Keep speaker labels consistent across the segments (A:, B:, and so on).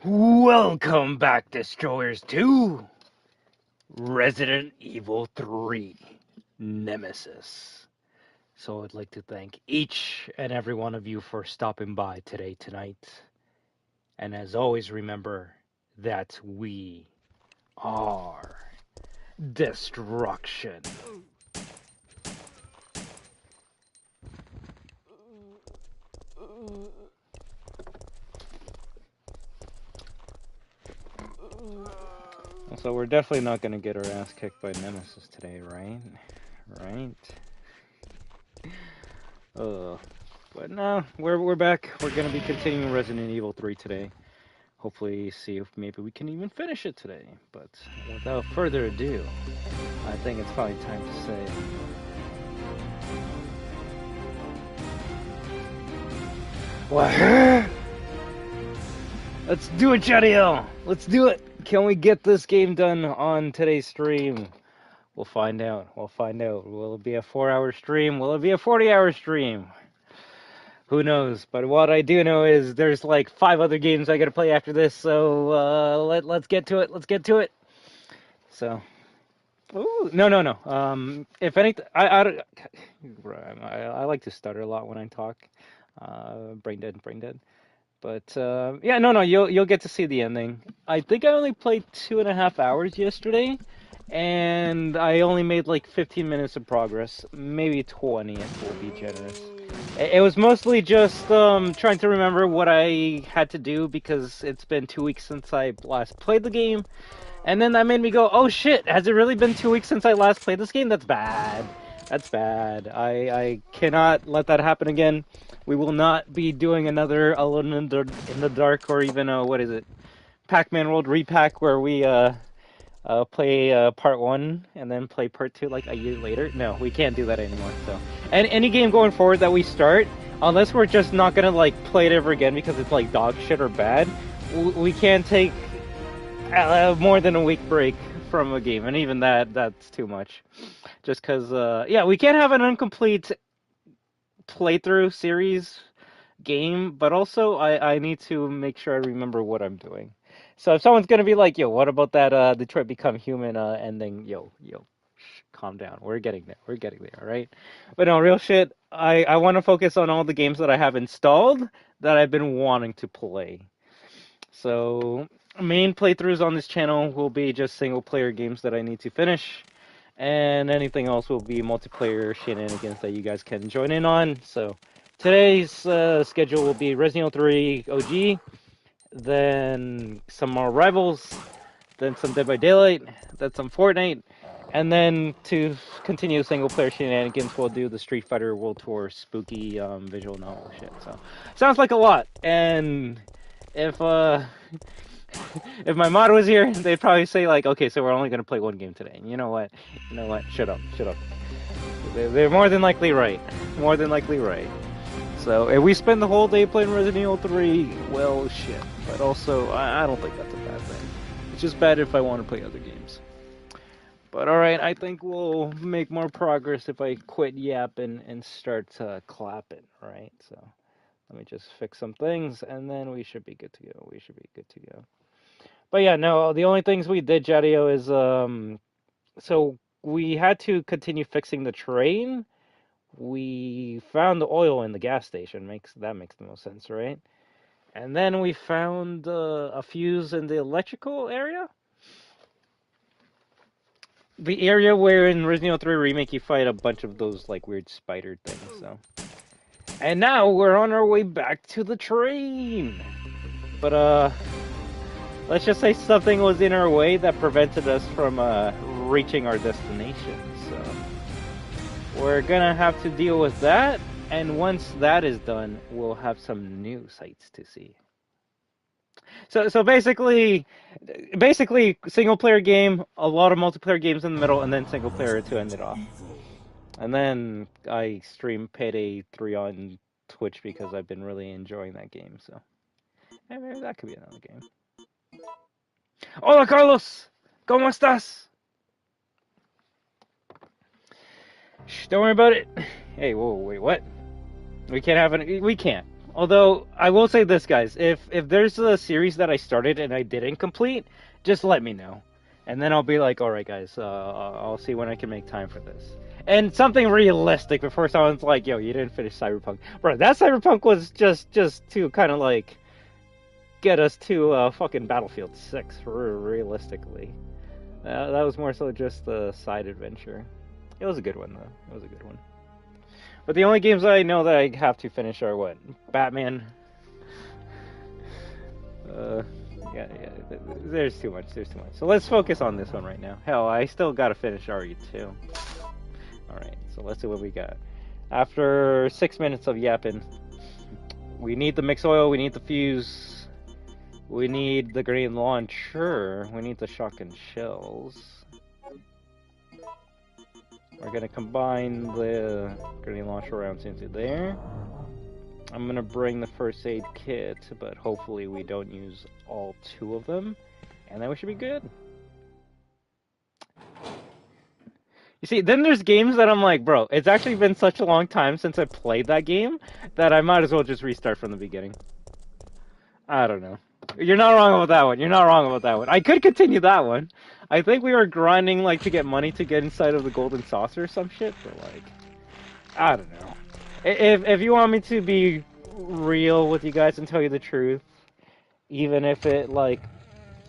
A: Welcome back, Destroyers, to Resident Evil 3 Nemesis. So I'd like to thank each and every one of you for stopping by tonight. And as always, remember that we are destruction. So we're definitely not going to get our ass kicked by Nemesis today, right? But no, we're back. We're going to be continuing Resident Evil 3 today. Hopefully see if maybe we can even finish it today. But without further ado, I think it's probably time to say... WAHOO! Let's do it, Jadiel! Let's do it! Can we get this game done on today's stream? We'll find out. Will it be a 4-hour stream? Will it be a 40-hour stream? Who knows? But what I do know is there's like 5 other games I gotta play after this, so let's get to it. So, ooh, no. If anything, I like to stutter a lot when I talk. Brain dead. But yeah, no, you'll get to see the ending. I think I only played 2.5 hours yesterday, and I only made like 15 minutes of progress, maybe 20 if we'll be generous. It was mostly just trying to remember what I had to do because it's been 2 weeks since I last played the game, and then that made me go, oh shit, has it really been 2 weeks since I last played this game? That's bad. I cannot let that happen again. We will not be doing another Alone in the Dark or even what is it, Pac-Man World Repack where we play part 1 and then play part 2 like a year later. No, we can't do that anymore. So, and any game going forward that we start, unless we're just not gonna like play it ever again because it's like dog shit or bad, we can't take more than a week break from a game, and even that's too much. Just because, yeah, we can't have an incomplete playthrough series game, but also I need to make sure I remember what I'm doing. So if someone's gonna be like, yo, what about that Detroit Become Human ending? Yo, calm down. We're getting there, all right? But no, real shit, I want to focus on all the games that I have installed that I've been wanting to play. So main playthroughs on this channel will be just single player games that I need to finish, and anything else will be multiplayer shenanigans that you guys can join in on. So today's schedule will be Resident Evil 3 OG, then some more Rivals, then some Dead by Daylight, then some Fortnite, and then to continue single player shenanigans, we'll do the Street Fighter World Tour spooky visual novel shit. So sounds like a lot, and if if my mod was here, they'd probably say like, okay, so we're only gonna play one game today. And you know what? Shut up. They're more than likely right. So if we spend the whole day playing Resident Evil 3, well, shit. But also, I don't think that's a bad thing. It's just bad if I want to play other games. But alright, I think we'll make more progress if I quit yapping and start clapping, right? So let me just fix some things, and then we should be good to go. But yeah, no, the only things we did, Jadio, is so we had to continue fixing the train. We found the oil in the gas station. That makes the most sense, right? And then we found a fuse in the electrical area. The area where in Resident Evil 3 Remake you fight a bunch of those like weird spider things. So, and now we're on our way back to the train. But let's just say something was in our way that prevented us from reaching our destination. So we're gonna have to deal with that, and once that is done, we'll have some new sights to see. So basically single player game, a lot of multiplayer games in the middle, and then single player to end it off. And then I stream Payday 3 on Twitch because I've been really enjoying that game. So maybe that could be another game. Hola, Carlos! ¿Cómo estás? Shh, don't worry about it. Hey, whoa, wait, what? We can't have an... We can't. Although I will say this, guys, if there's a series that I started and I didn't complete, just let me know, and then I'll be like, all right, guys, I'll see when I can make time for this. And something realistic before someone's like, yo, you didn't finish Cyberpunk, bro. That Cyberpunk was just to kind of like get us to fucking Battlefield 6, realistically. That was more so just a side adventure. It was a good one though. It was a good one. But the only games I know that I have to finish are what? Batman. Yeah, there's too much. So let's focus on this one right now. Hell, I still gotta finish RE2. Alright, so let's see what we got. After 6 minutes of yapping, we need the mix oil, we need the fuse, we need the grenade launcher, we need the shotgun shells. We're gonna combine the grenade launcher rounds into there. I'm gonna bring the first aid kit, but hopefully we don't use all 2 of them, and then we should be good. You see, then there's games that I'm like, bro, it's actually been such a long time since I played that game that I might as well just restart from the beginning. I don't know. You're not wrong about that one. You're not wrong about that one. I could continue that one. I think we were grinding like to get money to get inside of the golden saucer or some shit, but like, I don't know. If you want me to be real with you guys and tell you the truth, even if it like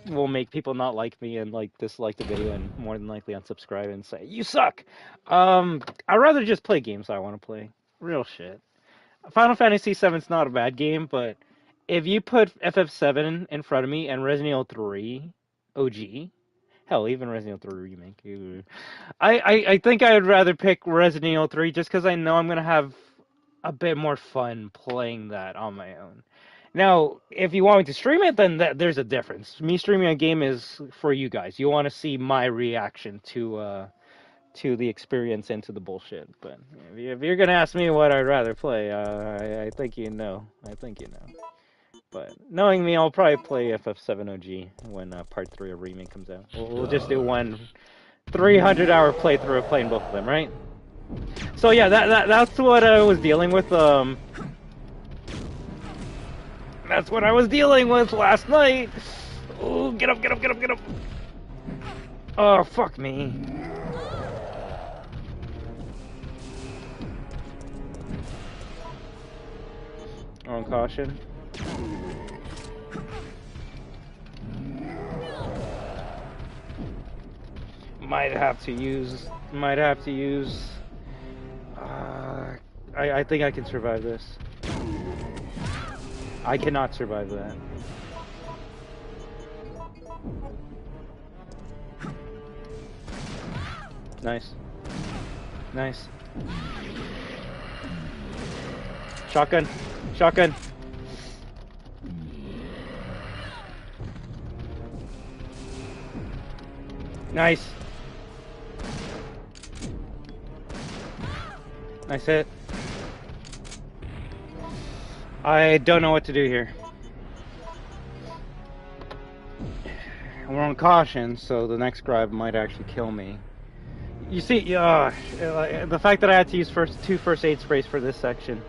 A: will make people not like me and like dislike the video and more than likely unsubscribe and say you suck, I'd rather just play games I want to play. Real shit. Final Fantasy VII's not a bad game, but if you put FF7 in front of me and Resident Evil 3 OG, hell, even Resident Evil 3 Remake, I think I would rather pick Resident Evil 3 just because I know I'm going to have a bit more fun playing that on my own. Now, if you want me to stream it, then there's a difference. Me streaming a game is for you guys. You want to see my reaction to the experience and to the bullshit. But if you're going to ask me what I'd rather play, I think you know. I think you know. But knowing me, I'll probably play FF7 OG when Part 3 of Remake comes out. We'll just do one 300-hour playthrough of playing both of them, right? So yeah, that's what I was dealing with. That's what I was dealing with last night. Oh, get up! Oh, fuck me. On caution. Might have to use. I think I can survive this. I cannot survive that. Nice. Shotgun. Nice. Nice hit. I don't know what to do here. We're on caution, so the next grab might actually kill me. You see, the fact that I had to use two first aid sprays for this section.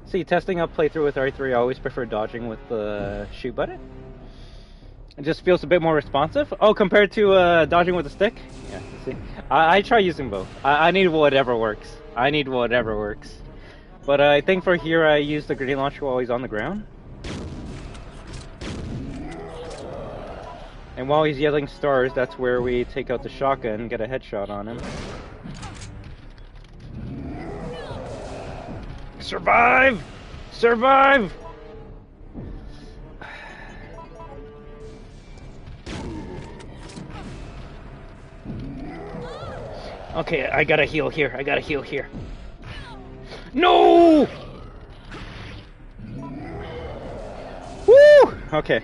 A: See, testing up playthrough with R3, I always prefer dodging with the shoot button. It just feels a bit more responsive. Oh, compared to dodging with a stick? Yeah, see. I try using both. I need whatever works. But I think for here I use the grenade launcher while he's on the ground. And while he's yelling stars, that's where we take out the shotgun and get a headshot on him. Survive! Survive! Okay, I gotta heal here. No! Woo! Okay.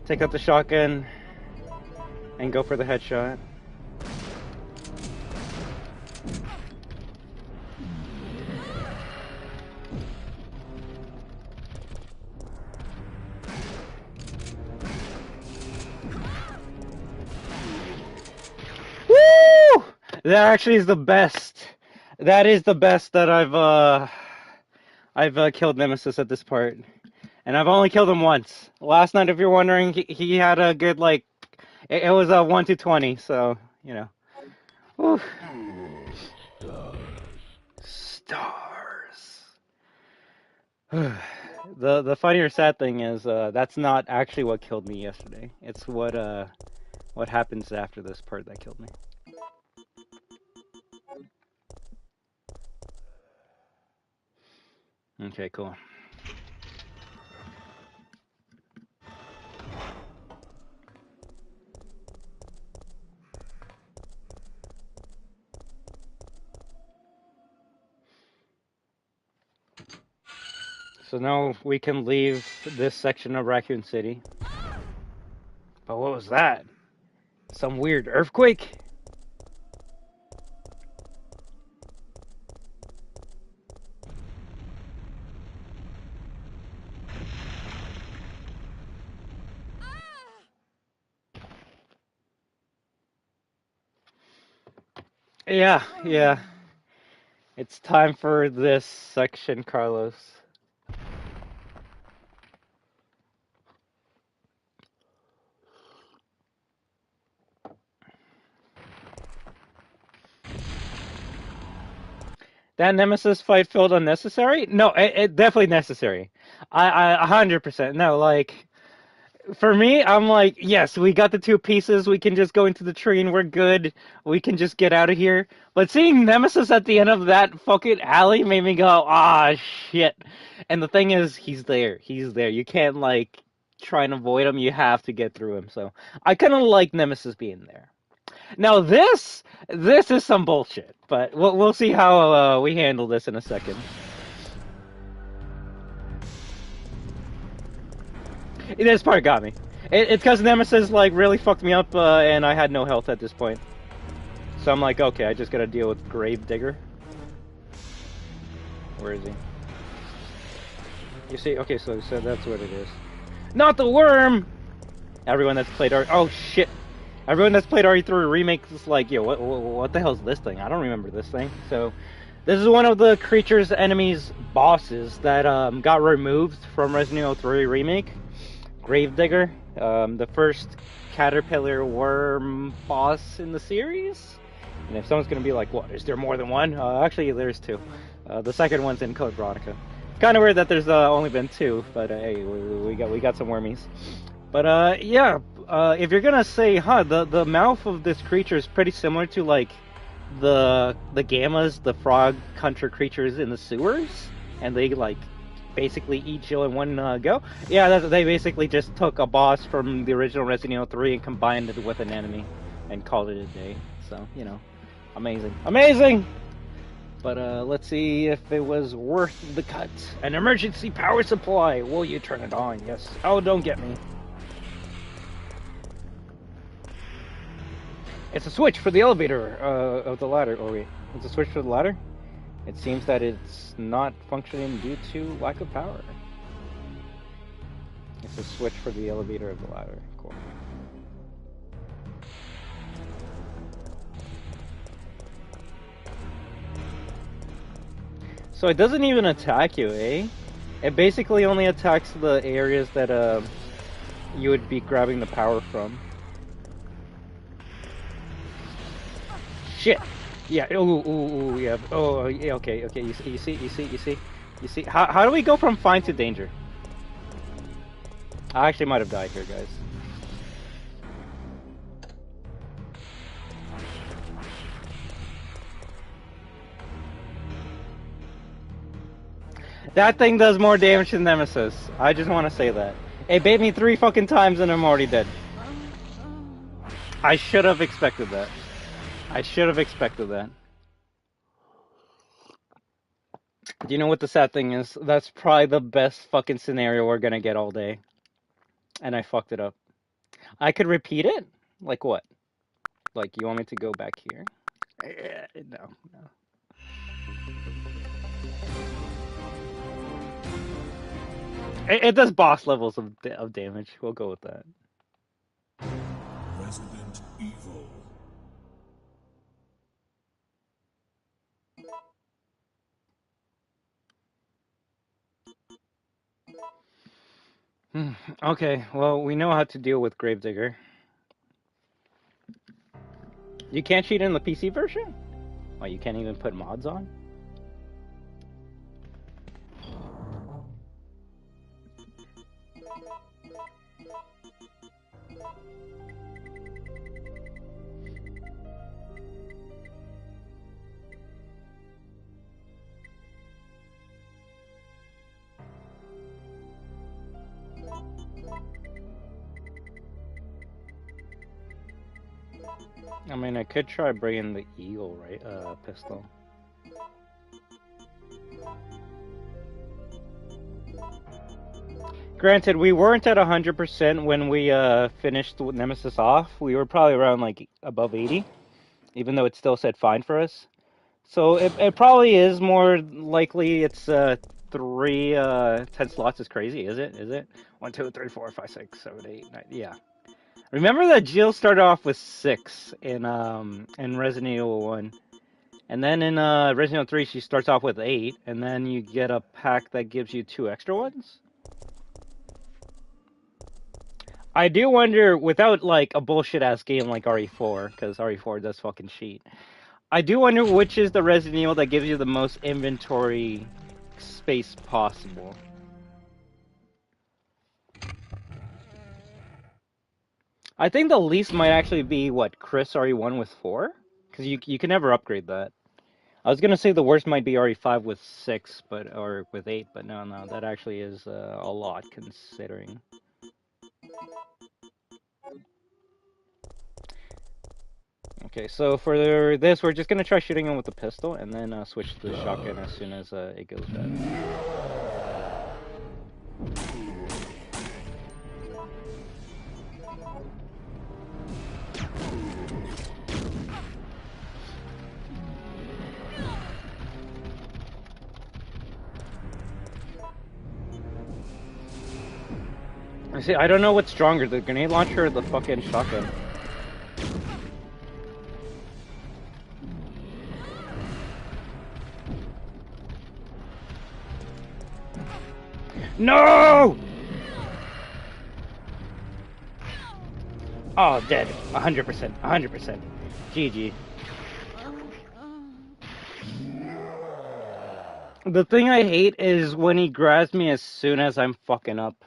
A: Take out the shotgun and go for the headshot. That actually is the best. That is the best that I've killed Nemesis at this part, and I've only killed him once. Last night, if you're wondering, he had a good like. It was a 1 to 20, so you know. Whew. Stars. The funny or sad thing is that's not actually what killed me yesterday. It's what happens after this part that killed me. Okay, cool. So now we can leave this section of Raccoon City. But what was that? Some weird earthquake? Yeah. It's time for this section, Carlos. That Nemesis fight felt unnecessary? No, it definitely necessary. I 100%. No, like, for me, I'm like, yes, we got the two pieces. We can just go into the tree and we're good. We can just get out of here. But seeing Nemesis at the end of that fucking alley made me go, ah, shit. And the thing is, he's there. He's there. You can't, like, try and avoid him. You have to get through him. So I kind of like Nemesis being there. Now this is some bullshit, but we'll see how we handle this in a second. This part got me. It's because Nemesis like really fucked me up, and I had no health at this point. So I'm like, okay, I just gotta deal with Gravedigger. Where is he? You see? Okay, so that's what it is. Not the worm. Everyone that's played oh shit. Everyone that's played RE3 Remake is like, yo, what the hell is this thing? I don't remember this thing. So, this is one of the creatures, enemies, bosses that got removed from Resident Evil 3 Remake. Gravedigger, the first caterpillar worm boss in the series. And if someone's gonna be like, what, is there more than one? Actually, there's two. The second one's in Code Veronica. It's kind of weird that there's only been two, but hey, we got some wormies. But yeah, if you're gonna say, the mouth of this creature is pretty similar to like the gammas, the frog hunter creatures in the sewers, and they like basically eat Jill in one go. Yeah, they basically just took a boss from the original Resident Evil 3 and combined it with an enemy and called it a day. So, you know, amazing. But let's see if it was worth the cut. An emergency power supply. Will you turn it on? Yes. Oh, don't get me. It's a switch for the elevator of the ladder. Oh wait, it's a switch for the ladder? It seems that it's not functioning due to lack of power. It's a switch for the elevator of the ladder. Cool. So it doesn't even attack you, eh? It basically only attacks the areas that you would be grabbing the power from. Shit! Yeah, ooh, yeah. Oh, yeah, okay. You see. How do we go from fine to danger? I actually might have died here, guys. That thing does more damage than Nemesis. I just want to say that. It bait me 3 fucking times and I'm already dead. I should have expected that. Do you know what the sad thing is? That's probably the best fucking scenario we're gonna get all day. And I fucked it up. I could repeat it? Like what? Like, you want me to go back here? No. It does boss levels of damage. We'll go with that.
B: Resident Evil.
A: Okay, well, we know how to deal with Gravedigger. You can't cheat in the PC version? Oh, you can't even put mods on? I mean, I could try bringing the Eagle, right? Pistol. Granted, we weren't at 100% when we finished Nemesis off. We were probably around like above 80, even though it still said fine for us. So it probably is more likely it's 10 slots is crazy, is it? Is it? 1, 2, 3, 4, 5, 6, 7, 8, 9. Yeah. Remember that Jill started off with 6 in Resident Evil 1. And then in Resident Evil 3 she starts off with 8, and then you get a pack that gives you 2 extra ones. I do wonder, without like a bullshit ass game like RE4, because RE4 does fucking cheat. I do wonder which is the Resident Evil that gives you the most inventory space possible. I think the least might actually be what, Chris RE1 with 4? Because you can never upgrade that. I was gonna say the worst might be RE5 with 6, or with 8, but no, that actually is a lot considering. Okay, so for this, we're just gonna try shooting him with the pistol, and then switch to the shotgun as soon as it goes bad. See, I don't know what's stronger, the grenade launcher or the fucking shotgun. No! Oh, dead. 100%. 100%. GG. The thing I hate is when he grabs me as soon as I'm fucking up.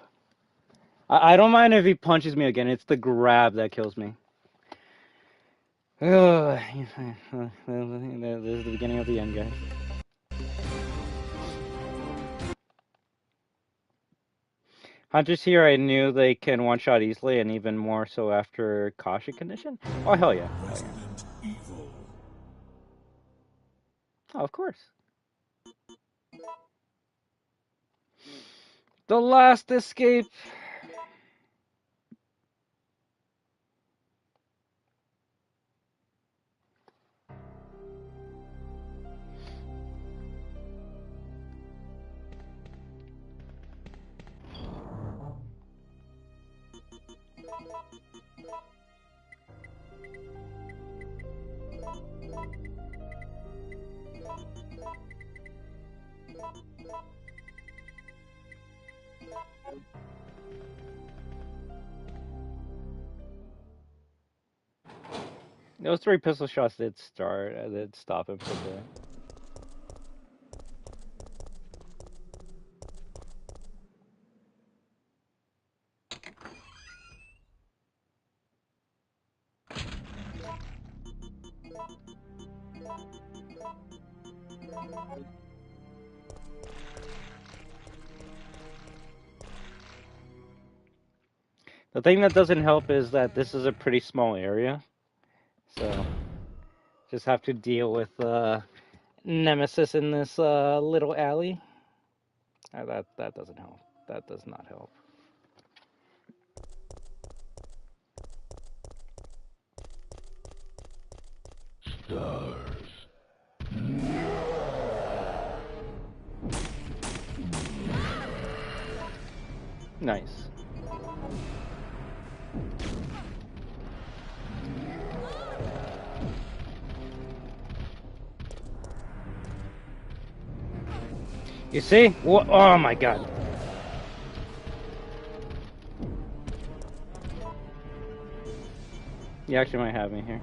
A: I don't mind if he punches me again, it's the grab that kills me. This is the beginning of the end, guys. Hunters here, I knew they can one-shot easily, and even more so after caution condition. Oh, hell yeah.
B: Resident Evil.
A: Oh, of course. The Last Escape. Those 3 pistol shots did stop him for the... The thing that doesn't help is that this is a pretty small area. So, just have to deal with Nemesis in this little alley. That doesn't help. That does not help.
B: Stars.
A: Nice. You see? Oh my god. You actually might have me here.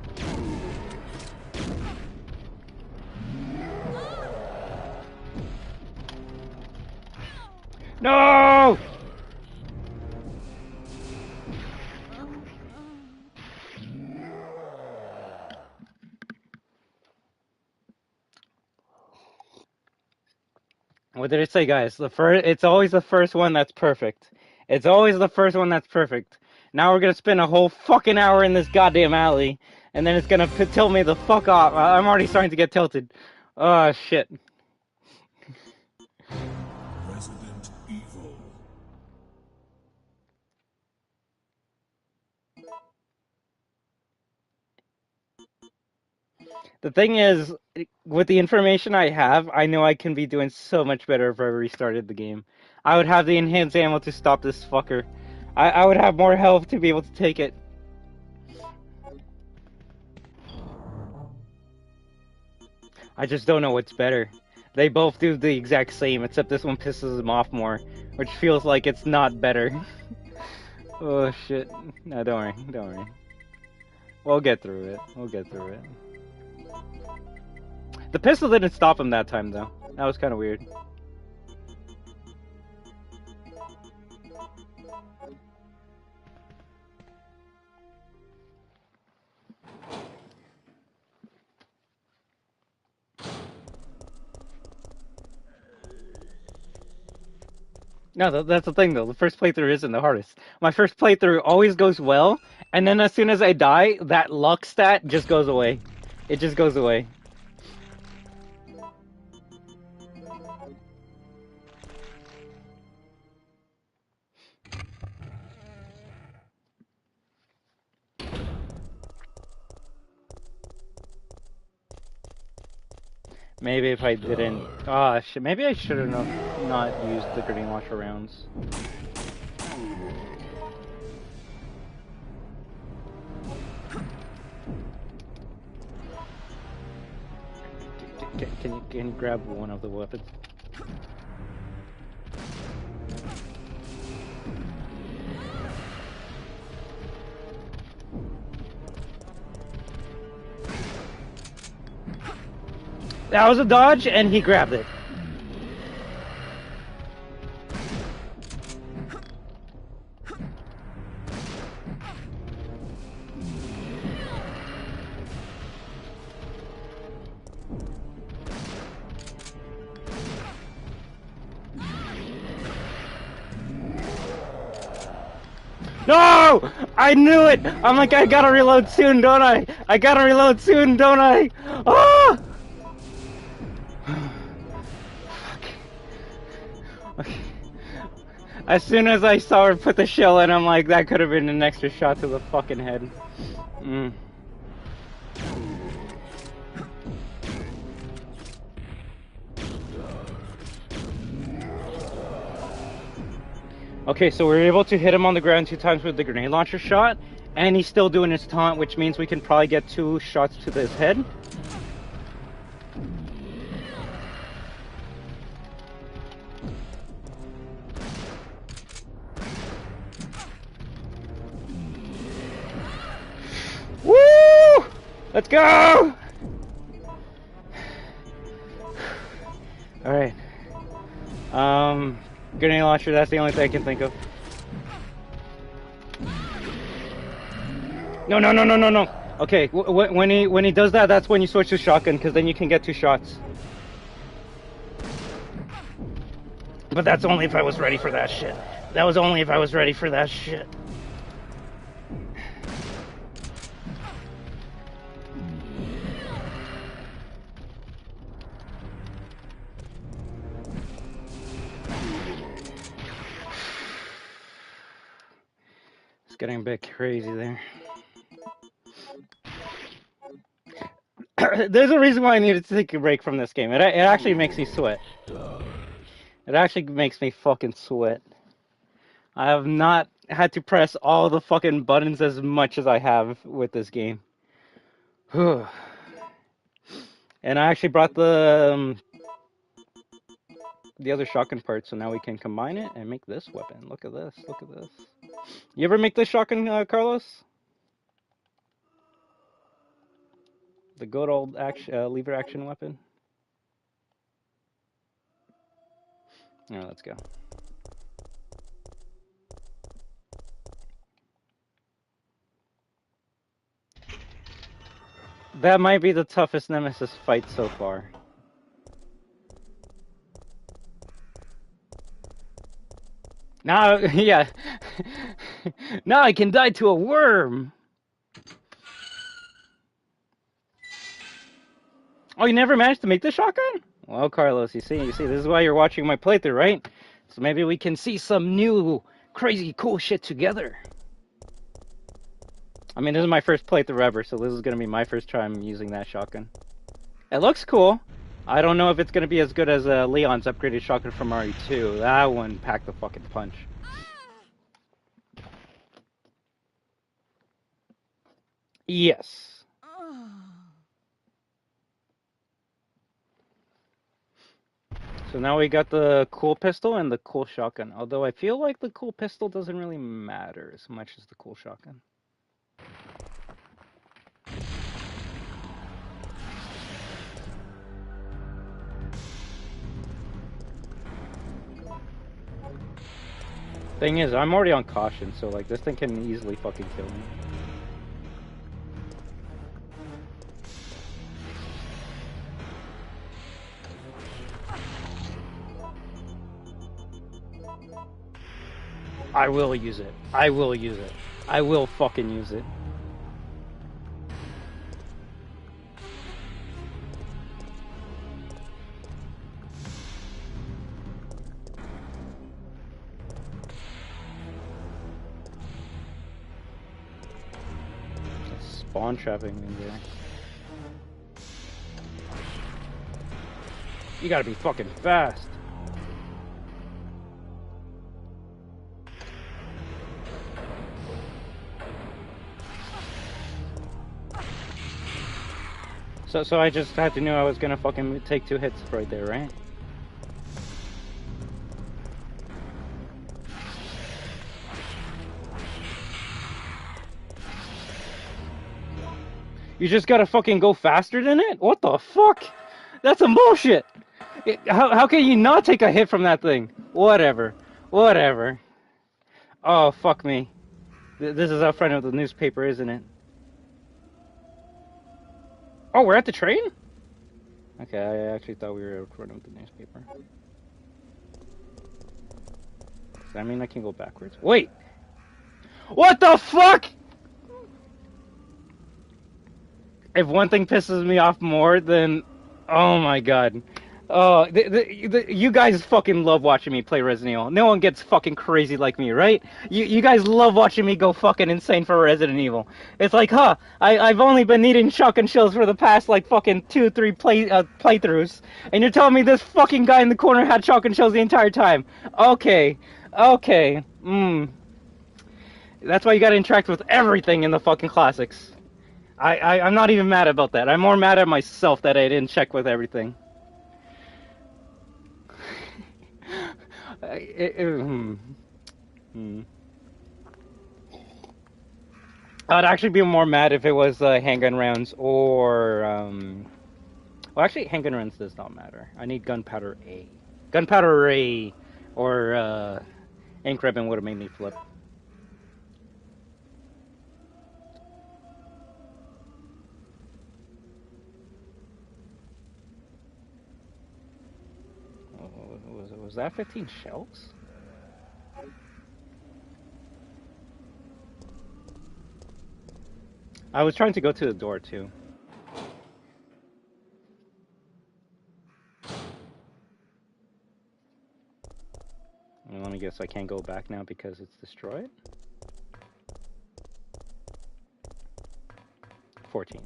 A: No! What did it say, guys? It's always the first one that's perfect. It's always the first one that's perfect. Now we're gonna spend a whole fucking hour in this goddamn alley, and then it's gonna tilt me the fuck off. I'm already starting to get tilted. Oh, shit.
B: Resident Evil.
A: The thing is, with the information I have, I know I can be doing so much better if I restarted the game. I would have the enhanced ammo to stop this fucker. I would have more health to be able to take it. I just don't know what's better. They both do the exact same, except this one pisses them off more, which feels like it's not better. Oh shit. No, don't worry, don't worry. We'll get through it. We'll get through it. The pistol didn't stop him that time, though. That was kind of weird. No, that's the thing, though. The first playthrough isn't the hardest. My first playthrough always goes well, and then as soon as I die, that luck stat just goes away. It just goes away. Maybe if I didn't... Ah, shit. Maybe I should have not used the grenade launcher rounds. Can you grab one of the weapons? That was a dodge, and he grabbed it. No! I knew it! I'm like, I gotta reload soon, don't I? I gotta reload soon, don't I? Ah! Okay. As soon as I saw her put the shell in, I'm like, that could have been an extra shot to the fucking head. Okay, so we're able to hit him on the ground 2 times with the grenade launcher shot, and he's still doing his taunt, which means we can probably get 2 shots to his head. Woo! Let's go! Alright. Grenade launcher, that's the only thing I can think of. No. Okay, when he does that, that's when you switch to shotgun, because then you can get 2 shots. But that's only if I was ready for that shit. That was only if I was ready for that shit. It's getting a bit crazy there. There's a reason why I needed to take a break from this game. It actually makes me sweat. It actually makes me fucking sweat. I have not had to press all the fucking buttons as much as I have with this game. And I actually brought the other shotgun part, so now we can combine it and make this weapon. Look at this. Look at this. You ever make this shotgun, Carlos? The good old action, lever action weapon. Alright, let's go. That might be the toughest Nemesis fight so far. Now, yeah. Now I can die to a worm. Oh, you never managed to make the shotgun? Well, Carlos, you see, this is why you're watching my playthrough, right? So maybe we can see some new, crazy, cool shit together. I mean, this is my first playthrough ever, so this is gonna be my first time using that shotgun. It looks cool. I don't know if it's gonna be as good as Leon's upgraded shotgun from RE2. That one packed the fucking punch. Yes. So now we got the cool pistol and the cool shotgun. Although I feel like the cool pistol doesn't really matter as much as the cool shotgun. Thing is, I'm already on caution, so like this thing can easily fucking kill me. I will use it. I will use it. I will fucking use it. Spawn trapping in there. You gotta be fucking fast. So I just had to know I was gonna fucking take 2 hits right there, right? You just gotta fucking go faster than it? What the fuck? That's some bullshit! How can you not take a hit from that thing? Whatever. Whatever. Oh, fuck me. This is out front of the newspaper, isn't it? Oh, we're at the train? Okay, I actually thought we were out front of the newspaper. Does that mean I can go backwards? Wait! What the fuck?! If one thing pisses me off more than... Oh my god. Oh, you guys fucking love watching me play Resident Evil. No one gets fucking crazy like me, right? You guys love watching me go fucking insane for Resident Evil. It's like, huh, I've only been needing shotgun shells for the past, like, fucking 2-3 playthroughs. And you're telling me this fucking guy in the corner had shotgun shells the entire time. Okay. Okay. That's why you gotta interact with everything in the fucking classics. I'm not even mad about that. I'm more mad at myself that I didn't check with everything. I'd actually be more mad if it was handgun rounds or... Well, actually, handgun rounds does not matter. I need gunpowder A. Gunpowder A or ink ribbon would have made me flip. Was that 15 shells? I was trying to go to the door too. And let me guess, I can't go back now because it's destroyed? 14.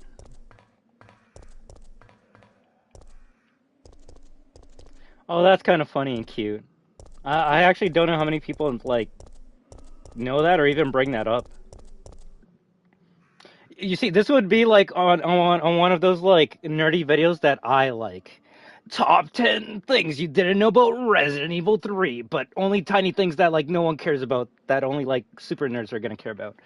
A: Oh, that's kind of funny and cute. I actually don't know how many people, like, know that or even bring that up. You see, this would be, like, on one of those, like, nerdy videos that I like. Top 10 things you didn't know about Resident Evil 3, but only tiny things that like no one cares about, that only like super nerds are gonna care about.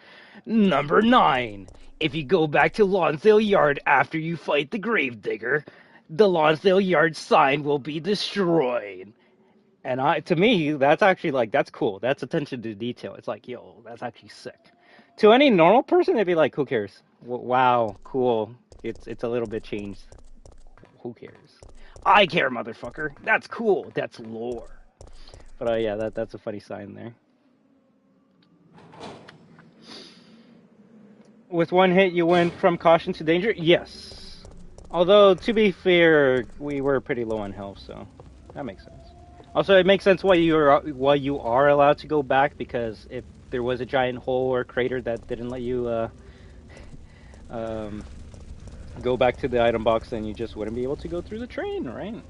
A: Number 9. If you go back to Lonsdale Yard after you fight the Gravedigger, the Lonsdale Yard sign will be destroyed. And to me, that's actually like, that's cool. That's attention to detail. It's like, yo, that's actually sick. To any normal person, they'd be like, who cares? Wow, cool. It's a little bit changed. Who cares? I care, motherfucker. That's cool. That's lore. But yeah, that's a funny sign there. With one hit, you went from caution to danger? Yes. Although, to be fair, we were pretty low on health, so that makes sense. Also, it makes sense why you are allowed to go back, because if there was a giant hole or crater that didn't let you um, go back to the item box, then you just wouldn't be able to go through the train, right?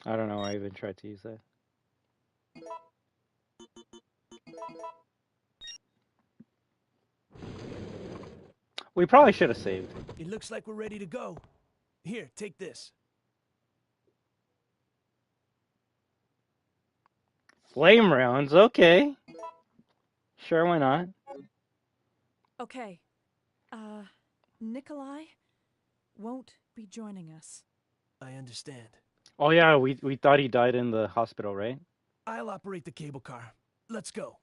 A: I don't know why I even tried to use that. We probably should have saved.
C: It looks like we're ready to go. Here, take this.
A: Flame rounds, okay. Sure, why not?
D: Okay. Nikolai won't be joining us.
C: I understand.
A: Oh yeah, we thought he died in the hospital, right?
C: I'll operate the cable car. Let's go.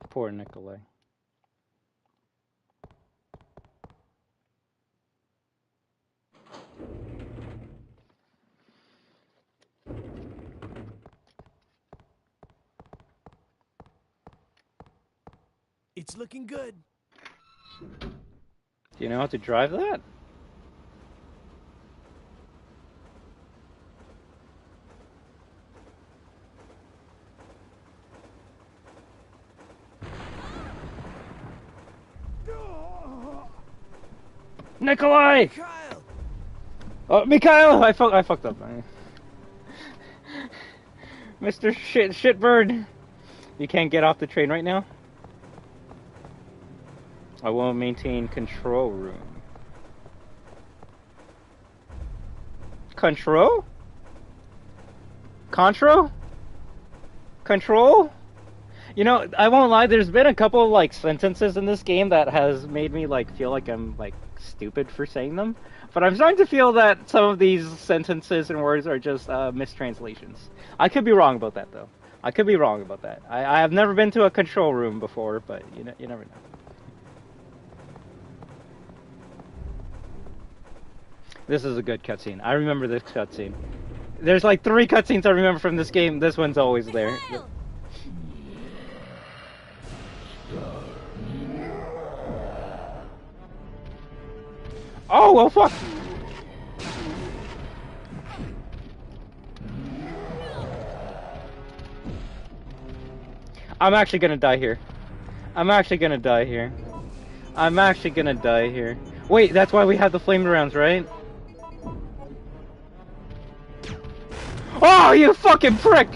A: Poor Nikolai.
C: It's looking good.
A: Do you know how to drive that? Nikolai!
C: Kyle!
A: Oh, Mikhail! I fucked up. Mr. Shitbird! You can't get off the train right now? I won't maintain control room. Control? Contro? Control? You know, I won't lie, there's been a couple like sentences in this game that has made me like feel like I'm like stupid for saying them. But I'm starting to feel that some of these sentences and words are just mistranslations. I could be wrong about that though. I could be wrong about that. I have never been to a control room before, but you never know. This is a good cutscene. I remember this cutscene. There's like 3 cutscenes I remember from this game. This one's always there. Oh, well, fuck! I'm actually gonna die here. I'm actually gonna die here. I'm actually gonna die here. Wait, that's why we have the flame rounds, right? Oh, you fucking prick!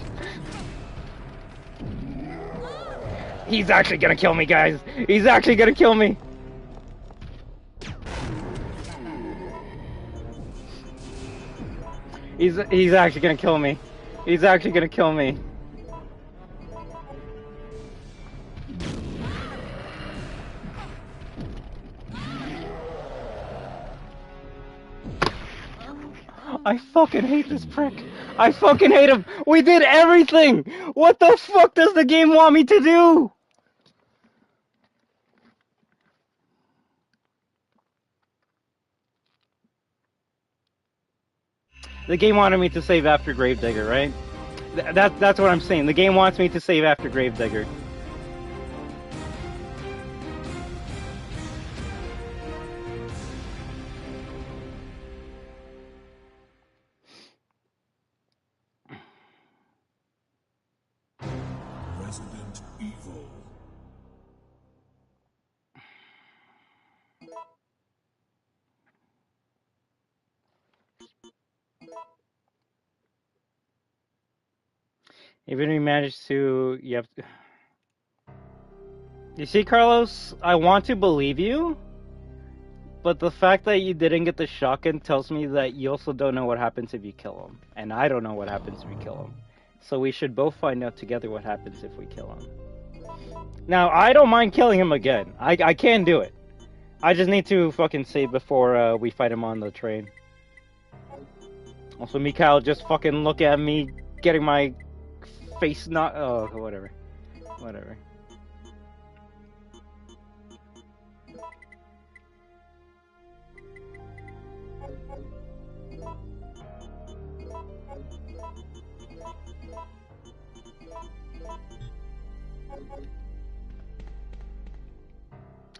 A: He's actually gonna kill me, guys. He's actually gonna kill me. He's actually gonna kill me. He's actually gonna kill me. I fucking hate this prick. I fucking hate him. We did everything. What the fuck does the game want me to do? The game wanted me to save after Gravedigger, right? That's what I'm saying. The game wants me to save after Gravedigger.
B: Resident Evil.
A: Even if we managed to, yep. You see, Carlos, I want to believe you, but the fact that you didn't get the shotgun tells me that you also don't know what happens if you kill him, and I don't know what happens if we kill him. So we should both find out together what happens if we kill him. Now, I don't mind killing him again. I can do it. I just need to fucking save before we fight him on the train. Also, Mikhail, just fucking look at me getting my face not. Oh, whatever. Whatever.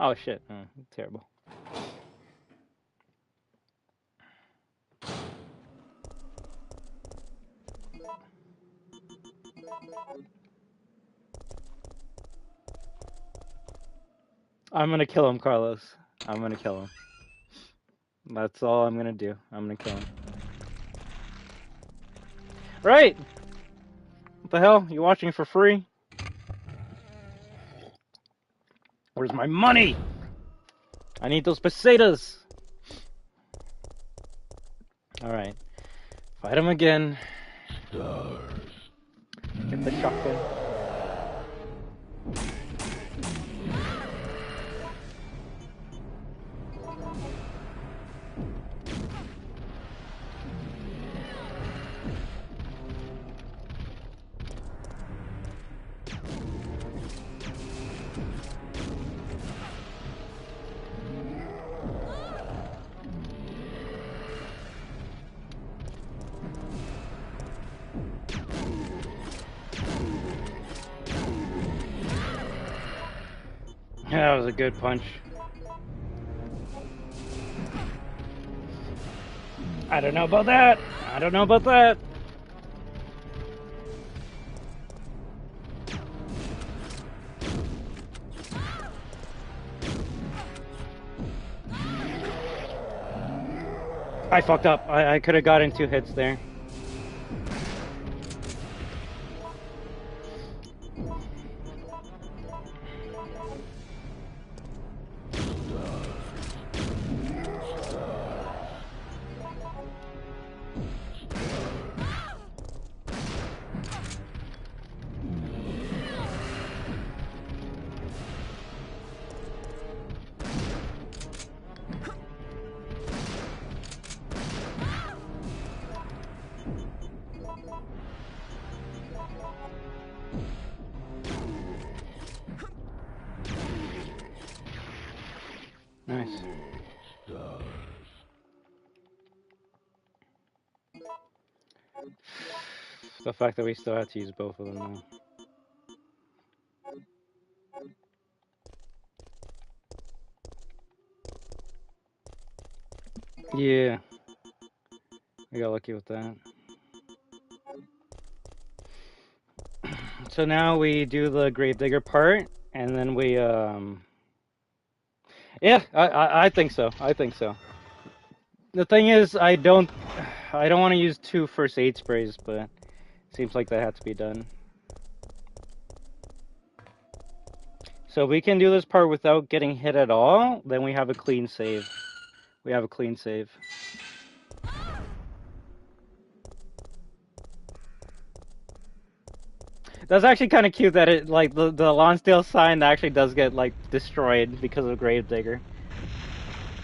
A: Oh shit. Oh, terrible. I'm gonna kill him, Carlos. I'm gonna kill him. That's all I'm gonna do. I'm gonna kill him. Right! What the hell? You watching for free? Where's my money? I need those pesetas! Alright. Fight him again. Get the shotgun. Yeah, that was a good punch. I don't know about that. I don't know about that. I fucked up. I could have gotten 2 hits there. Nice. The fact that we still have to use both of them now. Yeah. We got lucky with that. So now we do the Gravedigger part, and then we, yeah, I think so. I think so. The thing is, I don't want to use 2 first aid sprays, but seems like that had to be done. So if we can do this part without getting hit at all, then we have a clean save. We have a clean save. That's actually kind of cute that it, like, the Lonsdale sign actually does get, like, destroyed because of Gravedigger.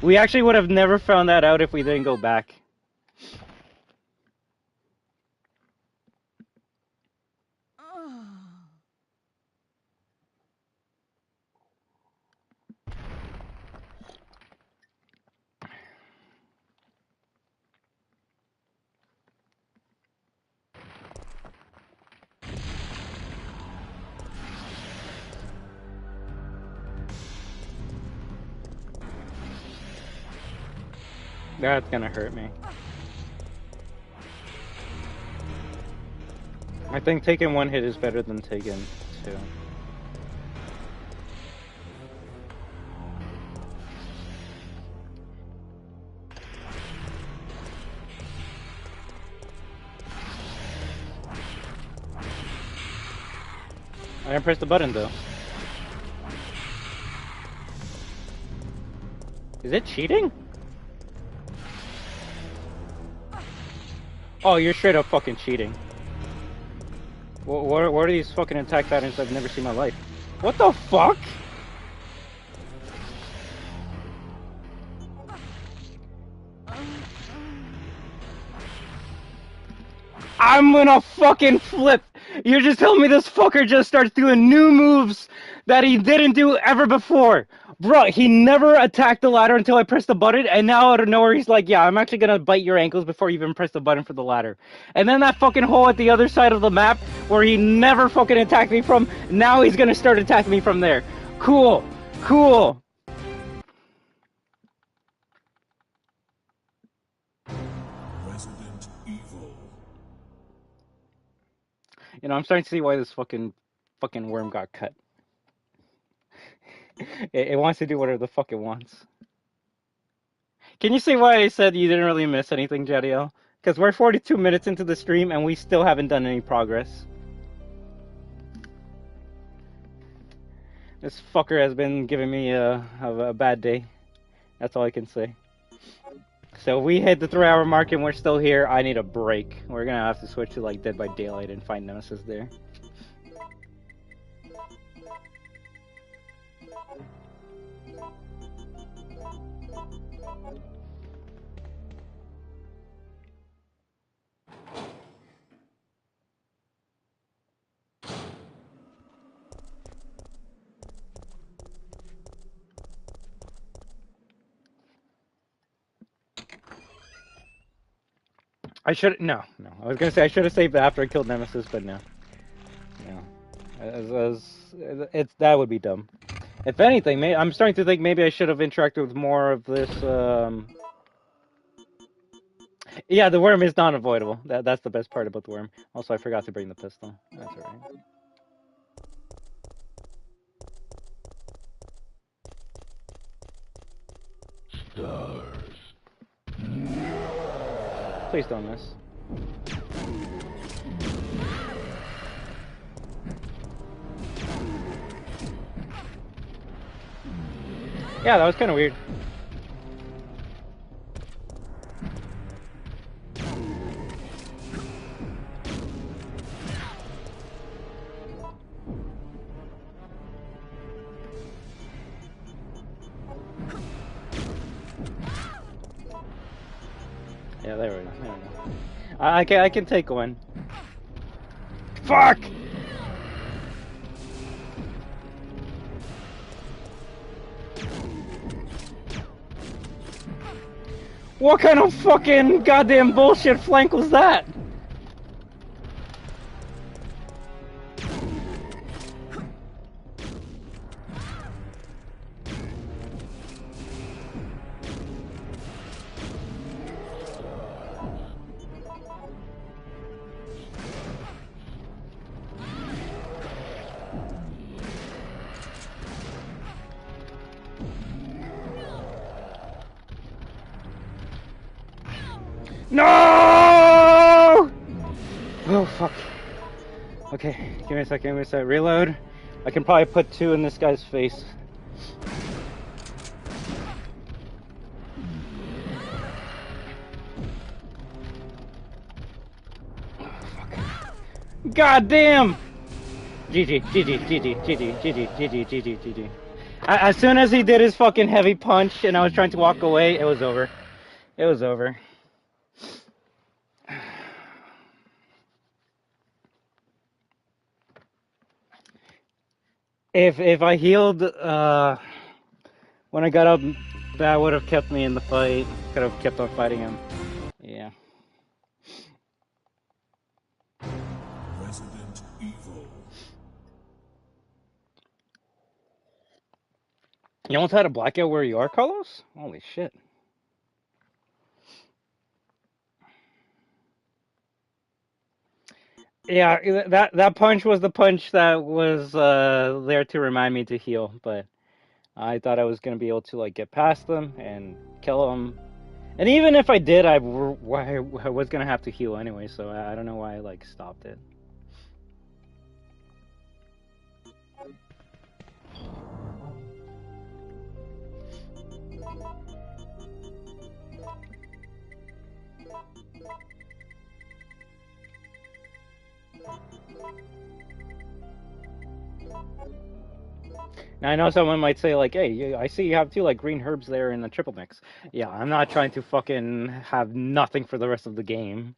A: We actually would have never found that out if we didn't go back. That's gonna hurt me. I think taking one hit is better than taking two. I didn't press the button though. Is it cheating? Oh, you're straight up fucking cheating. What are these fucking attack patterns I've never seen in my life? What the fuck? I'm gonna fucking flip! You're just telling me this fucker just starts doing new moves that he didn't do ever before. Bro, he never attacked the ladder until I pressed the button, and now out of nowhere he's like, yeah, I'm actually gonna bite your ankles before you even press the button for the ladder. And then that fucking hole at the other side of the map, where he never fucking attacked me from, now he's gonna start attacking me from there. Cool. Cool.
B: Resident Evil.
A: You know, I'm starting to see why this fucking worm got cut. It wants to do whatever the fuck it wants. Can you see why I said you didn't really miss anything, Jadiel? Because we're 42 minutes into the stream and we still haven't done any progress. This fucker has been giving me a bad day. That's all I can say. So we hit the 3-hour mark and we're still here. I need a break. We're gonna have to switch to like Dead by Daylight and find Nemesis there. No. I was gonna say I should have saved it after I killed Nemesis, but no. It's that would be dumb. If anything, I'm starting to think maybe I should have interacted with more of this. Yeah, the worm is non-avoidable. That's the best part about the worm. Also, I forgot to bring the pistol. That's alright. Please don't miss. Yeah, that was kind of weird. Yeah, there we go. I can take one. Fuck! What kind of fucking goddamn bullshit flank was that? No! Oh, fuck. Okay, give me a second, reload. I can probably put 2 in this guy's face. Oh, fuck. God damn! GG. As soon as he did his fucking heavy punch and I was trying to walk away, it was over. It was over. If I healed when I got up, that would have kept me in the fight. Could have kept on fighting him. Yeah.
B: Resident Evil.
A: You almost had a blackout where you are, Carlos? Holy shit. Yeah, that punch was the punch that was there to remind me to heal, but I thought I was gonna be able to like get past them and kill them. And even if I did, I was gonna have to heal anyway, so I don't know why I like stopped it. Now I know someone might say like, "Hey, I see you have two like green herbs there in the triple mix." Yeah, I'm not trying to fucking have nothing for the rest of the game.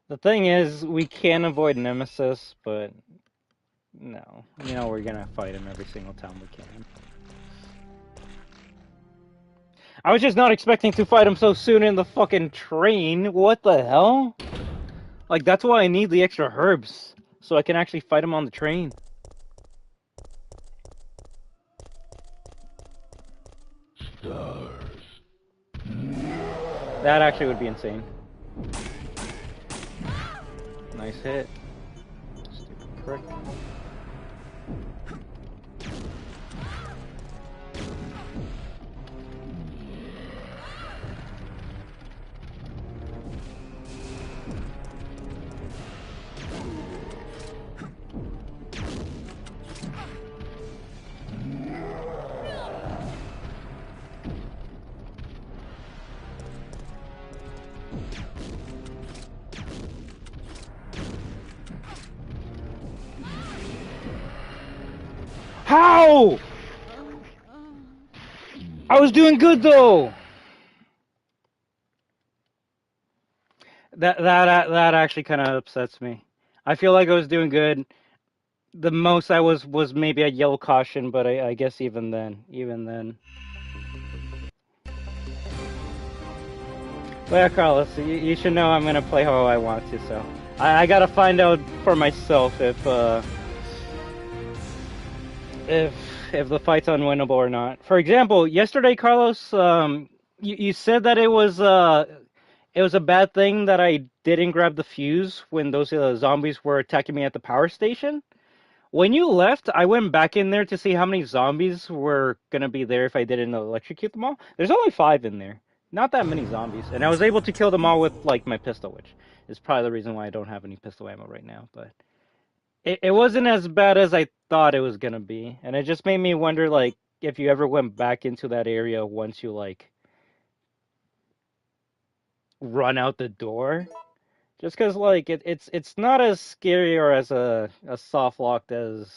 A: The thing is, we can avoid Nemesis, but no, we're gonna fight him every single time we can. I was just not expecting to fight him so soon in the fucking train. What the hell? Like, that's why I need the extra herbs, so I can actually fight him on the train. That actually would be insane. Nice hit. Stupid prick. How? I was doing good though. That actually kind of upsets me. I feel like I was doing good. The most I was maybe a yellow caution, but I guess even then. Well, yeah, Carlos, you should know I'm gonna play how I want to. So I gotta find out for myself if if the fight's unwinnable or not. For example, yesterday, Carlos, you said that it was a bad thing that I didn't grab the fuse when those zombies were attacking me at the power station. When you left, I went back in there to see how many zombies were gonna be there if I didn't electrocute them all. There's only 5 in there. Not that many zombies. And I was able to kill them all with like my pistol, which is probably the reason why I don't have any pistol ammo right now, but it wasn't as bad as I thought it was gonna be. And it just made me wonder like if you ever went back into that area once you like run out the door. Just because like it's not as scary or as a soft locked as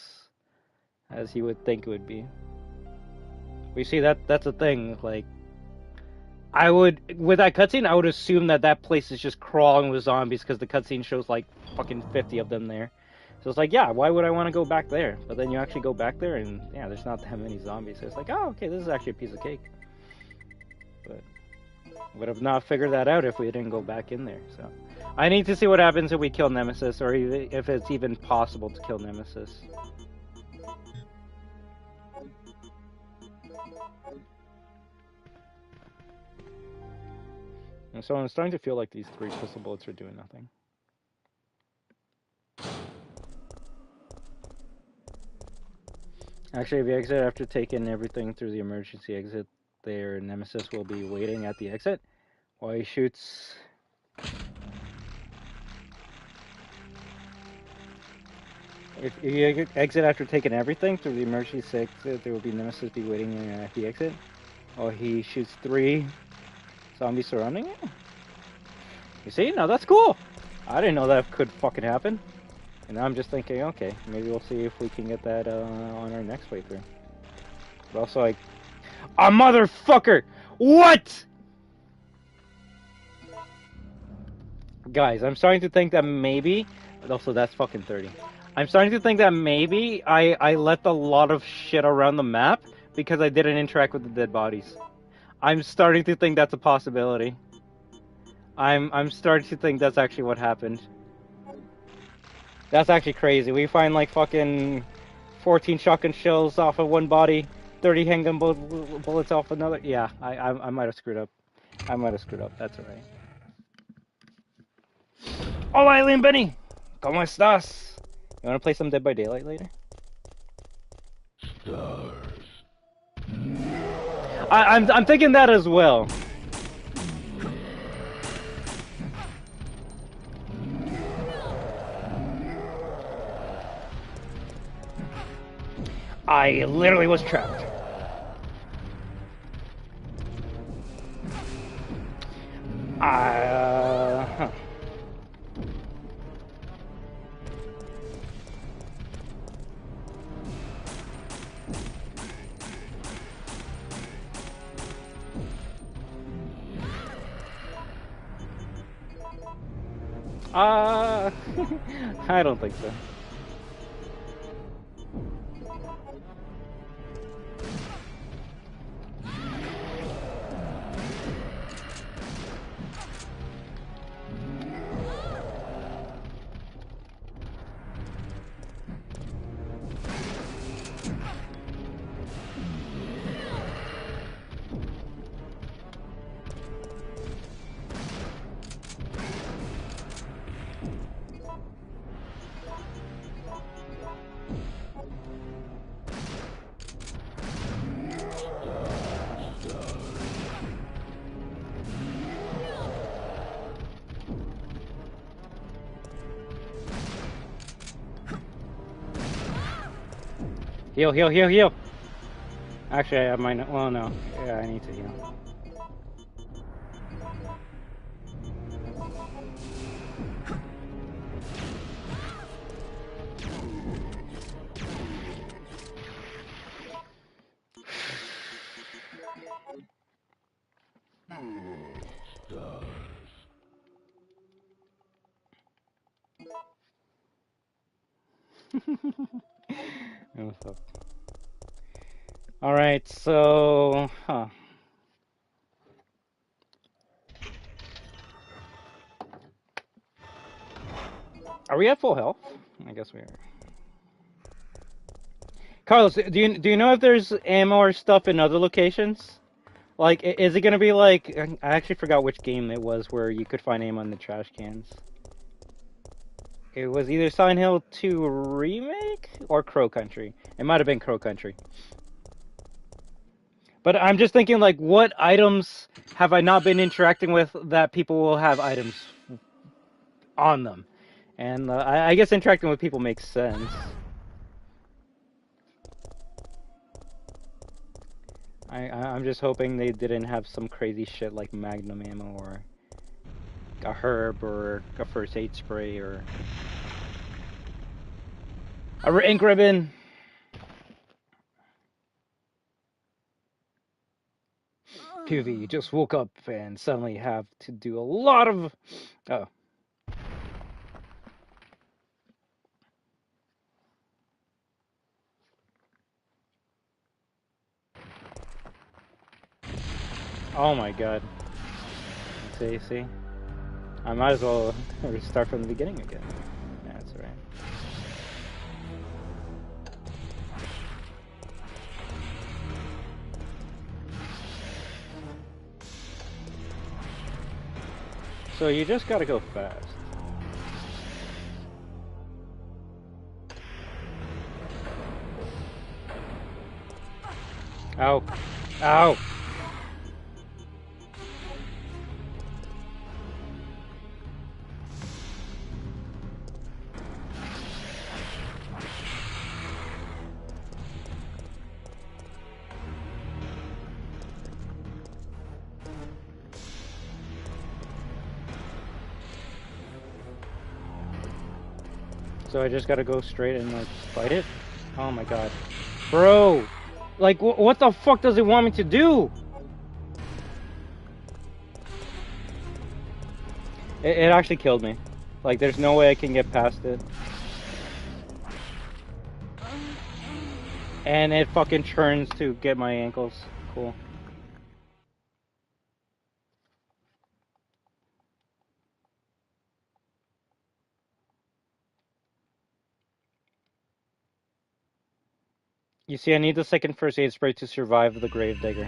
A: you would think it would be. We see that's a thing. Like I would with that cutscene, I would assume that place is just crawling with zombies because the cutscene shows like fucking 50 of them there. So it's like, yeah, why would I want to go back there? But then you actually go back there and yeah, there's not that many zombies. So it's like, oh, okay, this is actually a piece of cake. But would have not figured that out if we didn't go back in there. So I need to see what happens if we kill Nemesis, or if it's even possible to kill Nemesis. And so I'm starting to feel like these 3 pistol bullets are doing nothing. Actually, if you exit after taking everything through the emergency exit, their Nemesis will be waiting at the exit while he shoots. If you exit after taking everything through the emergency exit, there will be Nemesis be waiting at the exit while he shoots 3 zombies surrounding it. You see? Now that's cool. I didn't know that could fucking happen. And now I'm just thinking, okay, maybe we'll see if we can get that on our next playthrough. But also, like, a motherfucker! What? Guys, I'm starting to think that maybe... Also, that's fucking 30. I'm starting to think that maybe I left a lot of shit around the map because I didn't interact with the dead bodies. I'm starting to think that's a possibility. I'm starting to think that's actually what happened. That's actually crazy. We find like fucking 14 shotgun shells off of one body, 30 handgun bullets off another. Yeah, I might have screwed up. I might have screwed up. That's alright. Hola, Alien Benny! ¿Cómo estás? You wanna play some Dead by Daylight later? I'm thinking that as well. I literally was trapped. Huh. I don't think so. Heal, heal, heal, heal! Actually, I might not. Well, no. Yeah, I need to heal. Alright, so... Huh. Are we at full health? I guess we are. Carlos, do you know if there's ammo or stuff in other locations? Like, is it gonna be like... I actually forgot which game it was where you could find ammo in the trash cans. It was either Silent Hill 2 Remake or Crow Country. It might have been Crow Country. But I'm just thinking, like, what items have I not been interacting with that people will have items on them? And I guess interacting with people makes sense. I'm just hoping they didn't have some crazy shit like Magnum ammo or a herb or a first aid spray or a ink ribbon. PV, you just woke up and suddenly have to do a lot of... Oh. Oh my god. See? I might as well restart from the beginning again. That's alright. So you just gotta go fast. Ow. Ow! So I just gotta go straight and like fight it? Oh my god. Bro! Like, what the fuck does it want me to do? It actually killed me. Like, there's no way I can get past it. And it fucking churns to get my ankles. Cool. You see, I need the second first aid spray to survive the gravedigger.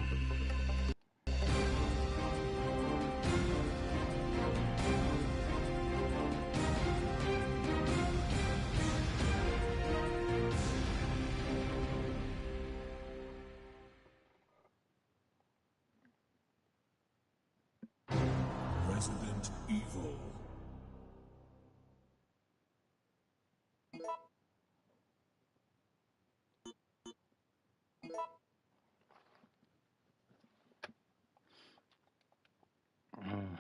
B: Resident Evil.
A: Mm.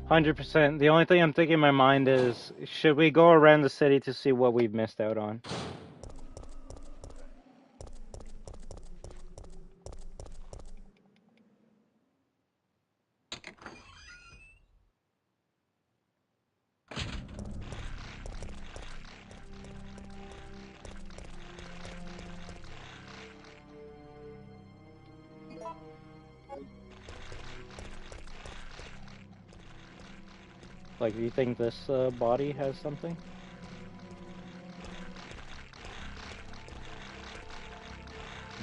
A: 100%. The only thing I'm thinking in my mind is, should we go around the city to see what we've missed out on? Like, do you think this body has something?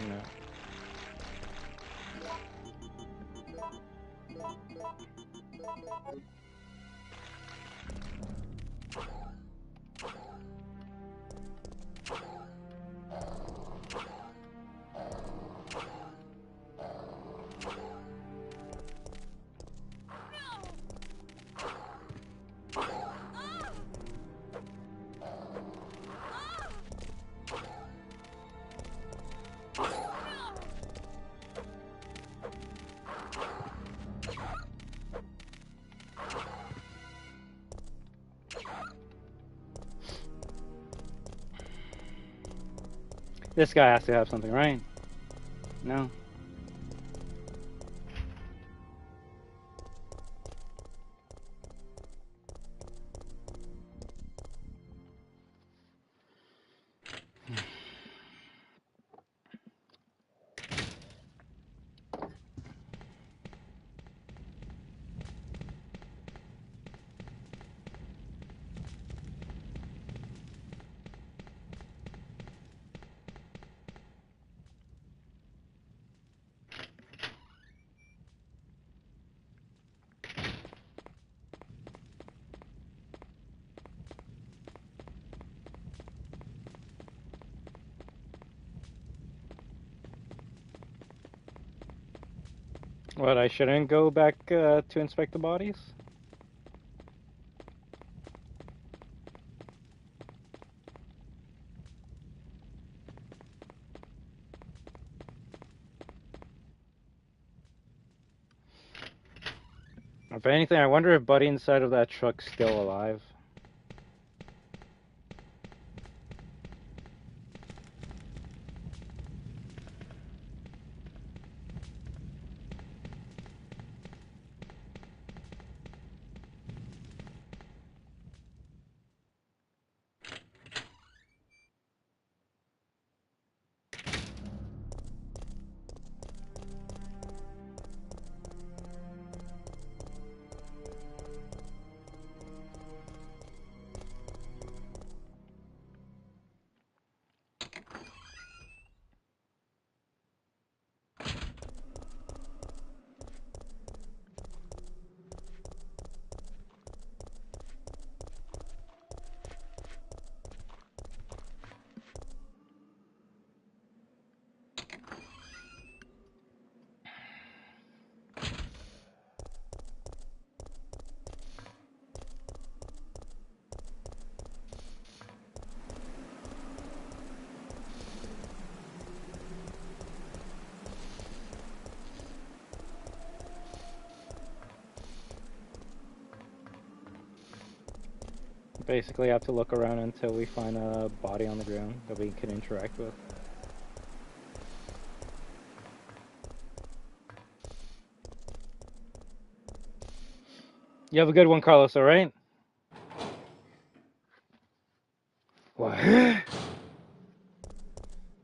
A: No. This guy has to have something, right? No? What, I shouldn't go back to inspect the bodies? If anything, I wonder if Buddy inside of that truck's still alive. Basically, have to look around until we find a body on the ground that we can interact with. You have a good one, Carlos, alright? What? I'm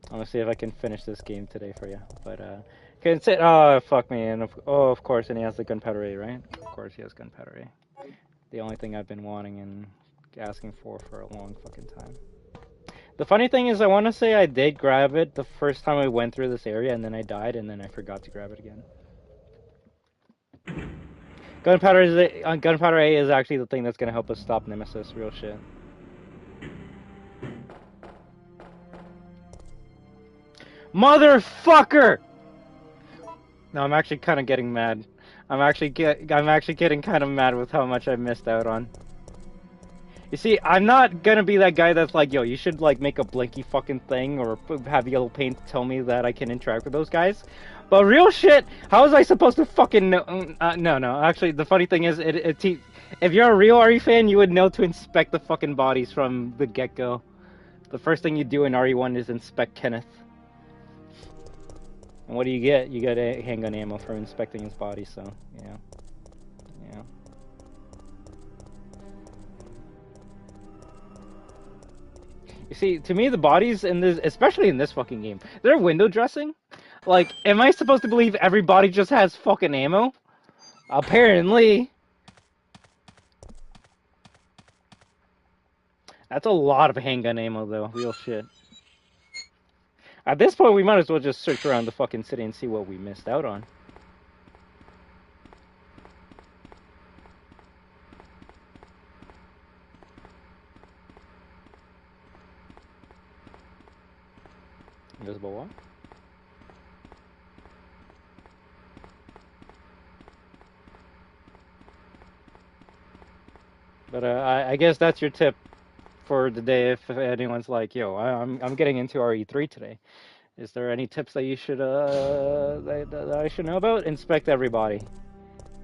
A: gonna see if I can finish this game today for you. But, can sit. Oh, fuck me. And of course, and he has the gunpowder A, right? Of course, he has gunpowder A. The only thing I've been wanting and asking for a long fucking time. The funny thing is, I want to say I did grab it the first time I went through this area, and then I died, and then I forgot to grab it again. Gunpowder A is actually the thing that's gonna help us stop Nemesis. Real shit. Motherfucker! No, I'm actually kind of getting mad. I'm actually getting kind of mad with how much I missed out on. You see, I'm not gonna be that guy that's like, yo, you should like make a blinky fucking thing or have yellow paint tell me that I can interact with those guys. But real shit, how was I supposed to fucking know? No. Actually, the funny thing is, if you're a real RE fan, you would know to inspect the fucking bodies from the get-go. The first thing you do in RE1 is inspect Kenneth. And what do you get? You get a handgun ammo for inspecting his body, so, yeah. Yeah. You see, to me, the bodies in this, especially in this fucking game, they're window dressing. Like, am I supposed to believe everybody just has fucking ammo? Apparently. That's a lot of handgun ammo, though. Real shit. At this point, we might as well just search around the fucking city and see what we missed out on. Invisible wall? But I guess that's your tip for the day if anyone's like, yo, I'm getting into RE3 today. Is there any tips that you should that I should know about? Inspect everybody.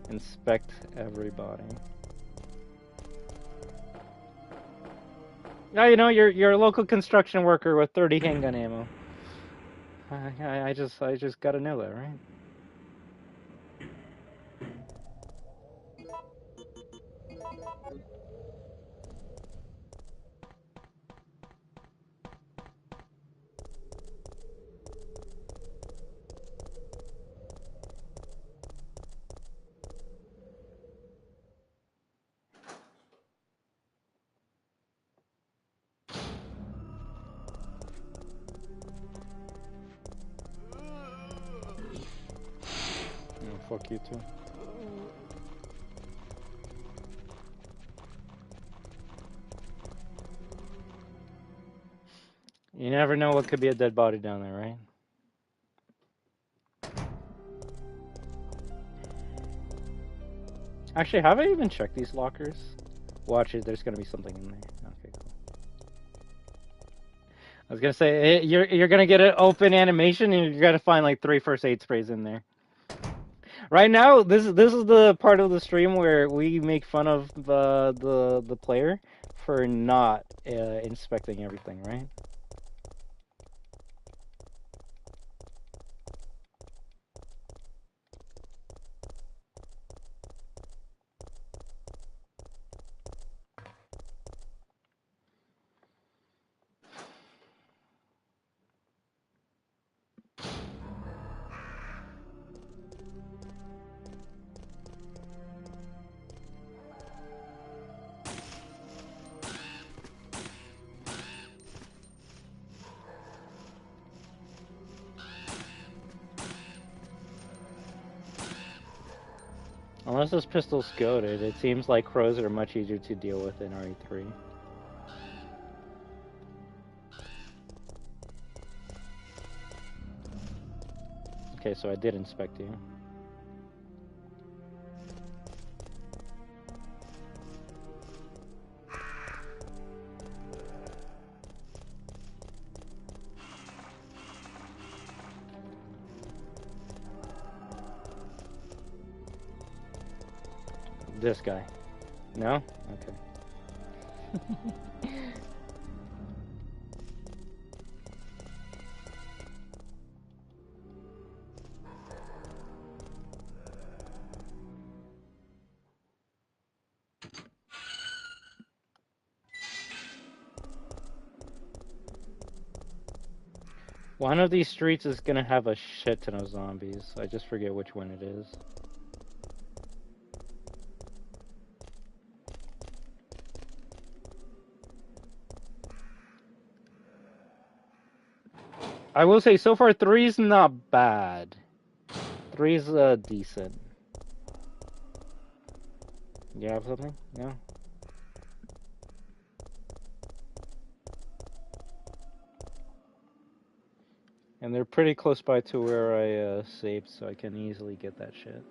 A: Inspect everybody. Yeah, you know, you're a local construction worker with 30 handgun ammo. I just gotta know that, right? Oh, fuck you too. You never know what could be a dead body down there, right? Actually, have I even checked these lockers? Watch it, there's gonna be something in there. Okay, cool. I was gonna say, you're gonna get an open animation and you're gonna find like 3 first aid sprays in there. Right now, this is the part of the stream where we make fun of the player for not inspecting everything, right? Unless this pistol's goated, it seems like crows are much easier to deal with in RE3. Okay, so I did inspect you. This guy. No? Okay. One of these streets is gonna have a shit ton of zombies. I just forget which one it is. I will say, so far, 3's not bad. 3's decent. You have something? No? And they're pretty close by to where I saved, so I can easily get that shit.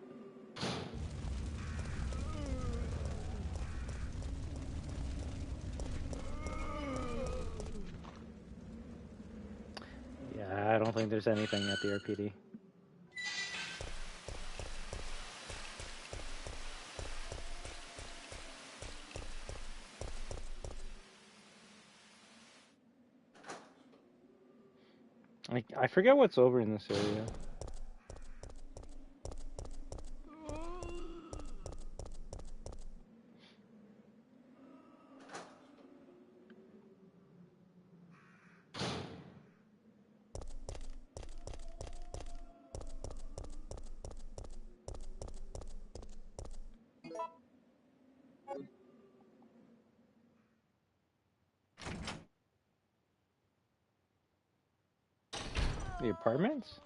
A: Yeah, I don't think there's anything at the RPD. I forget what's over in this area. The apartments?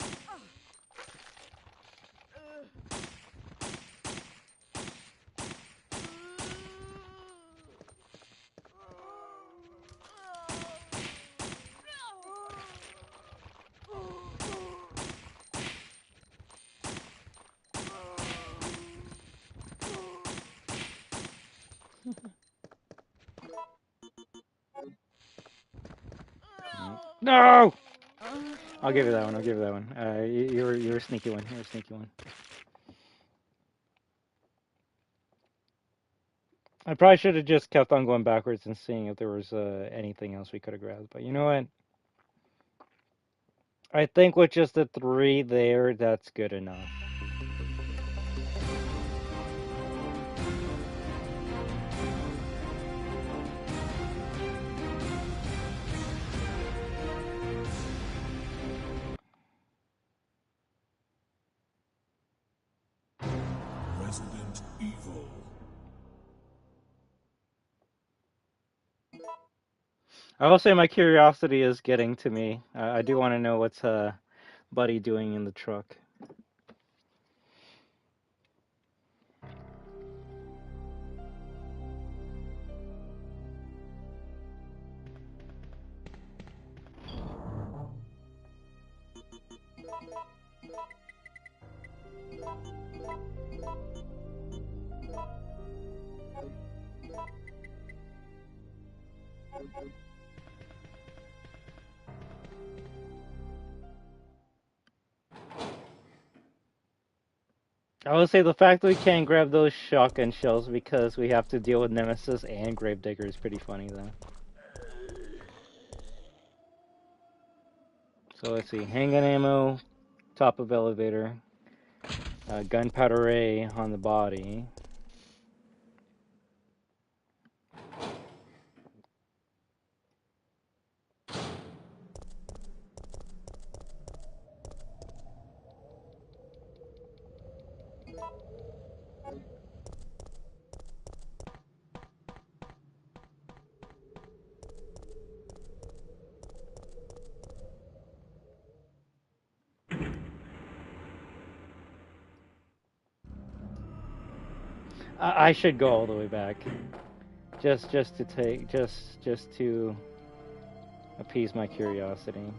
A: No! I'll give you that one. I'll give you that one. You're a sneaky one. You're a sneaky one. I probably should have just kept on going backwards and seeing if there was anything else we could have grabbed. But you know what? I think with just the 3 there, that's good enough.
B: Resident Evil.
A: I will say my curiosity is getting to me. I do want to know what's Buddy doing in the truck. I will say the fact that we can't grab those shotgun shells because we have to deal with Nemesis and Gravedigger is pretty funny, though. So let's see. Handgun ammo, top of elevator, gunpowder ray on the body. I should go all the way back, just to appease my curiosity.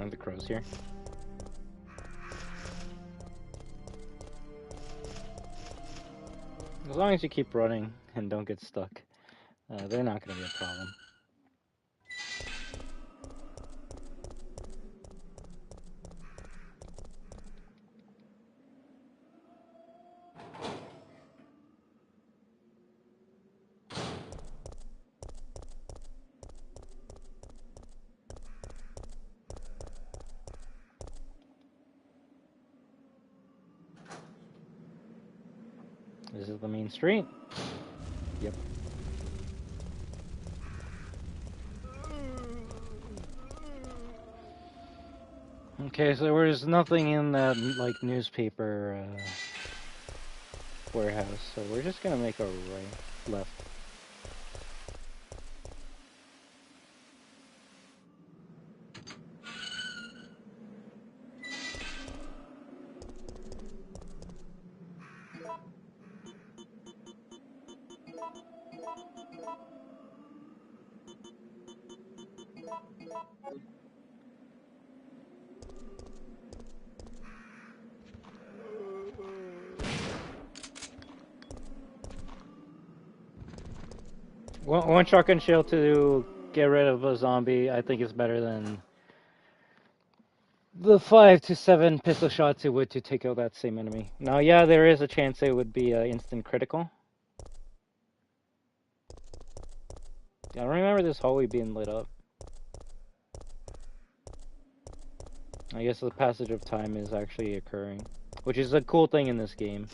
A: Around the crows here. As long as you keep running and don't get stuck, they're not going to be a problem. This is the main street. Yep. Okay, so there's nothing in that like newspaper warehouse, so we're just gonna make a left. One shotgun shell to get rid of a zombie, I think is better than the 5 to 7 pistol shots it would to take out that same enemy. Now, yeah, there is a chance it would be instant critical. I don't remember this hallway being lit up. I guess the passage of time is actually occurring, which is a cool thing in this game.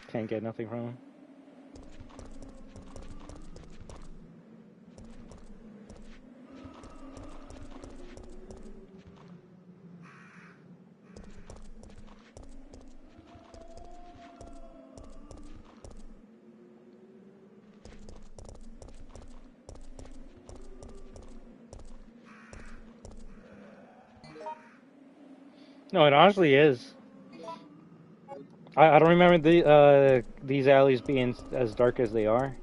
A: Can't get nothing from him. No, it honestly is. I don't remember these alleys being as dark as they are.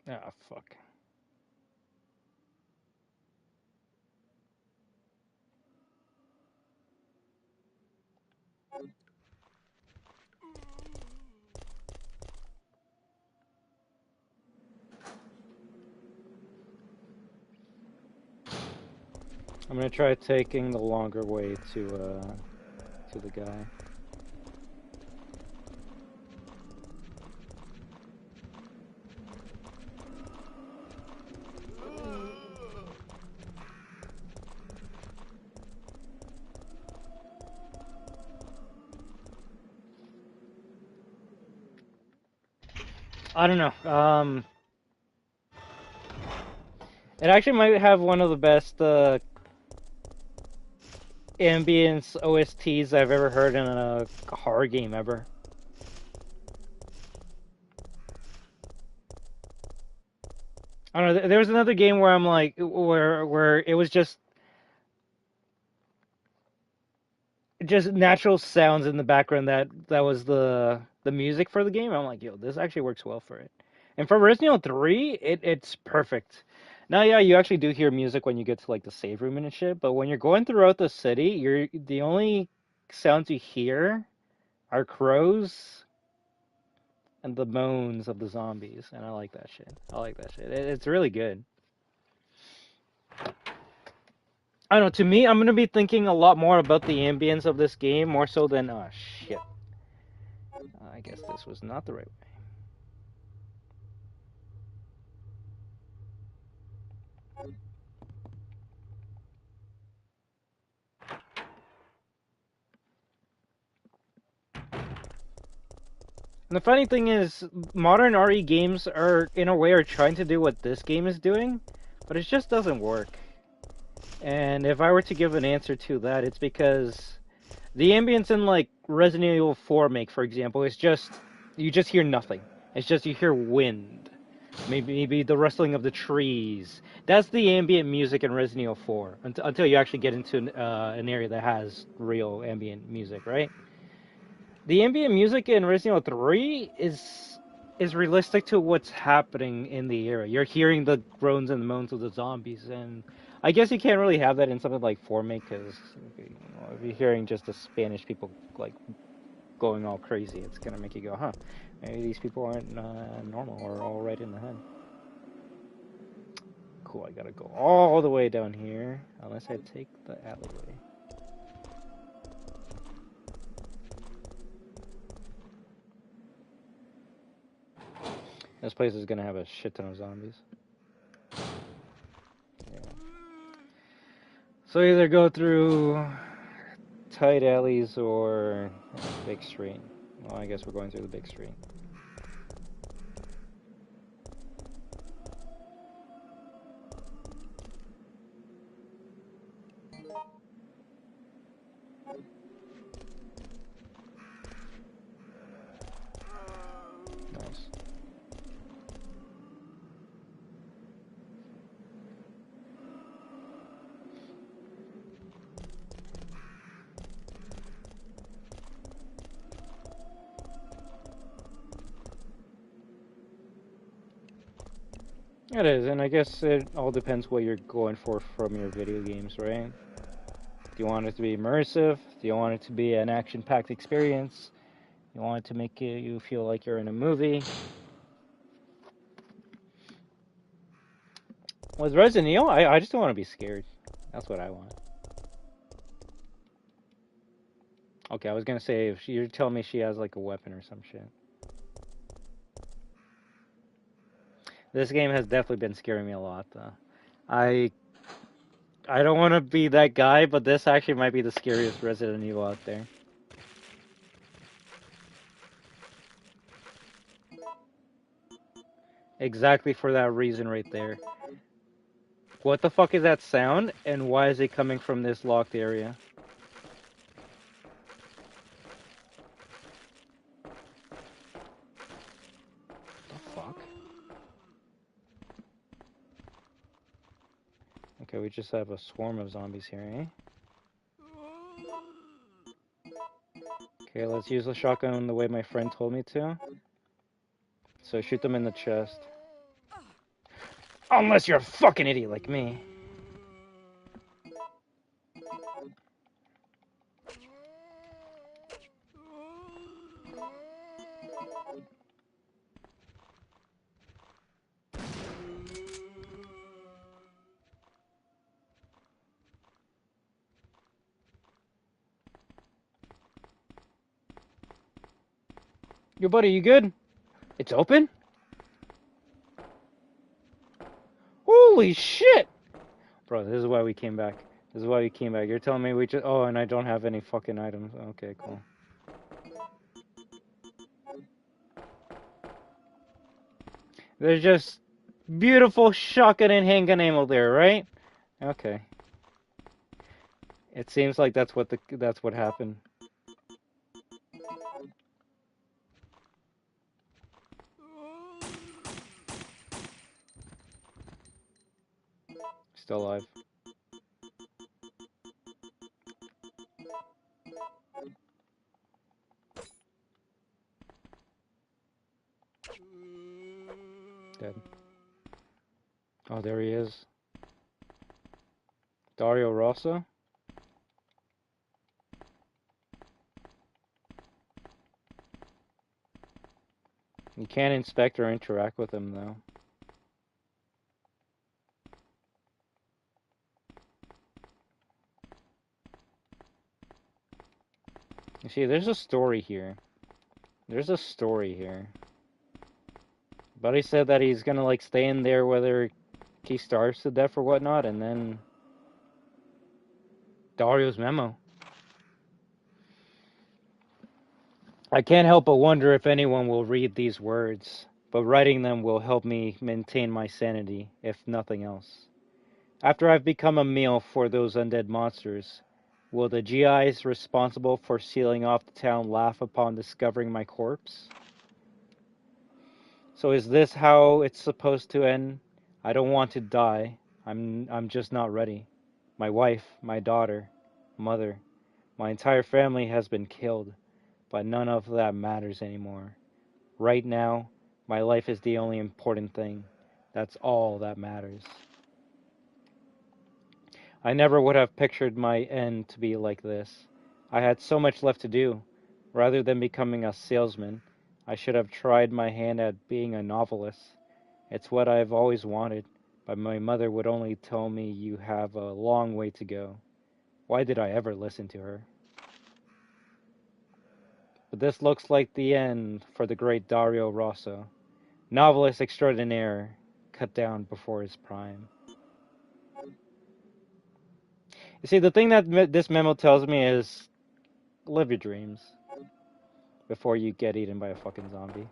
A: Ah, fuck. I'm gonna try taking the longer way to the guy. I don't know. It actually might have one of the best ambience OSTs I've ever heard in a horror game ever. I don't know. There was another game where I'm like, where it was just natural sounds in the background that was the music for the game. I'm like, yo, this actually works well for it. And for Resident Evil 3, it's perfect. Now, yeah, you actually do hear music when you get to like the save room and shit, but when you're going throughout the city, the only sounds you hear are crows and the moans of the zombies, and I like that shit. I like that shit. It's really good. I don't know, to me, I'm gonna be thinking a lot more about the ambience of this game, more so than, oh shit. I guess this was not the right way. And the funny thing is, modern RE games are, in a way, are trying to do what this game is doing, but it just doesn't work. And if I were to give an answer to that, it's because the ambience in, like, Resident Evil 4 make, for example, is just, you just hear nothing. It's just you hear wind. Maybe the rustling of the trees. That's the ambient music in Resident Evil 4, until you actually get into an area that has real ambient music, right? The ambient music in Resident Evil 3 is realistic to what's happening in the area. You're hearing the groans and moans of the zombies, and I guess you can't really have that in something like Formate, because if you're hearing just the Spanish people like going all crazy, it's gonna make you go, huh, maybe these people aren't normal or all right in the head. Cool, I gotta go all the way down here, unless I take the alleyway. This place is gonna have a shit ton of zombies. Yeah. So either go through tight alleys or big street. Well, I guess we're going through the big street. Nice. It is, and I guess it all depends what you're going for from your video games, right? Do you want it to be immersive? Do you want it to be an action-packed experience? You want it to make you feel like you're in a movie? With Resident Evil, I just don't want to be scared. That's what I want. Okay, I was gonna say, if you're telling me she has like a weapon or some shit. This game has definitely been scaring me a lot, though. I I don't want to be that guy, but this actually might be the scariest Resident Evil out there. Exactly for that reason right there. What the fuck is that sound, and why is it coming from this locked area? The fuck? Okay, we just have a swarm of zombies here, eh? Okay, let's use the shotgun the way my friend told me to. So shoot them in the chest. Unless you're a fucking idiot like me. Yo, buddy, you good? It's open? Holy shit! Bro, this is why we came back. This is why we came back. You're telling me we just... Oh, and I don't have any fucking items. Okay, cool. There's just beautiful shotgun and handgun ammo there, right? Okay. It seems like that's what happened. Still alive. Dead. Oh, there he is. Dario Rosso? You can't inspect or interact with him, though. You see, there's a story here. There's a story here. Buddy said that he's gonna like stay in there whether he starves to death or whatnot, and then Dario's memo. I can't help but wonder if anyone will read these words, but writing them will help me maintain my sanity, if nothing else. After I've become a meal for those undead monsters, will the GIs responsible for sealing off the town laugh upon discovering my corpse? So is this how it's supposed to end? I don't want to die. I'm just not ready. My wife, my daughter, mother, my entire family has been killed, but none of that matters anymore. Right now, my life is the only important thing. That's all that matters. I never would have pictured my end to be like this. I had so much left to do. Rather than becoming a salesman, I should have tried my hand at being a novelist. It's what I've always wanted, but my mother would only tell me you have a long way to go. Why did I ever listen to her? But this looks like the end for the great Dario Rosso, novelist extraordinaire, cut down before his prime. You see, the thing that this memo tells me is live your dreams before you get eaten by a fucking zombie.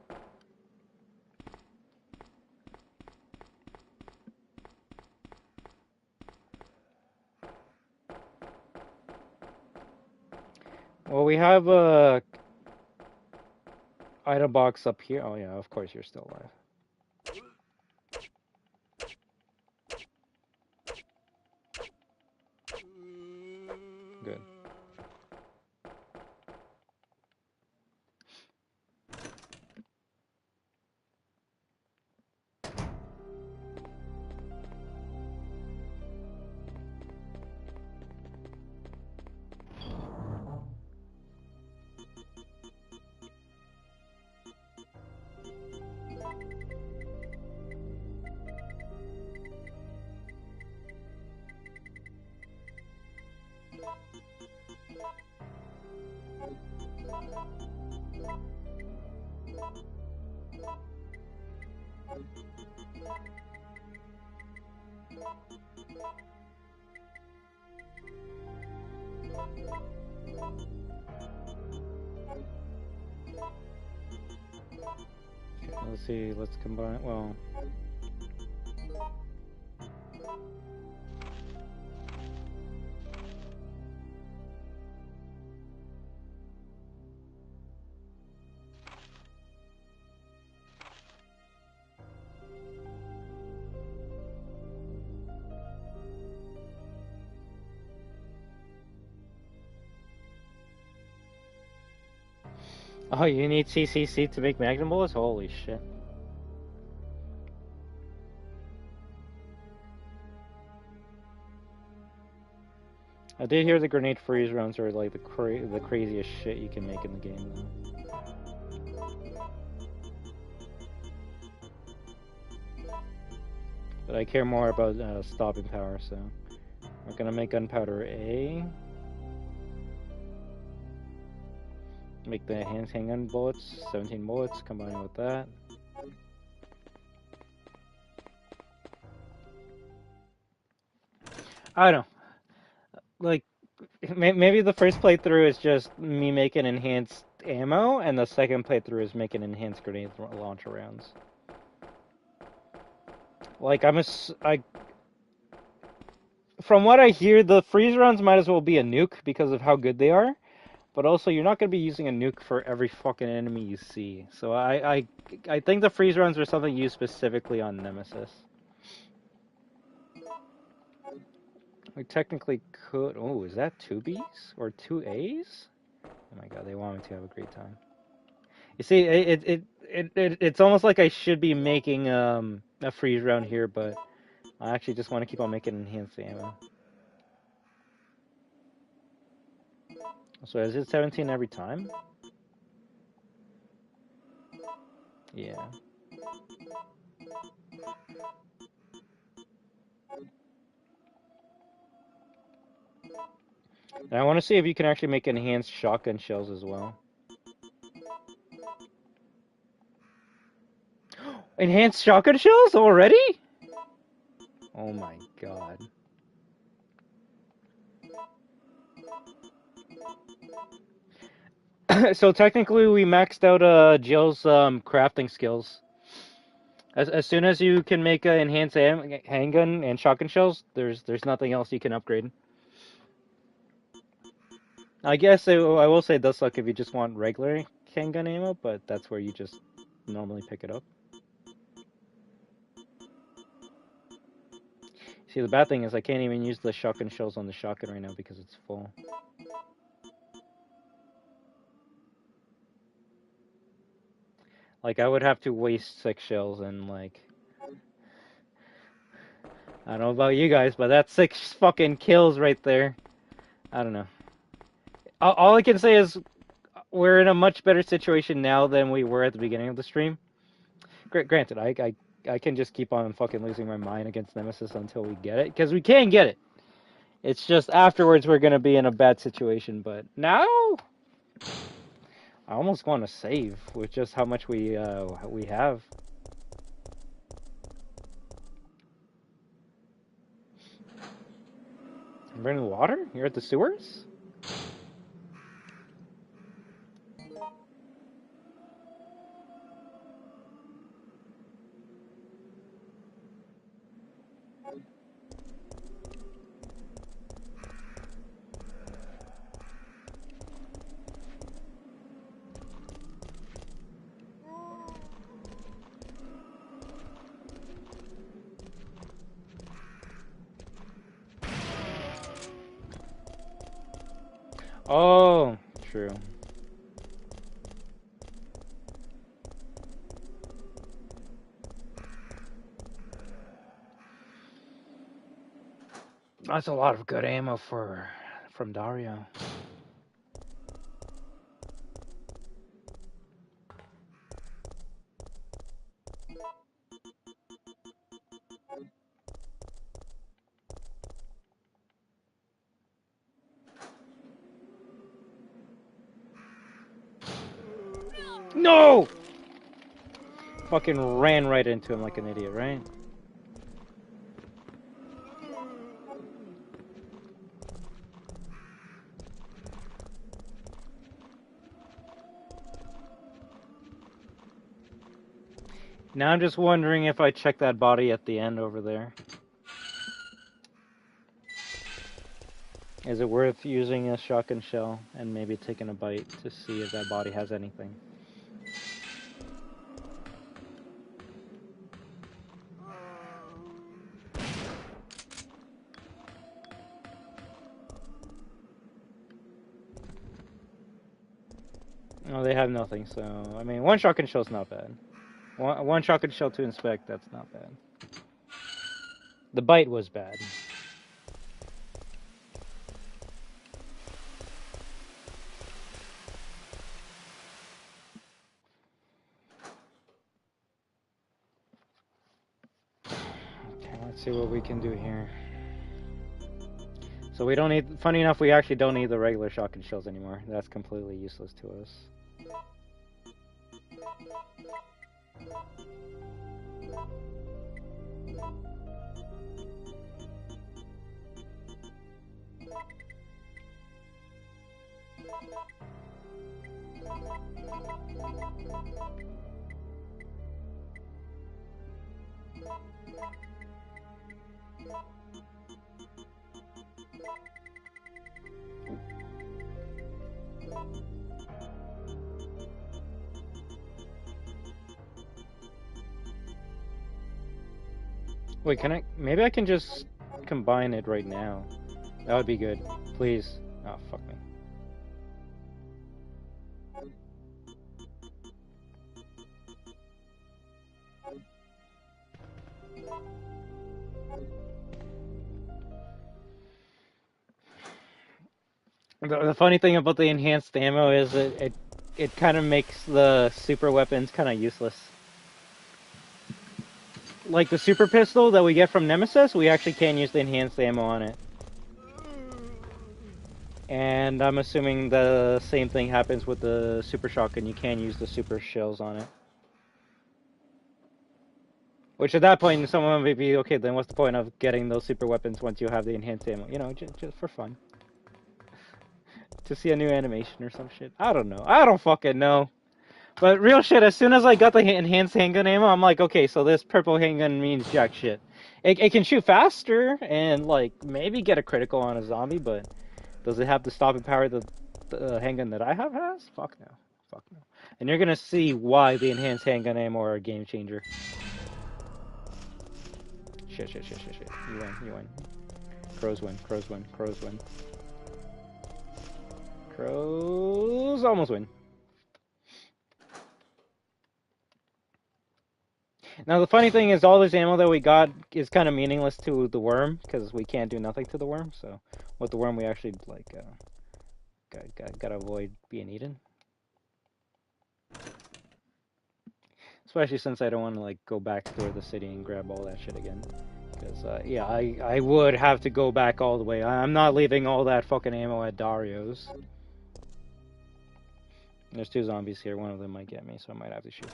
A: Well, we have a item box up here. Oh yeah, of course you're still alive. Good. Let's see, let's combine, well... Oh, you need CCC to make magnum bullets? Holy shit. I did hear the grenade freeze rounds are like the craziest shit you can make in the game, though. But I care more about stopping power, so... We're gonna make gunpowder A. Make the handgun bullets, 17 bullets, combine with that. I don't know. Like, maybe the first playthrough is just me making enhanced ammo, and the second playthrough is making enhanced grenade launcher rounds. Like, from what I hear, the freeze rounds might as well be a nuke because of how good they are. But also, you're not going to be using a nuke for every fucking enemy you see. So I think the freeze rounds are something used specifically on Nemesis. We technically could... Oh, is that 2 Bs? Or 2 As? Oh my god, they want me to have a great time. You see, it's almost like I should be making a freeze round here, but I actually just want to keep on making enhanced ammo. So is it 17 every time? Yeah. And I want to see if you can actually make enhanced shotgun shells as well. Enhanced shotgun shells already? Oh my god. So technically we maxed out Jill's crafting skills. As soon as you can make an enhanced handgun and shotgun shells, there's nothing else you can upgrade. I guess I will say it does suck if you just want regular handgun ammo, but that's where you just normally pick it up. See, the bad thing is I can't even use the shotgun shells on the shotgun right now because it's full. Like, I would have to waste 6 shells and, like... I don't know about you guys, but that's 6 fucking kills right there. I don't know. All I can say is we're in a much better situation now than we were at the beginning of the stream. Granted, I can just keep on fucking losing my mind against Nemesis until we get it, because we can get it. It's just afterwards we're gonna be in a bad situation, but now I almost want to save with just how much we have. Burning water? You're at the sewers? Oh, true. That's a lot of good ammo from Dario. No! Fucking ran right into him like an idiot, right? Now I'm just wondering if I check that body at the end over there. Is it worth using a shotgun shell and maybe taking a bite to see if that body has anything? No, they have nothing, so... I mean, one shotgun shell's not bad. One shotgun shell to inspect, that's not bad. The bite was bad. Okay, let's see what we can do here. So we don't need... Funny enough, we actually don't need the regular shotgun shells anymore. That's completely useless to us. Wait, can I... Maybe I can just combine it right now. That would be good. Please. Oh, fuck me. The funny thing about the enhanced ammo is it kind of makes the super weapons kind of useless. Like the super pistol that we get from Nemesis, we actually can't use the enhanced ammo on it. And I'm assuming the same thing happens with the super shotgun. You can use the super shells on it. Which at that point, someone may be, okay, then what's the point of getting those super weapons once you have the enhanced ammo? You know, just for fun. To see a new animation or some shit. I don't know. I don't fucking know. But real shit, as soon as I got the enhanced handgun ammo, I'm like, okay, so this purple handgun means jack shit. It can shoot faster and, like, maybe get a critical on a zombie, but does it have the stopping power the handgun that I have has? Fuck no. Fuck no. And you're gonna see why the enhanced handgun ammo are a game changer. Shit. You win. Crows win. Crows almost win. Now the funny thing is all this ammo that we got is kind of meaningless to the worm because we can't do nothing to the worm. So with the worm we actually like gotta avoid being eaten. Especially since I don't want to like go back through the city and grab all that shit again. Because yeah, I would have to go back all the way. I'm not leaving all that fucking ammo at Dario's. There's two zombies here. One of them might get me, so I might have to shoot.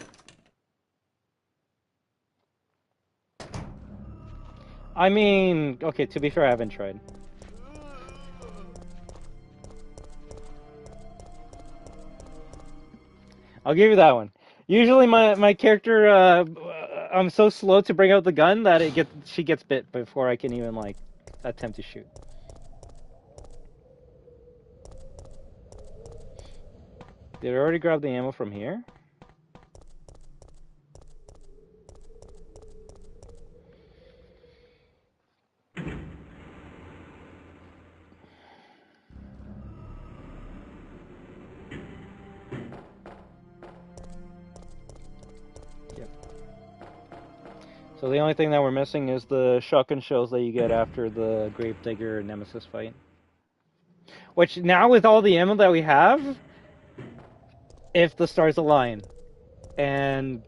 A: I mean, okay, to be fair, I haven't tried. I'll give you that one. Usually my character, I'm so slow to bring out the gun that she gets bit before I can even, like, attempt to shoot. Did I already grab the ammo from here? Yep. So the only thing that we're missing is the shotgun shells that you get after the Gravedigger Nemesis fight. Which, now with all the ammo that we have, if the stars align, and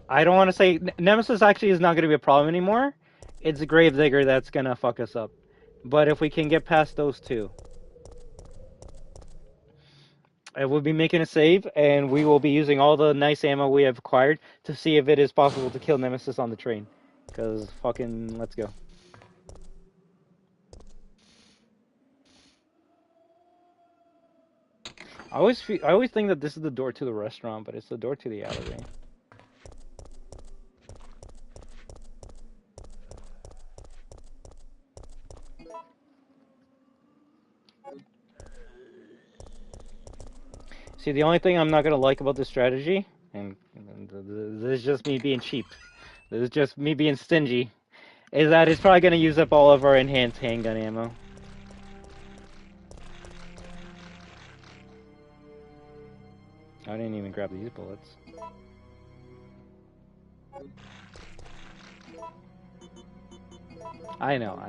A: I don't want to say Nemesis actually is not going to be a problem anymore. It's a Gravedigger that's going to fuck us up. But if we can get past those two, I will be making a save, and we will be using all the nice ammo we have acquired to see if it is possible to kill Nemesis on the train. Because fucking, let's go. I always think that this is the door to the restaurant, but it's the door to the alleyway. See, the only thing I'm not gonna like about this strategy, and this is just me being cheap, this is just me being stingy, is that it's probably gonna use up all of our enhanced handgun ammo. I didn't even grab these bullets. I know.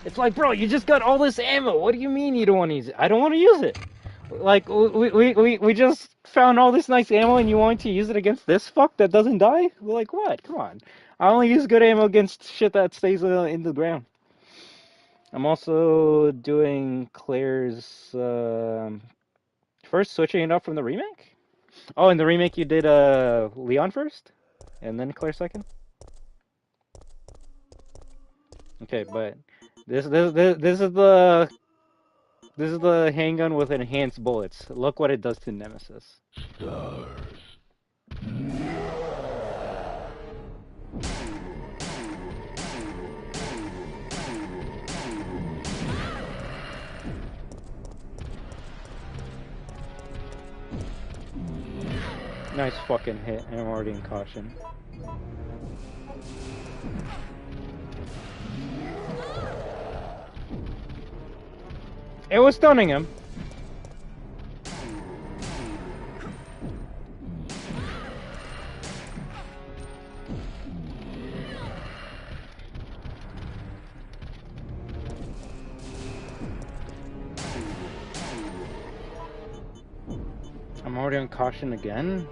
A: It's like, bro, you just got all this ammo. What do you mean you don't want to use it? I don't want to use it. Like, we just found all this nice ammo and you want to use it against this fuck that doesn't die? Like, what? Come on. I only use good ammo against shit that stays in the ground. I'm also doing Claire's, first switching it up from the remake? Oh, in the remake you did, Leon first? And then Claire second? Okay, but this is the handgun with enhanced bullets. Look what it does to Nemesis.
B: Stars.
A: Nice fucking hit, and I'm already in caution. It was stunning him. I'm already on caution again.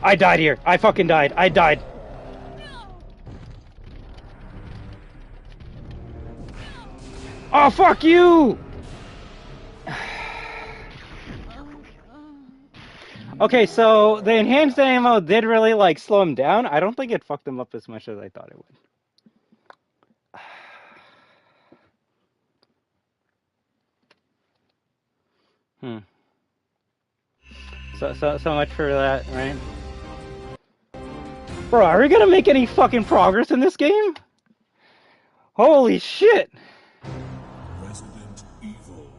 A: I died here. I fucking died. I died. Oh, fuck you! Okay, so the enhanced ammo did really, like, slow him down. I don't think it fucked him up as much as I thought it would. So much for that, right? Bro, are we gonna make any fucking progress in this game? Holy shit!
B: Resident Evil.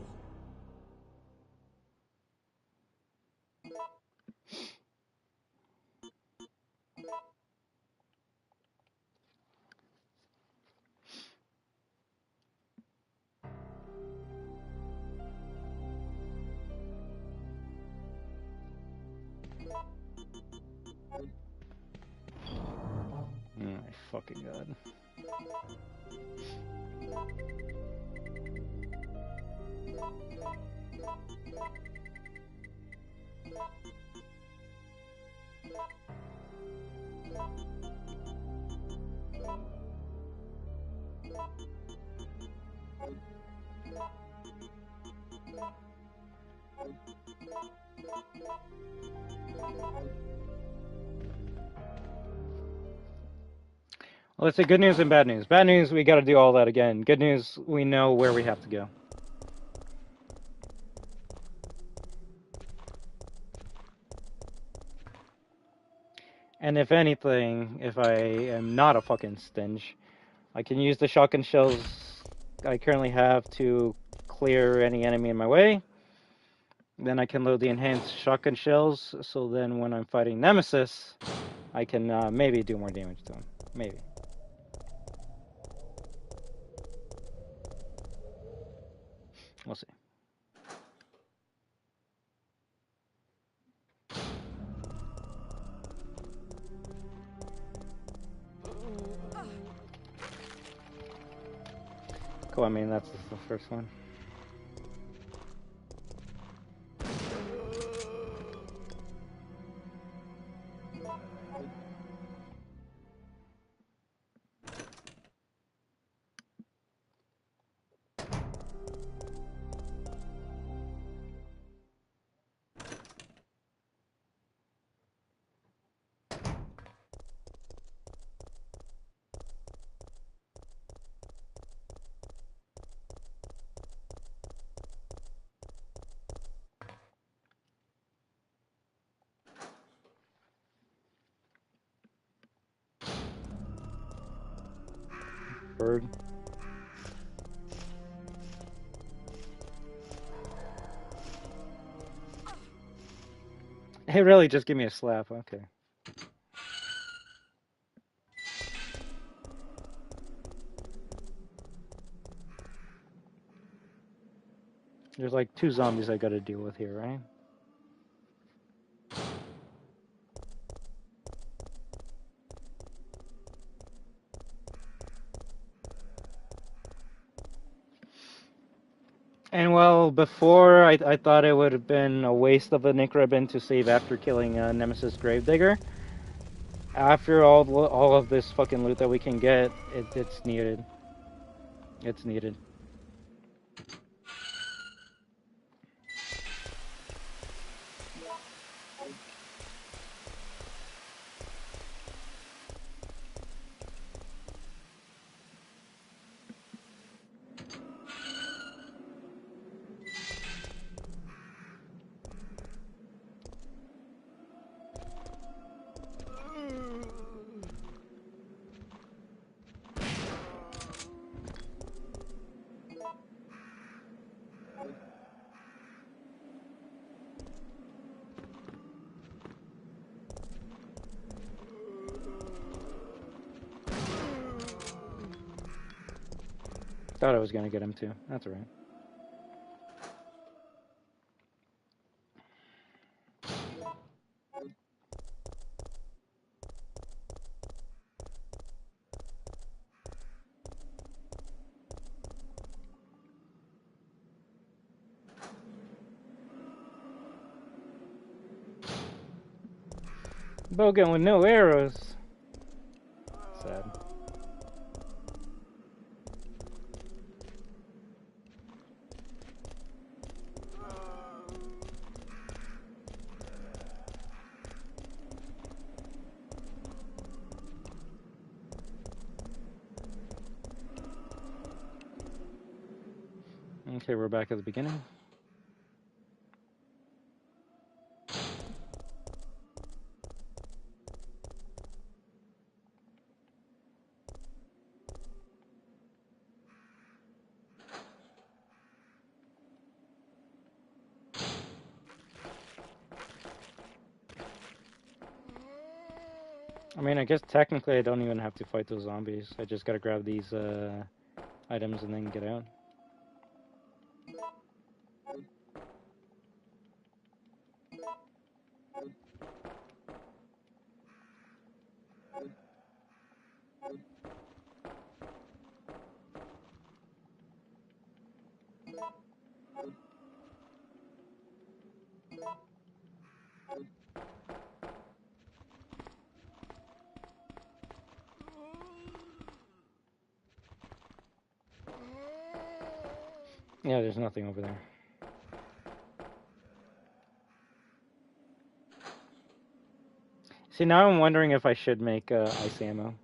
A: Oh my fucking god. Well, let's say good news and bad news. Bad news, we gotta do all that again. Good news, we know where we have to go. And if anything, if I am not a fucking stinge, I can use the shotgun shells I currently have to clear any enemy in my way. Then I can load the enhanced shotgun shells, so then when I'm fighting Nemesis, I can maybe do more damage to him. Maybe. We'll see. Cool, I mean, that's the first one. Bird. Hey, really, just give me a slap. Okay. There's like 2 zombies I gotta deal with here, right? And well, before I thought it would have been a waste of a Nick Ribbon to save after killing Nemesis Gravedigger. After all of this fucking loot that we can get, it's needed. It's needed. Thought I was gonna get him too. That's alright. Bowgun with no arrows. Sad. Okay, we're back at the beginning. I mean, I guess technically I don't even have to fight those zombies. I just gotta grab these items and then get out. Yeah, there's nothing over there. See, now I'm wondering if I should make ice ammo.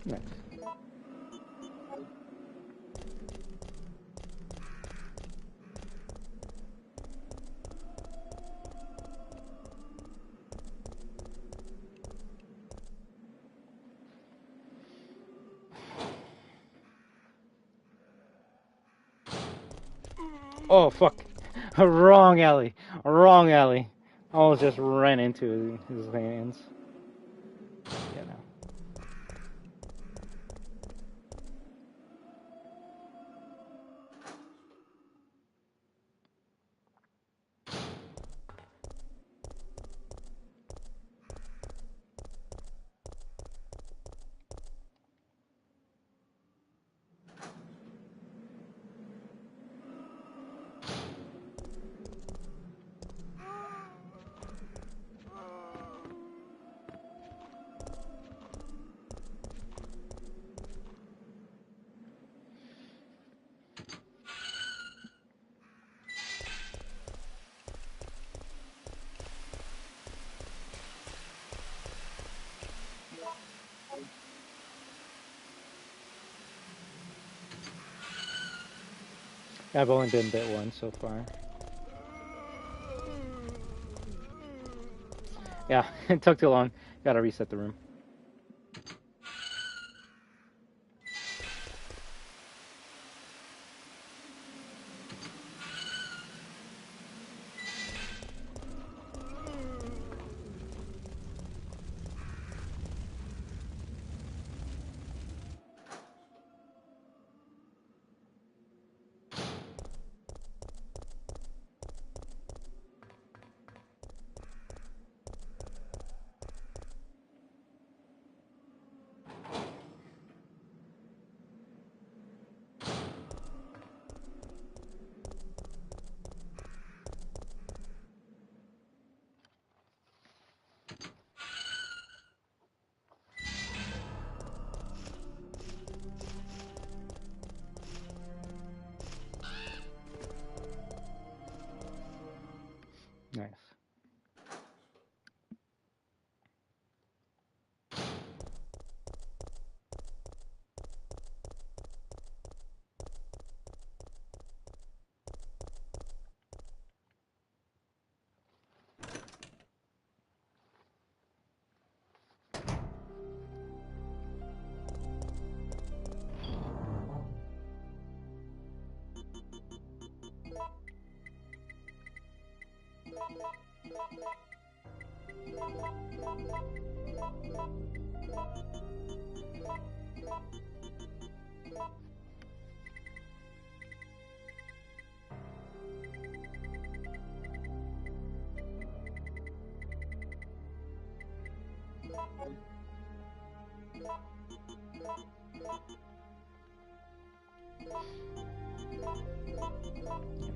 A: Nice. Oh, fuck. Wrong alley. Wrong alley. I almost just ran into his hands. Yeah, no. I've only been bit once so far. Yeah, it took too long. Gotta reset the room.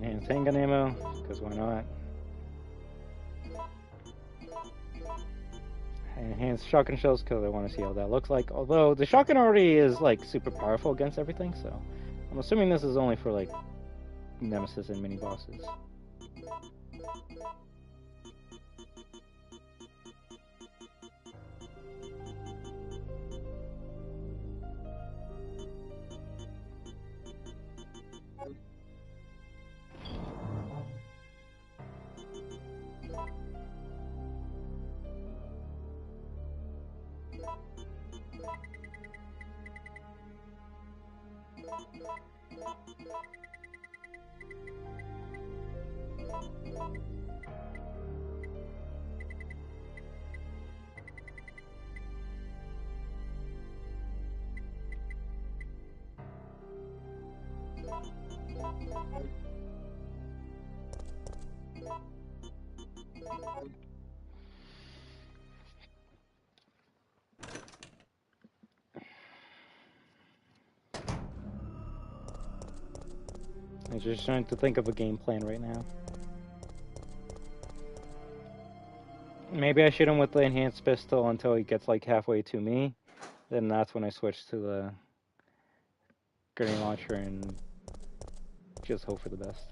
A: Enhanced handgun ammo, because why not? Enhanced shotgun shells, because I want to see how that looks like. Although the shotgun already is like super powerful against everything, so I'm assuming this is only for like Nemesis and mini bosses. I'm just trying to think of a game plan right now. Maybe I shoot him with the enhanced pistol until he gets like halfway to me. Then that's when I switch to the grenade launcher and just hope for the best.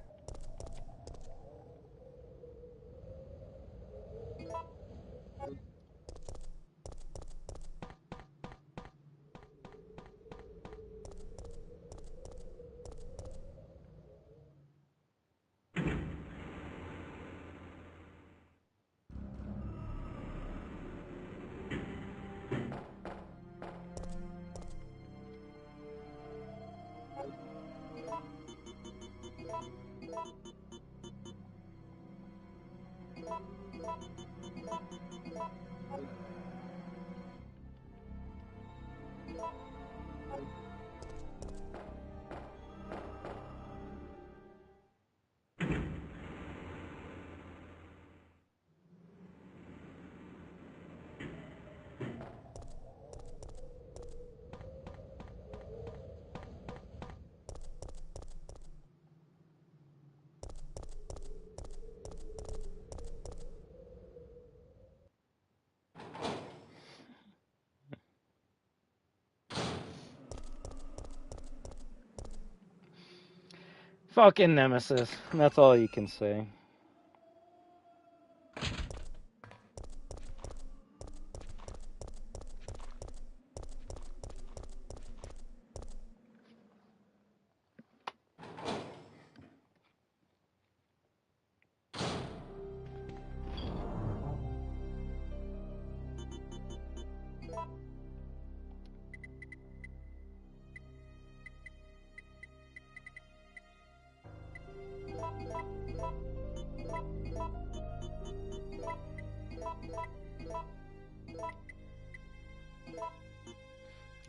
A: Fucking Nemesis. That's all you can say.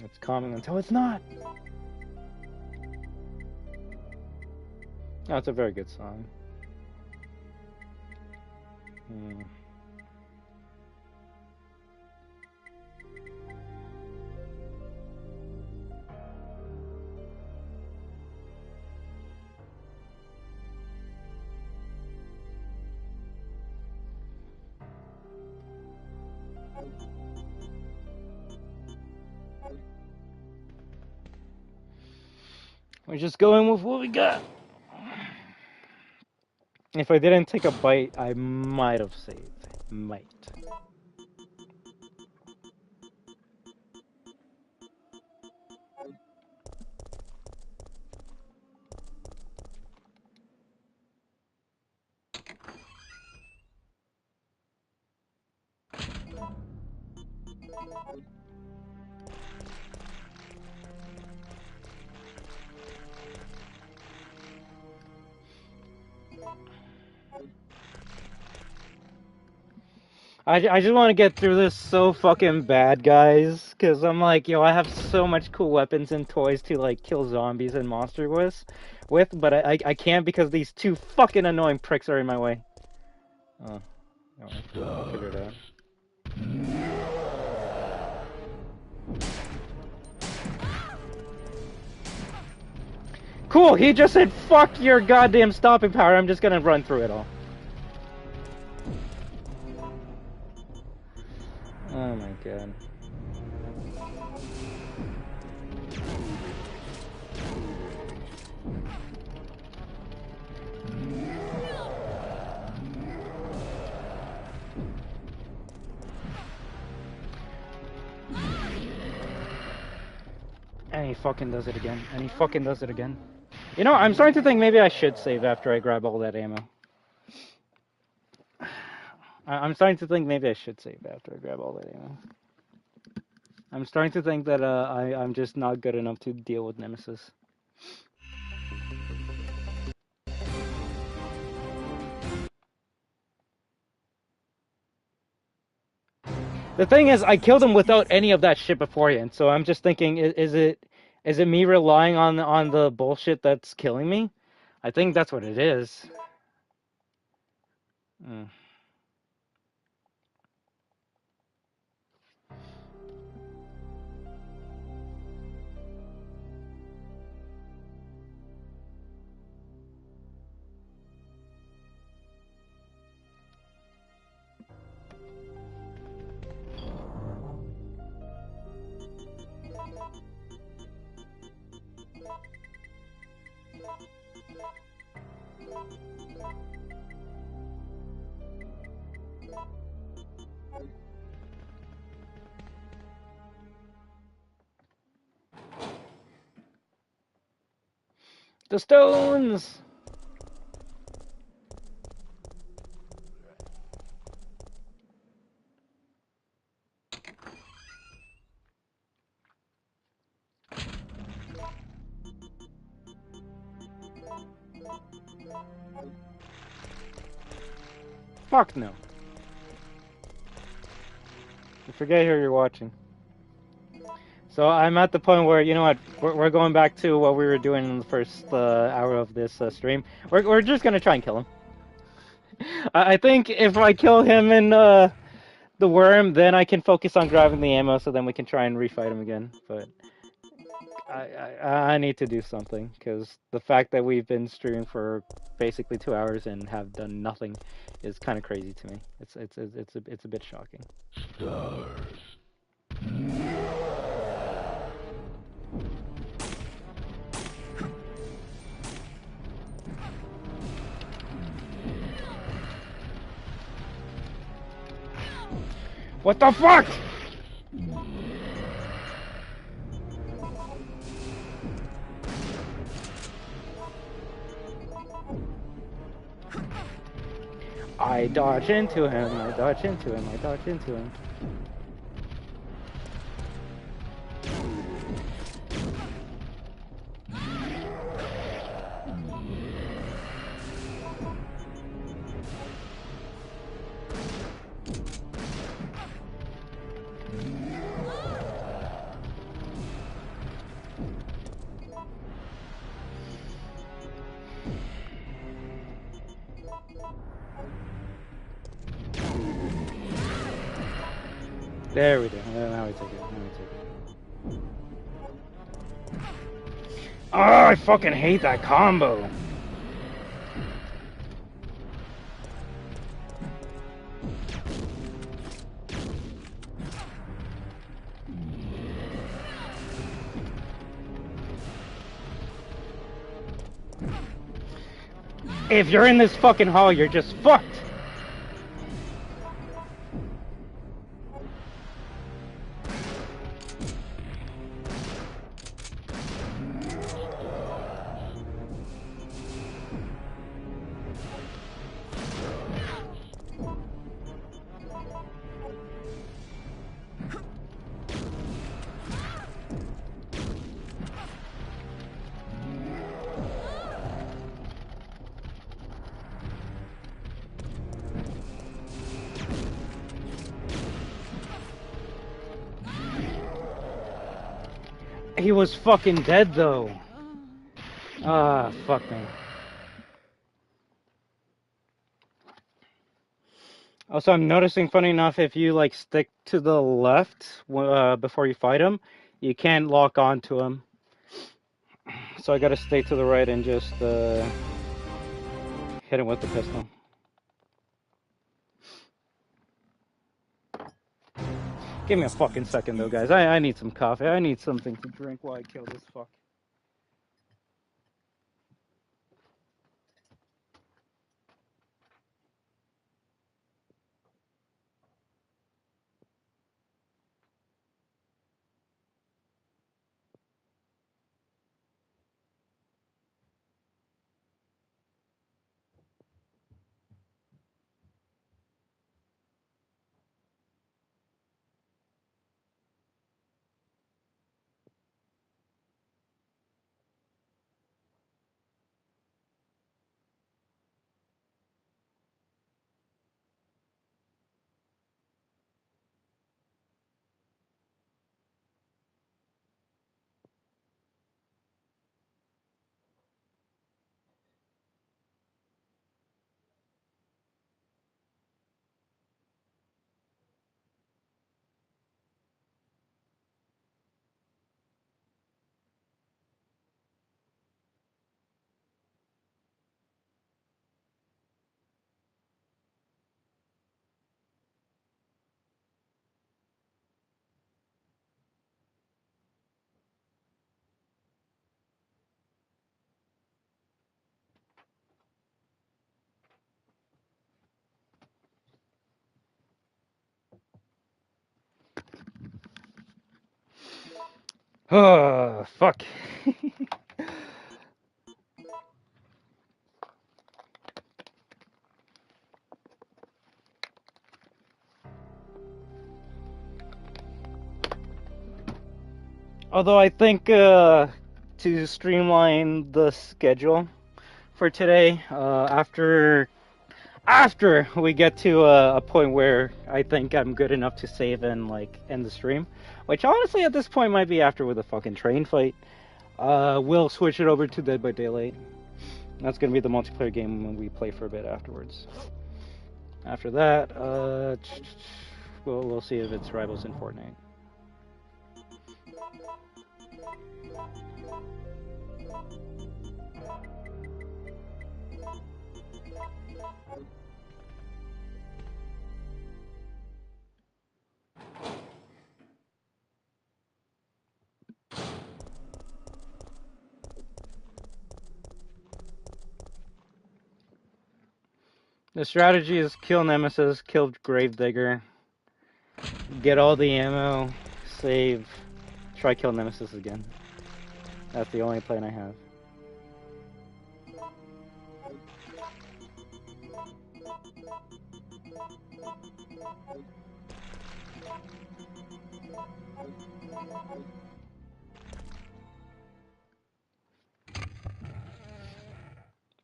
A: It's calming until it's not. That's a very good song. We're just going with what we got. If I didn't take a bite, I might have saved. Might. I just want to get through this so fucking bad, guys. Because I'm like, yo, I have so much cool weapons and toys to, like, kill zombies and monsters with, but I can't because these two fucking annoying pricks are in my way. Oh, I'll figure it out. Cool, he just said, fuck your goddamn stopping power, I'm just gonna run through it all. Oh my god. And he fucking does it again. And he fucking does it again. You know, I'm starting to think maybe I should save after I grab all that ammo. I'm starting to think maybe I should save after I grab all that ammo. I'm starting to think that I'm just not good enough to deal with Nemesis. The thing is, I killed him without any of that shit beforehand, so I'm just thinking, is it me relying on the bullshit that's killing me? I think that's what it is. Mm. The stones! Fuck no. You forget who you're watching. So I'm at the point where, you know what, we're going back to what we were doing in the first hour of this stream. We're just gonna try and kill him. I think if I kill him and the worm, then I can focus on grabbing the ammo, so then we can try and refight him again. But I need to do something, because the fact that we've been streaming for basically 2 hours and have done nothing is kind of crazy to me. It's a bit shocking. What the fuck? I dodge into him, I dodge into him, I dodge into him. There we go. Now we take it. Now we take it. Oh, I fucking hate that combo. If you're in this fucking hall, you're just fucked. He was fucking dead though. Ah, fuck me. Also, I'm noticing, funny enough, if you like stick to the left before you fight him, you can't lock on to him. So I gotta stay to the right and just hit him with the pistol. Give me a fucking second though, guys. I need some coffee. I need something to drink while I kill this fuck. Oh, fuck. Although I think to streamline the schedule for today, after we get to a point where I think I'm good enough to save and like end the stream, which honestly at this point might be after with a fucking train fight, we'll switch it over to Dead by Daylight. That's gonna be the multiplayer game when we play for a bit afterwards. After that, we'll see if it's rivals in Fortnite. The strategy is kill Nemesis, kill Gravedigger, get all the ammo, save, try kill Nemesis again. That's the only plan I have.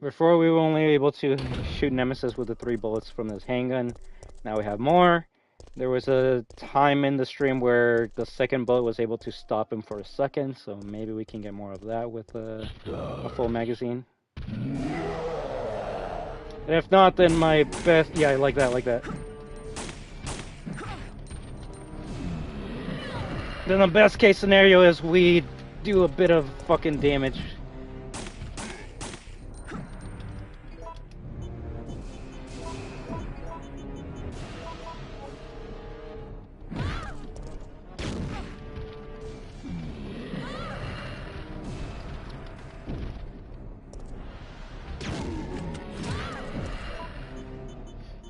A: Before we were only able to shoot Nemesis with the 3 bullets from this handgun. Now we have more. There was a time in the stream where the second bullet was able to stop him for a second, so maybe we can get more of that with a full magazine. And if not, then my best... Yeah, I like that, Then the best case scenario is we do a bit of fucking damage.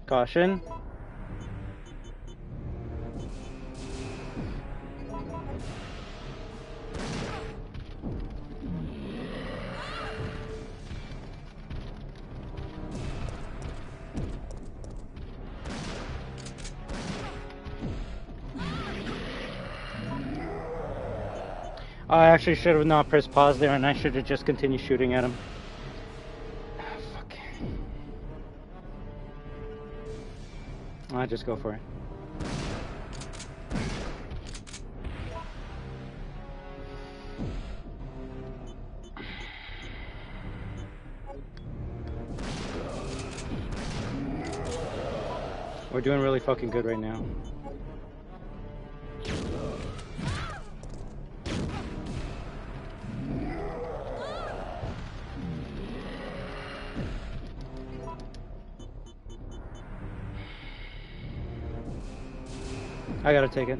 A: Caution. I actually should have not pressed pause there, and I should have just continued shooting at him. Fuck. I'll just go for it. We're doing really fucking good right now. I gotta take it.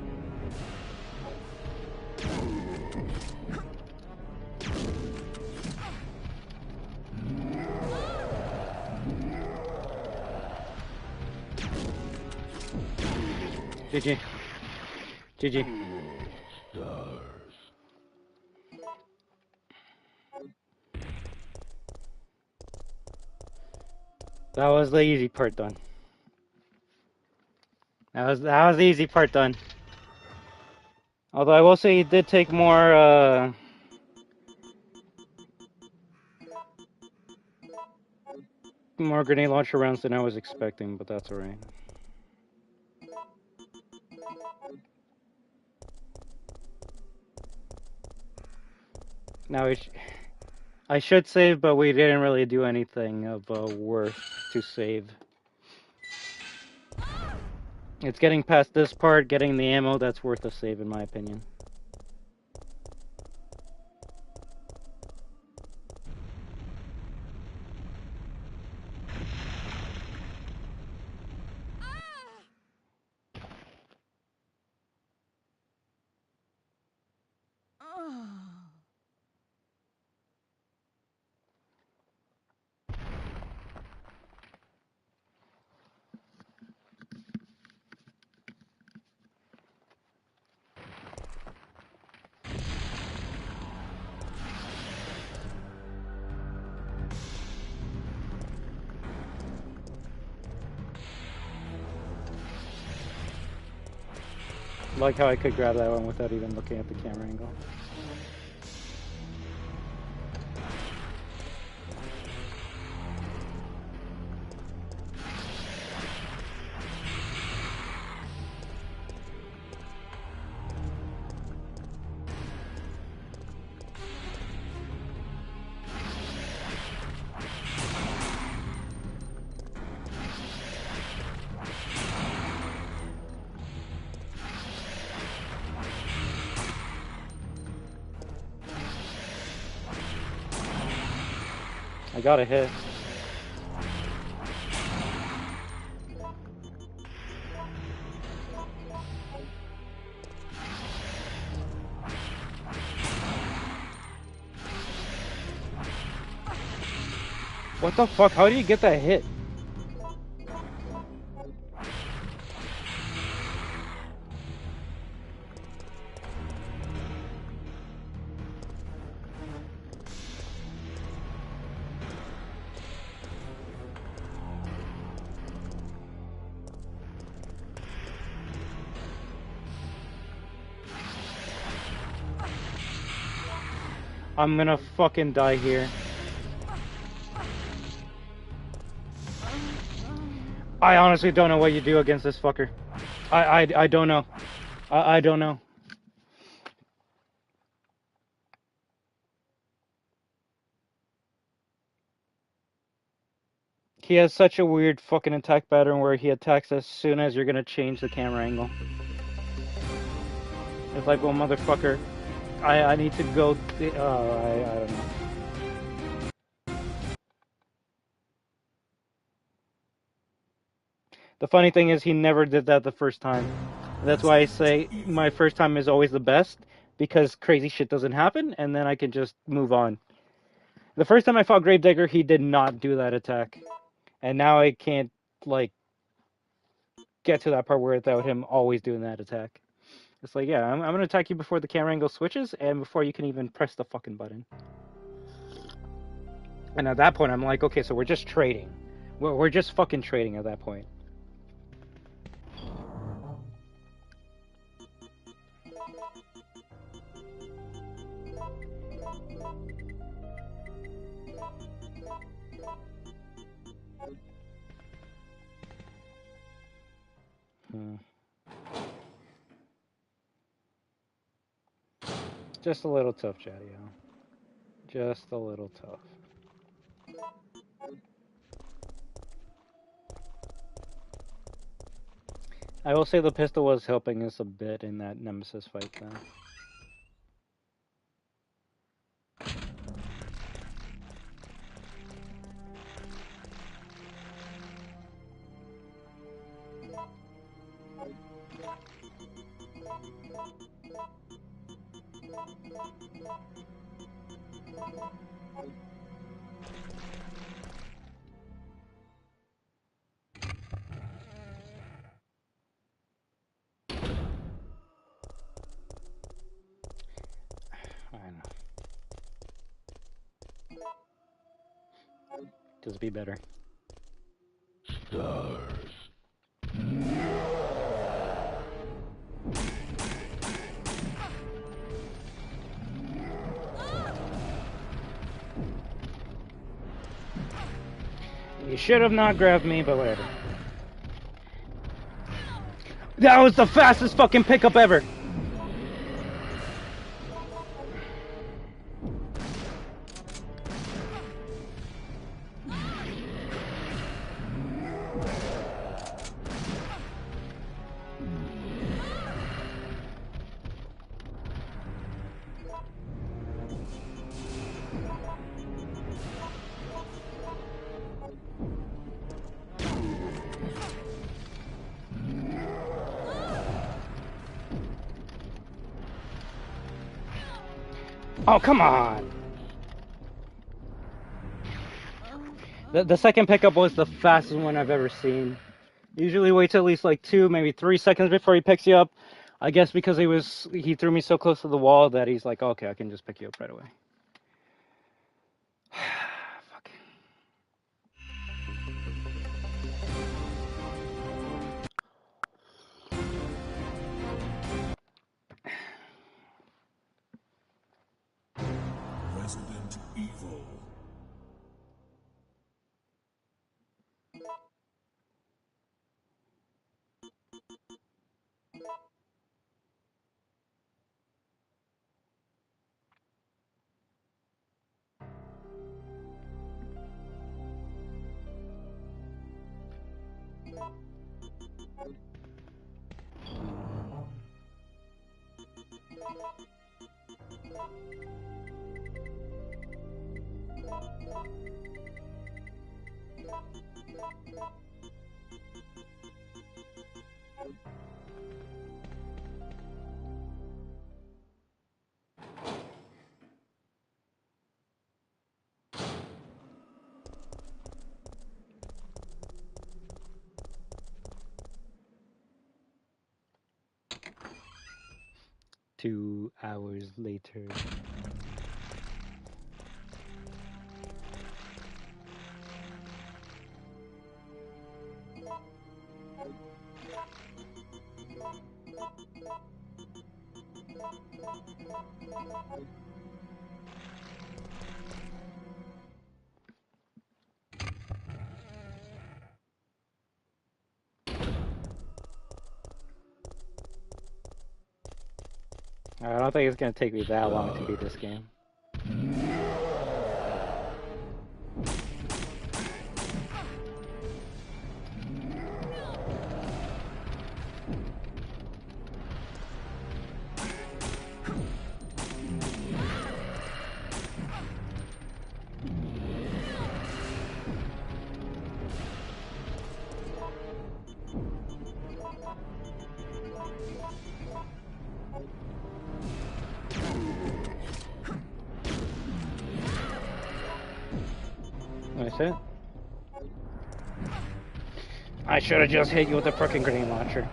A: GG. GG. That was the easy part done. That was the easy part done. Although I will say he did take more grenade launcher rounds than I was expecting, but that's alright. Now I should save, but we didn't really do anything of worth to save. It's getting past this part, getting the ammo that's worth a save in my opinion. Like how I could grab that one without even looking at the camera angle. I got a hit. What the fuck? How do you get that hit? I'm gonna fucking die here. I honestly don't know what you do against this fucker. I don't know. I don't know. He has such a weird fucking attack pattern where he attacks as soon as you're gonna change the camera angle. It's like, well, motherfucker, I need to go. I don't know. The funny thing is, he never did that the first time. That's why I say my first time is always the best, because crazy shit doesn't happen, and then I can just move on. The first time I fought Gravedigger, he did not do that attack. And now I can't, like, get to that part without him always doing that attack. It's like, yeah, I'm going to attack you before the camera angle switches, and before you can even press the fucking button. And at that point, I'm like, okay, so we're just trading. We're just fucking trading at that point. Just a little tough, Chatty. Just a little tough. I will say the pistol was helping us a bit in that Nemesis fight, though. I know. Just be better. You should have not grabbed me, but whatever. That was the fastest fucking pickup ever! Oh, come on! The second pickup was the fastest one I've ever seen. Usually waits at least like 2, maybe 3 seconds before he picks you up. I guess because he threw me so close to the wall that he's like, okay, I can just pick you up right away. Fuck.
B: Resident Evil.
A: Two hours later. I don't think it's gonna take me that long to beat this game. That's it. I should have just hit you with a frickin' grenade launcher.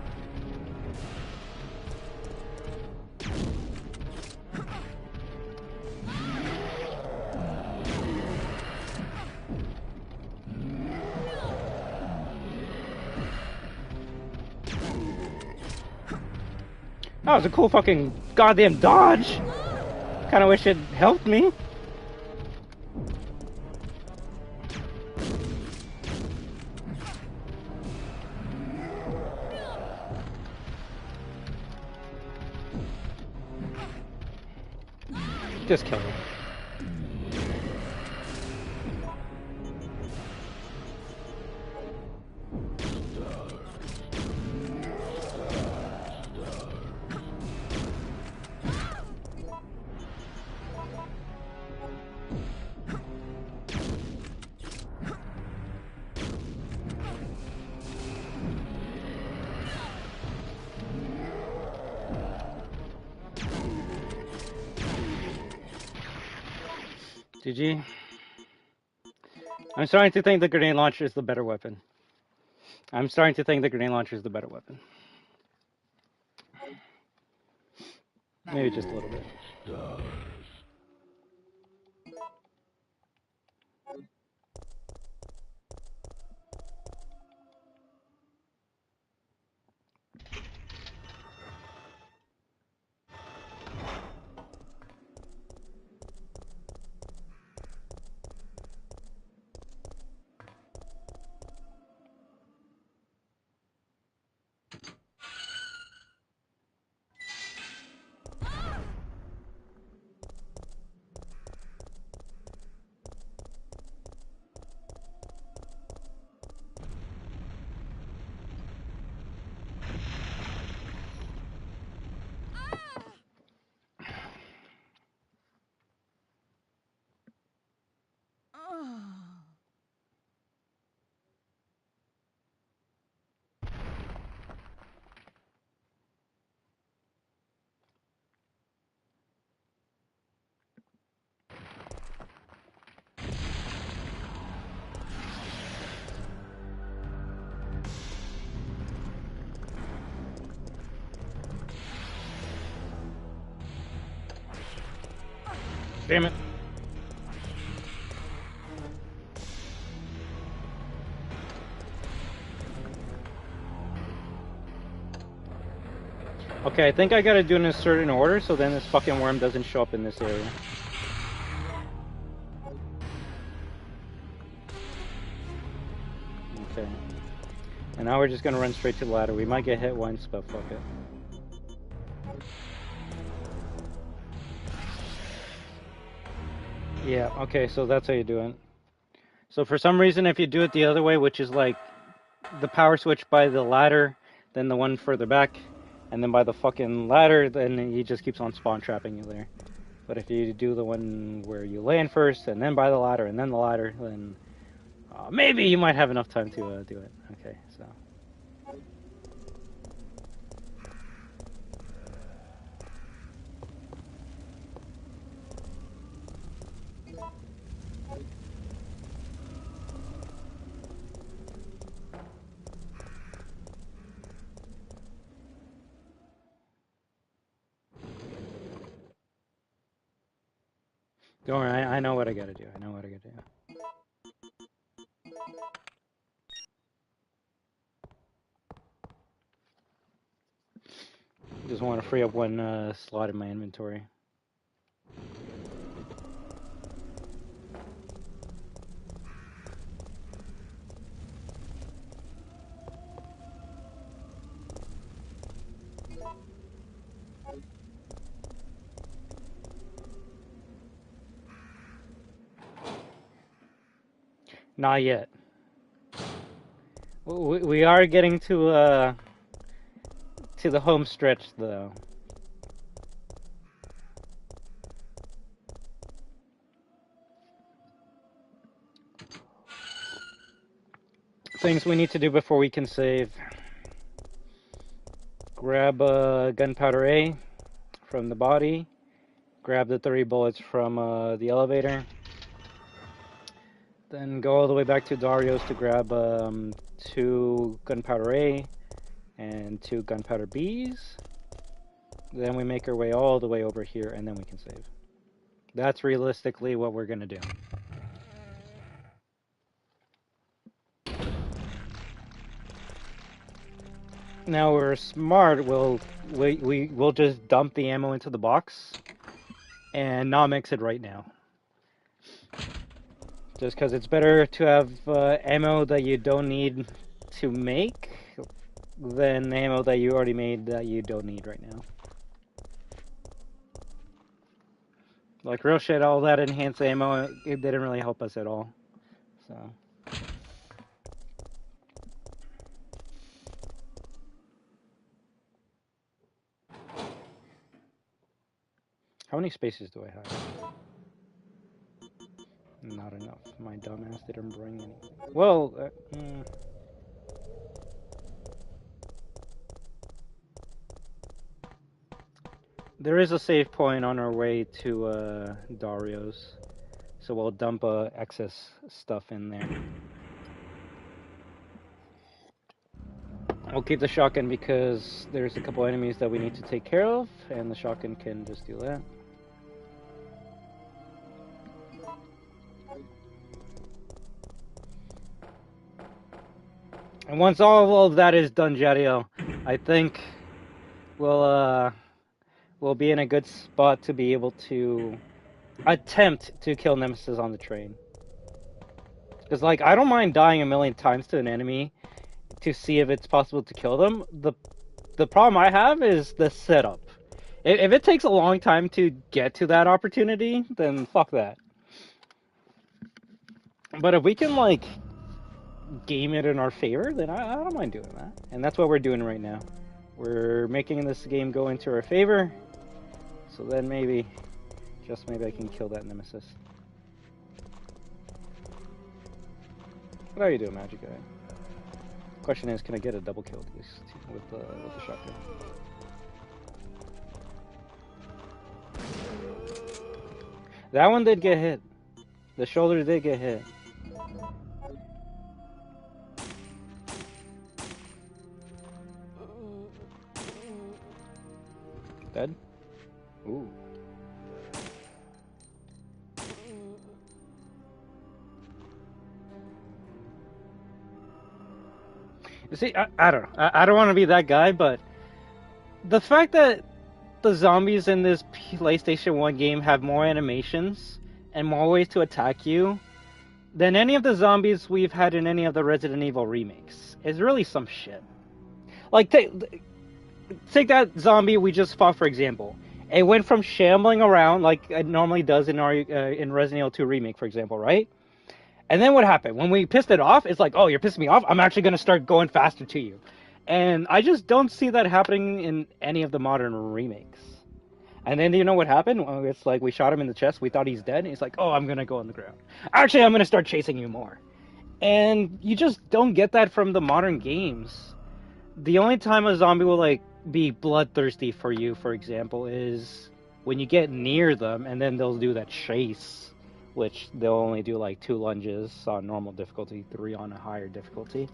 A: That was a cool fucking goddamn dodge. Kinda wish it helped me. Just kill him. GG. I'm starting to think the grenade launcher is the better weapon. I'm starting to think the grenade launcher is the better weapon. Maybe just a little bit. Damn it. Okay, I think I gotta do it in a certain order so then this fucking worm doesn't show up in this area. Okay. And now we're just gonna run straight to the ladder. We might get hit once, but fuck it. Yeah, okay, so that's how you do it. So for some reason, if you do it the other way, which is like the power switch by the ladder, then the one further back, and then by the fucking ladder, then he just keeps on spawn trapping you there. But if you do the one where you land first, and then by the ladder, and then the ladder, then maybe you might have enough time to do it. Okay, so. Don't worry, I know what I gotta do. I know what I gotta do. Just want to free up one slot in my inventory. Not yet. We are getting to the home stretch though. Things we need to do before we can save. Grab gunpowder A from the body. Grab the 30 bullets from the elevator. Then go all the way back to Dario's to grab 2 gunpowder A and 2 gunpowder Bs. Then we make our way all the way over here and then we can save. That's realistically what we're gonna do. Now we're smart, we'll just dump the ammo into the box and not mix it right now. Just because it's better to have ammo that you don't need to make than ammo that you already made that you don't need right now. Like real shit, all that enhanced ammo, it didn't really help us at all. So. How many spaces do I have? Not enough. My dumbass didn't bring any. Well, there is a save point on our way to Dario's. So we'll dump excess stuff in there. We'll keep the shotgun because there's a couple enemies that we need to take care of, and the shotgun can just do that. And once all of that is done, Jadiel, I think we'll be in a good spot to be able to attempt to kill Nemesis on the train. Because, like, I don't mind dying a million times to an enemy to see if it's possible to kill them. The problem I have is the setup. If it takes a long time to get to that opportunity, then fuck that. But if we can, like, game it in our favor, then I don't mind doing that. And that's what we're doing right now. We're making this game go into our favor. So then maybe, just maybe I can kill that Nemesis. What are you doing, Magic Guy? Question is, can I get a double kill with the shotgun? That one did get hit. The shoulder did get hit. Dead? Ooh. You see, I don't know. I don't want to be that guy, but the fact that the zombies in this PlayStation 1 game have more animations and more ways to attack you than any of the zombies we've had in any of the Resident Evil remakes is really some shit. Like, take that zombie we just fought, for example. It went from shambling around like it normally does in our in Resident Evil 2 remake, for example, right? And then what happened? When we pissed it off, it's like, oh, you're pissing me off? I'm actually going to start going faster to you. And I just don't see that happening in any of the modern remakes. And then you know what happened? Well, it's like we shot him in the chest, we thought he's dead, and he's like, oh, I'm going to go on the ground. Actually, I'm going to start chasing you more. And you just don't get that from the modern games. The only time a zombie will, like, be bloodthirsty for you, for example, is when you get near them, and then they'll do that chase, which they'll only do, like, 2 lunges on normal difficulty, 3 on a higher difficulty.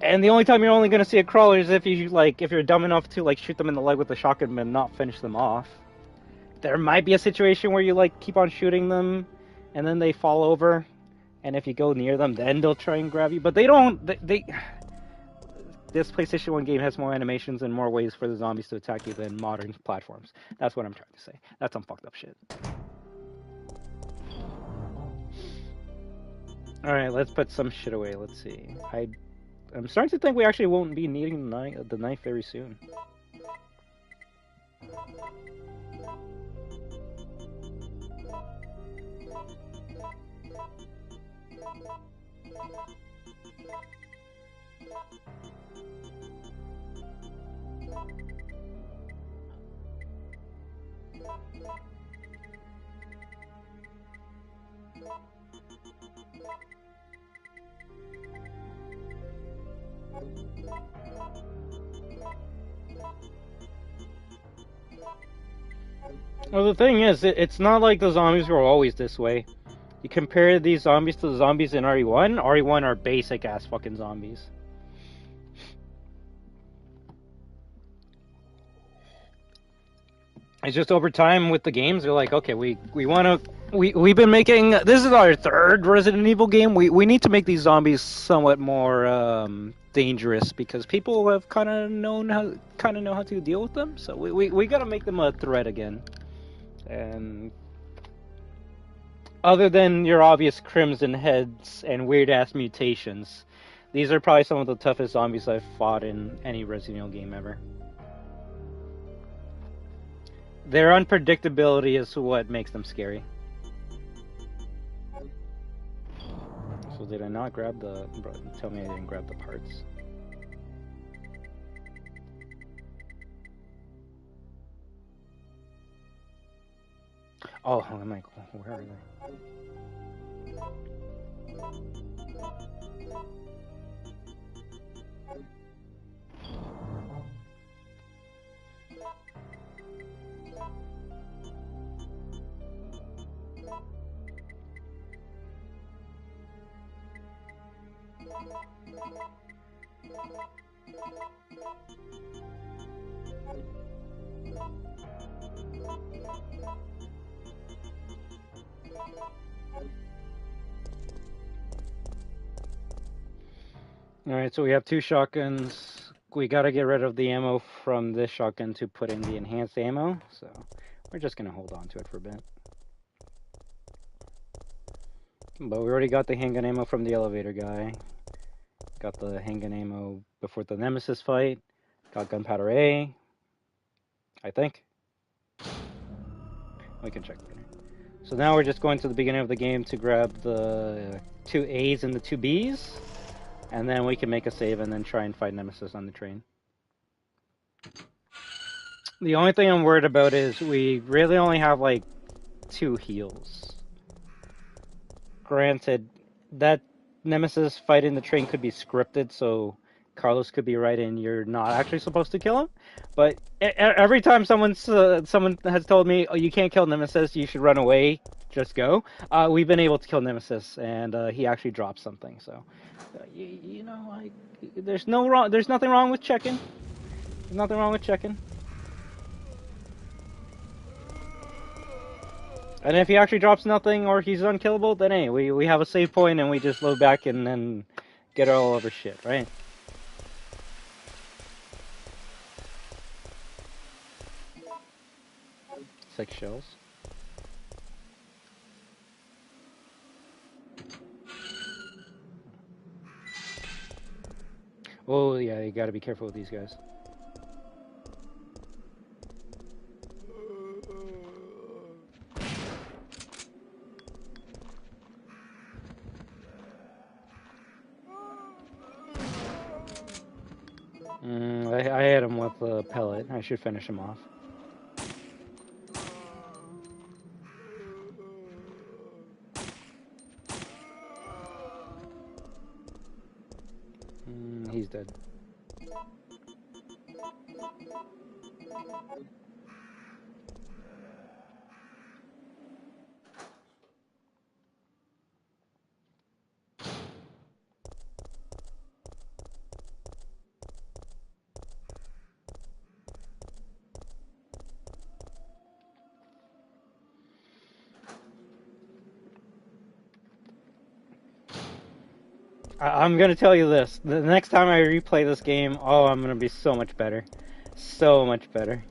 A: And the only time you're only going to see a crawler is if you, like, if you're dumb enough to, like, shoot them in the leg with the shotgun and not finish them off. There might be a situation where you, like, keep on shooting them, and then they fall over, and if you go near them, then they'll try and grab you. But they don't, this PlayStation 1 game has more animations and more ways for the zombies to attack you than modern platforms. That's what I'm trying to say. That's some fucked up shit. Alright, let's put some shit away. Let's see. I'm starting to think we actually won't be needing the knife very soon. Well, the thing is, it's not like the zombies were always this way. You compare these zombies to the zombies in RE1, RE1 are basic ass fucking zombies. It's just over time with the games, they're like, okay, we've been making, this is our 3rd Resident Evil game, we need to make these zombies somewhat more dangerous because people have kind of know how to deal with them, so we gotta make them a threat again. And other than your obvious crimson heads and weird ass mutations, these are probably some of the toughest zombies I've fought in any Resident Evil game ever. Their unpredictability is what makes them scary. So did I not grab the... Tell me I didn't grab the parts. Oh, I'm like, where are they? Alright, so we have 2 shotguns. We gotta get rid of the ammo from this shotgun to put in the enhanced ammo, so we're just gonna hold on to it for a bit. But we already got the handgun ammo from the elevator guy. Got the handgun ammo before the Nemesis fight. Got gunpowder A, I think. We can check later. So now we're just going to the beginning of the game to grab the 2 A's and the 2 B's. And then we can make a save and then try and fight Nemesis on the train. The only thing I'm worried about is we really only have like 2 heals. Granted, that Nemesis fight in the train could be scripted, so Carlos could be right and you're not actually supposed to kill him. But every time someone has told me, "Oh, you can't kill Nemesis, you should run away, just go," we've been able to kill Nemesis, and he actually dropped something. So, you know, there's nothing wrong with checking. There's nothing wrong with checking. And if he actually drops nothing or he's unkillable, then hey, we have a save point and we just load back and then get all over shit, right? 6 shells. Oh yeah, you gotta be careful with these guys. I hit him with a pellet. I should finish him off. He's dead. I'm gonna tell you this. The next time I replay this game, oh, I'm gonna be so much better. So much better.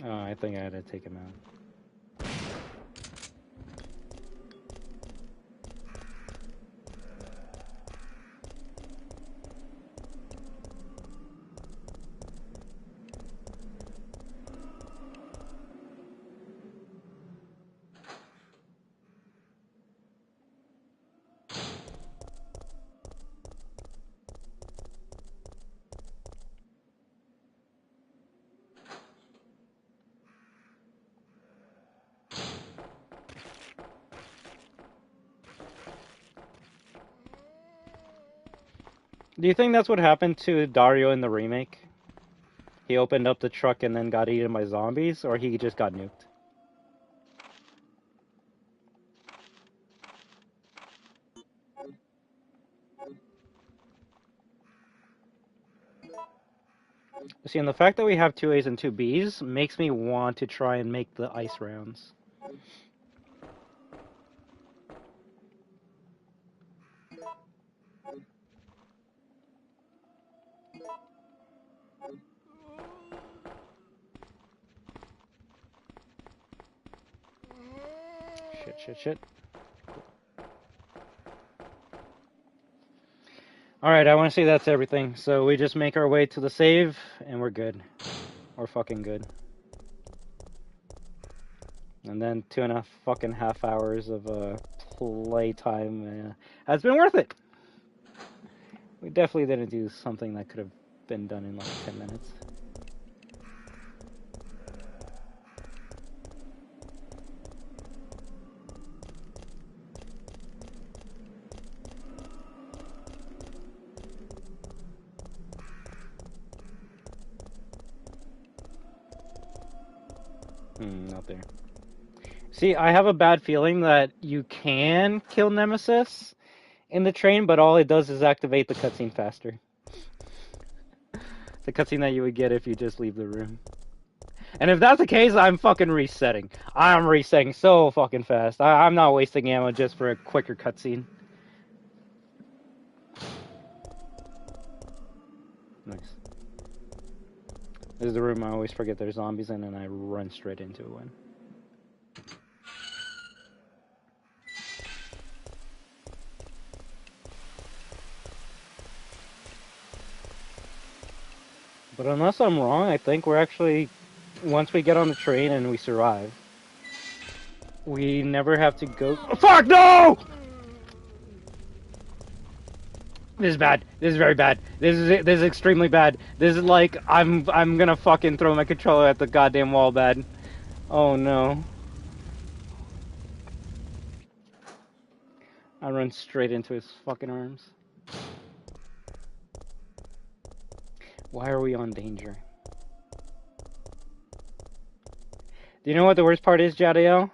A: Oh, I think I had to take him out. Do you think that's what happened to Dario in the remake? He opened up the truck and then got eaten by zombies, or he just got nuked? See, and the fact that we have 2 A's and 2 B's makes me want to try and make the ice rounds. Shit. Alright, I want to say that's everything. So we just make our way to the save, and we're good. We're fucking good. And then 2.5 hours of playtime has been worth it. We definitely didn't do something that could have been done in like 10 minutes. Not there. See, I have a bad feeling that you can kill Nemesis in the train, but all it does is activate the cutscene faster. The cutscene that you would get if you just leave the room. And if that's the case, I'm fucking resetting. I'm resetting so fucking fast. I'm not wasting ammo just for a quicker cutscene. Nice. This is the room I always forget there's zombies in and I run straight into it when. But unless I'm wrong, I think we're actually, once we get on the train and we survive, we never have to go. Oh, fuck no! This is bad. This is very bad. This is extremely bad. This is like I'm gonna fucking throw my controller at the goddamn wall. Bad. Oh no. I run straight into his fucking arms. Why are we on danger? Do you know what the worst part is, Jadiel?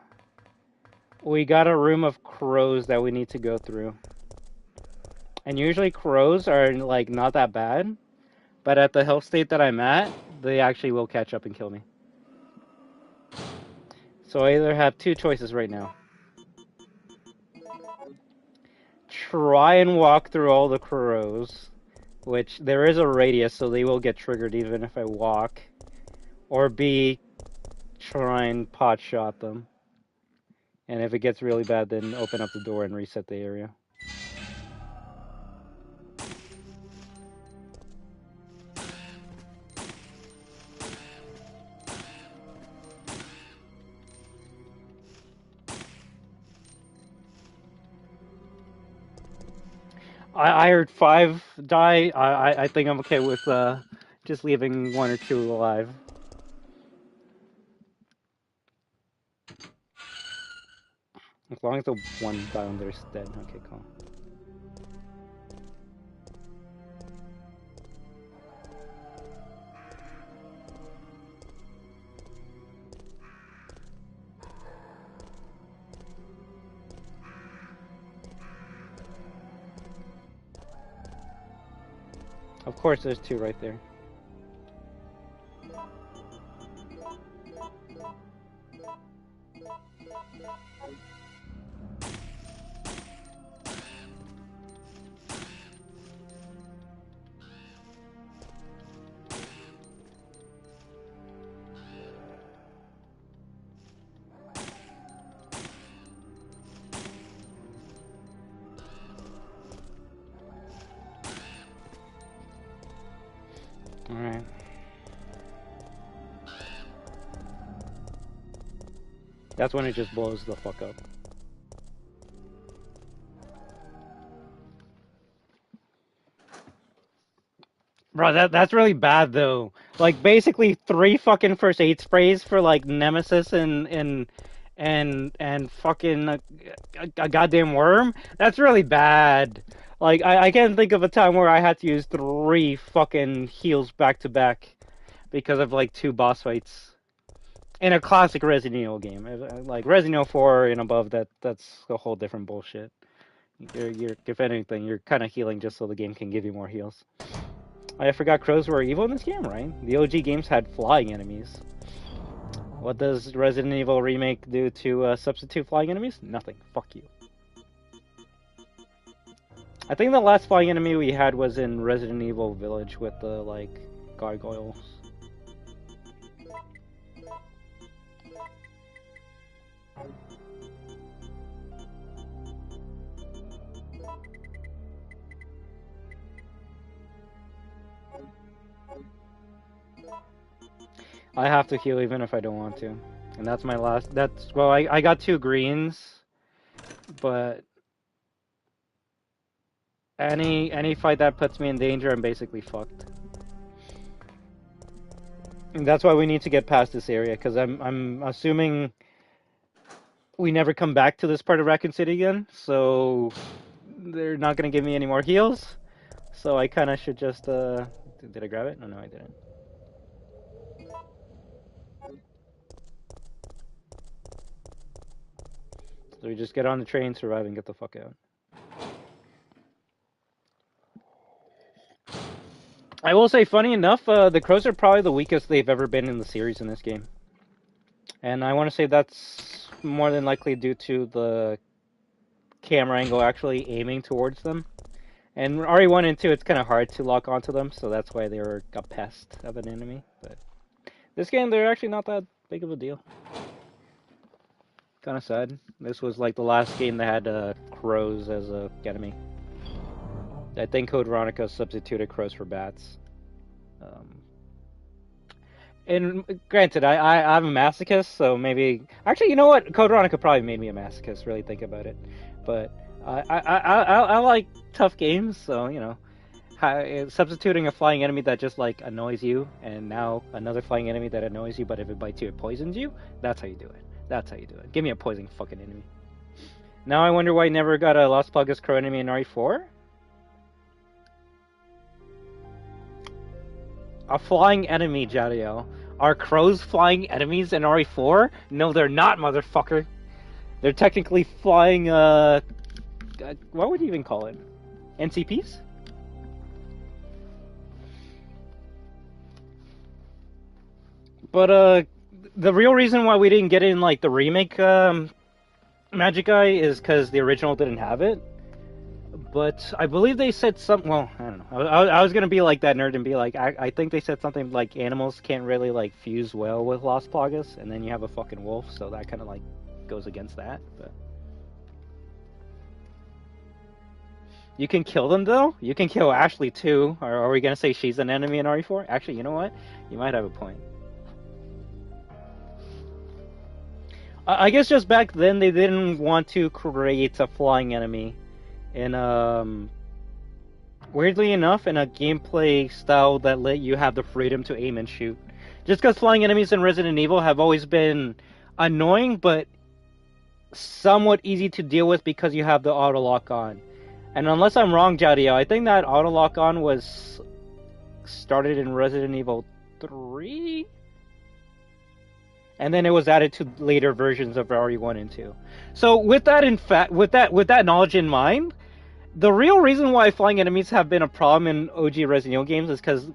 A: We got a room of crows that we need to go through. And usually crows are like not that bad, but at the health state that I'm at, they actually will catch up and kill me. So I either have two choices right now. Try and walk through all the crows, which there is a radius, so they will get triggered even if I walk. Or B, try and pot shot them. And if it gets really bad, then open up the door and reset the area. I heard 5 die. I think I'm okay with just leaving 1 or 2 alive. As long as the one down there is dead. Okay, cool. Of course, there's 2 right there. Alright. That's when it just blows the fuck up. Bro, that's really bad though. Like basically 3 fucking first aid sprays for like Nemesis and fucking a goddamn worm. That's really bad. Like I can't think of a time where I had to use 3 fucking heals back to back because of like 2 boss fights in a classic Resident Evil game. Like Resident Evil 4 and above, that's a whole different bullshit. You're if anything, you're kind of healing just so the game can give you more heals. I forgot crows were evil in this game, right? The OG games had flying enemies. What does Resident Evil Remake do to substitute flying enemies? Nothing. Fuck you. I think the last flying enemy we had was in Resident Evil Village with the, like, gargoyles. I have to heal even if I don't want to. And that's my last... That's... Well, I got 2 greens. But... Any fight that puts me in danger, I'm basically fucked. And that's why we need to get past this area, because I'm assuming we never come back to this part of Raccoon City again, so they're not going to give me any more heals. So I kind of should just... Did I grab it? No, I didn't. So we just get on the train, survive, and get the fuck out. I will say, funny enough, the crows are probably the weakest they've ever been in the series in this game. And I want to say that's more than likely due to the camera angle actually aiming towards them. And RE1 and 2, it's kind of hard to lock onto them, so that's why they were a pest of an enemy. But this game, they're actually not that big of a deal. Kind of sad. This was like the last game that had crows as a enemy. I think Code Veronica substituted crows for bats. And granted, I'm a masochist, so maybe... Actually, you know what? Code Veronica probably made me a masochist, really think about it. But I like tough games, so, you know. Substituting a flying enemy that just, like, annoys you, and now another flying enemy that annoys you, but if it bites you, it poisons you, that's how you do it. That's how you do it. Give me a poison fucking enemy. Now I wonder why I never got a Las Plagas crow enemy in RE4? A flying enemy, Jadiel. Are crows flying enemies in RE4? No, they're not, motherfucker. They're technically flying, what would you even call it? NCPs? But, the real reason why we didn't get it in, like, the remake, Magic Eye is because the original didn't have it. But I believe they said something. Well, I don't know. I was gonna be like that nerd and be like, I think they said something like animals can't really like fuse well with Las Plagas, and then you have a fucking wolf, so that kind of like goes against that. But you can kill them though. You can kill Ashley too. Or are we gonna say she's an enemy in RE4? Actually, you know what? You might have a point. I guess just back then they didn't want to create a flying enemy. And weirdly enough, in a gameplay style that let you have the freedom to aim and shoot. Just because flying enemies in Resident Evil have always been annoying, but somewhat easy to deal with because you have the auto lock on. And unless I'm wrong, Jadiel, I think that auto lock on was started in Resident Evil 3? And then it was added to later versions of RE1 and 2. So with that with that knowledge in mind, the real reason why flying enemies have been a problem in OG Resident Evil games is because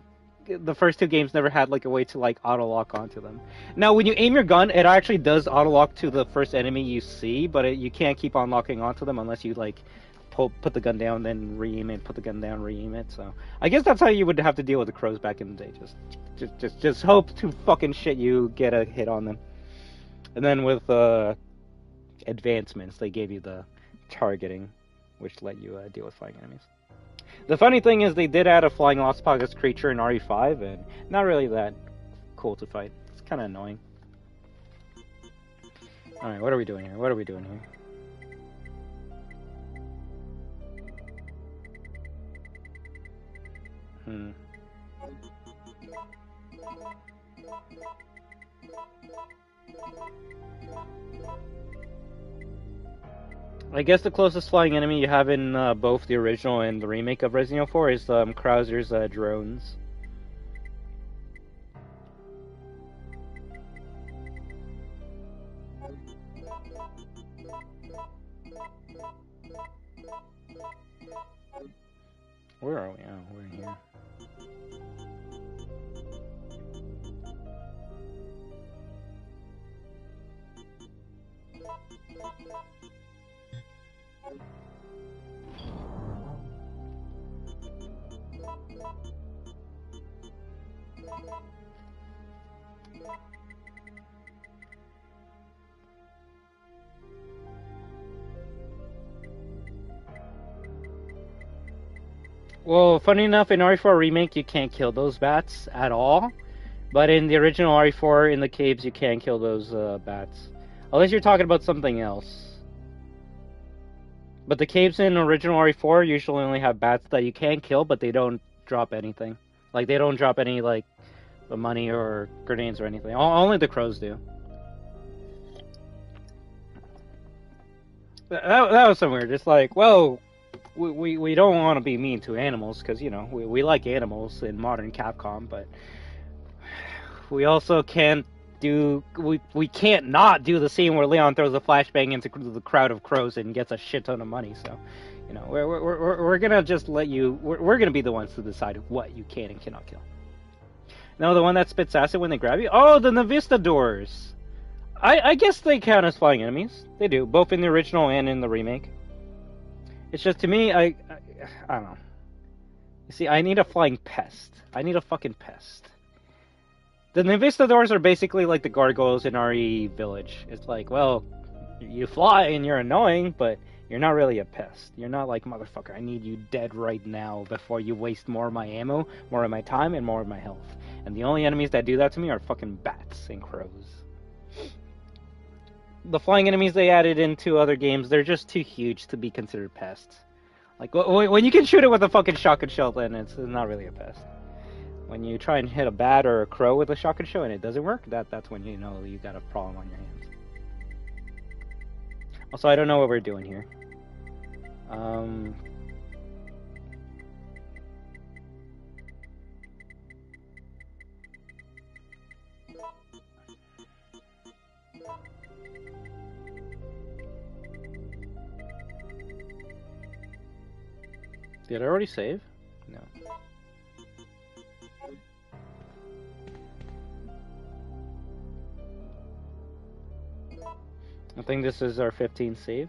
A: the first two games never had like a way to like auto lock onto them. Now when you aim your gun, it actually does auto lock to the first enemy you see, but you can't keep on locking onto them unless you like put the gun down, then re-aim it, put the gun down, re-aim it. So I guess that's how you would have to deal with the crows back in the day. Just hope to fucking shit you get a hit on them. And then with advancements, they gave you the targeting, which let you deal with flying enemies. The funny thing is they did add a flying Las Plagas creature in RE5, and not really that cool to fight. It's kind of annoying. Alright, what are we doing here? What are we doing here? I guess the closest flying enemy you have in both the original and the remake of Resident Evil 4 is Krauser's drones. Where are we? Oh, we're in here. Well, funny enough, in RE4 Remake, you can't kill those bats at all. But in the original RE4, in the caves, you can kill those bats. Unless you're talking about something else. But the caves in original RE4 usually only have bats that you can kill, but they don't drop anything. Like, they don't drop any, like, money or grenades or anything. Only the crows do. That was somewhere, just like, well... We don't want to be mean to animals, because, you know, we like animals in modern Capcom, but we also can't we can't not do the scene where Leon throws a flashbang into the crowd of crows and gets a shit ton of money. So, you know, we're gonna just let you. We're gonna be the ones to decide what you can and cannot kill. No, the one that spits acid when they grab you. Oh, the Navistadors. I guess they count as flying enemies. They do, both in the original and in the remake. It's just, to me, I don't know. You see, I need a flying pest. I need a fucking pest. The Navistadors are basically like the gargoyles in RE Village. It's like, well, you fly and you're annoying, but you're not really a pest. You're not like, motherfucker, I need you dead right now before you waste more of my ammo, more of my time, and more of my health. And the only enemies that do that to me are fucking bats and crows. The flying enemies they added into other games, they're just too huge to be considered pests. Like, when you can shoot it with a fucking shotgun shell, then it's not really a pest. When you try and hit a bat or a crow with a shotgun shell and it doesn't work, that's when you know you got a problem on your hands. Also, I don't know what we're doing here. Did I already save? No. I think this is our 15th save.